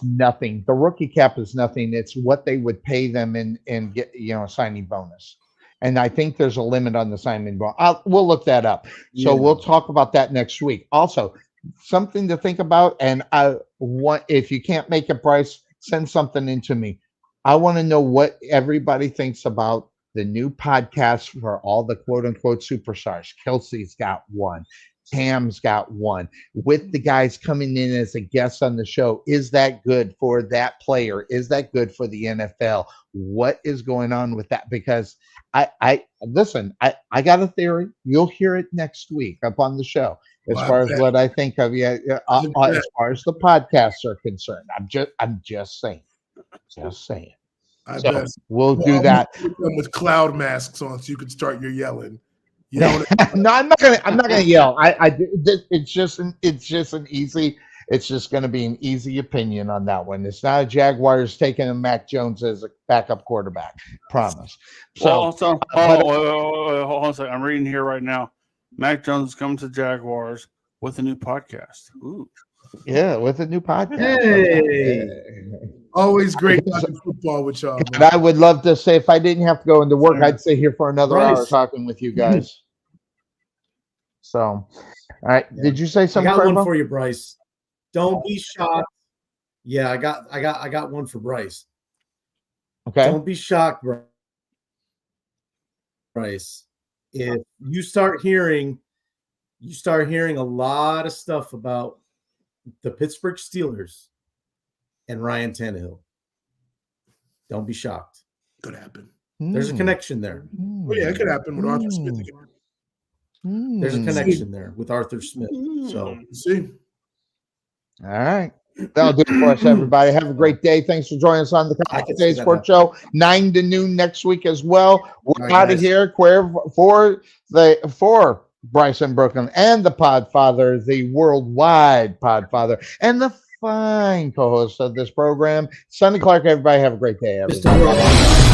[SPEAKER 4] nothing. The rookie cap is nothing. It's what they would pay them and get a signing bonus. And I think there's a limit on the signing bonus. We'll look that up. So we'll talk about that next week. Also, something to think about. And if you can't make it, Bryce, send something into me. I want to know what everybody thinks about the new podcast for all the quote unquote superstars. Kelsey's got one. Tam's got one with the guys coming in as a guest on the show. Is that good for that player? Is that good for the NFL? What is going on with that? Because I got a theory. You'll hear it next week up on the show as far as what I think of as far as the podcasts are concerned. I'm just saying. We'll do that
[SPEAKER 10] with cloud masks on, so you can start your yelling.
[SPEAKER 4] No, I'm not gonna yell. It's just gonna be an easy opinion on that one. It's not a Jaguars taking a Mac Jones as a backup quarterback. Promise. So,
[SPEAKER 7] hold on a second. I'm reading here right now. Mac Jones is coming to Jaguars with a new podcast. Ooh.
[SPEAKER 4] Yeah, with a new podcast.
[SPEAKER 10] Hey. Always great talking football with y'all.
[SPEAKER 4] And I would love to say, if I didn't have to go into work, I'd stay here for another hour talking with you guys. So, all right. Yeah. Did you say something?
[SPEAKER 6] I got one for you, Bryce. Don't be shocked. Yeah, I got one for Bryce.
[SPEAKER 4] Okay.
[SPEAKER 6] Don't be shocked, Bryce. If you start hearing a lot of stuff about the Pittsburgh Steelers and Ryan Tannehill. Don't be shocked.
[SPEAKER 10] Could happen.
[SPEAKER 6] There's a connection there.
[SPEAKER 10] Well, yeah, it could happen with Arthur Smith again.
[SPEAKER 6] There's a connection there with Arthur Smith. So
[SPEAKER 10] see.
[SPEAKER 4] All right. That'll do it for us, everybody. Have a great day. Thanks for joining us on the Today's Sports Show. 9 to noon next week as well. We're out of here. Cuervo for Bryson Brooklyn and the Podfather, the worldwide Podfather, and the fine co-host of this program, Sonny Clark. Everybody have a great day. Everybody.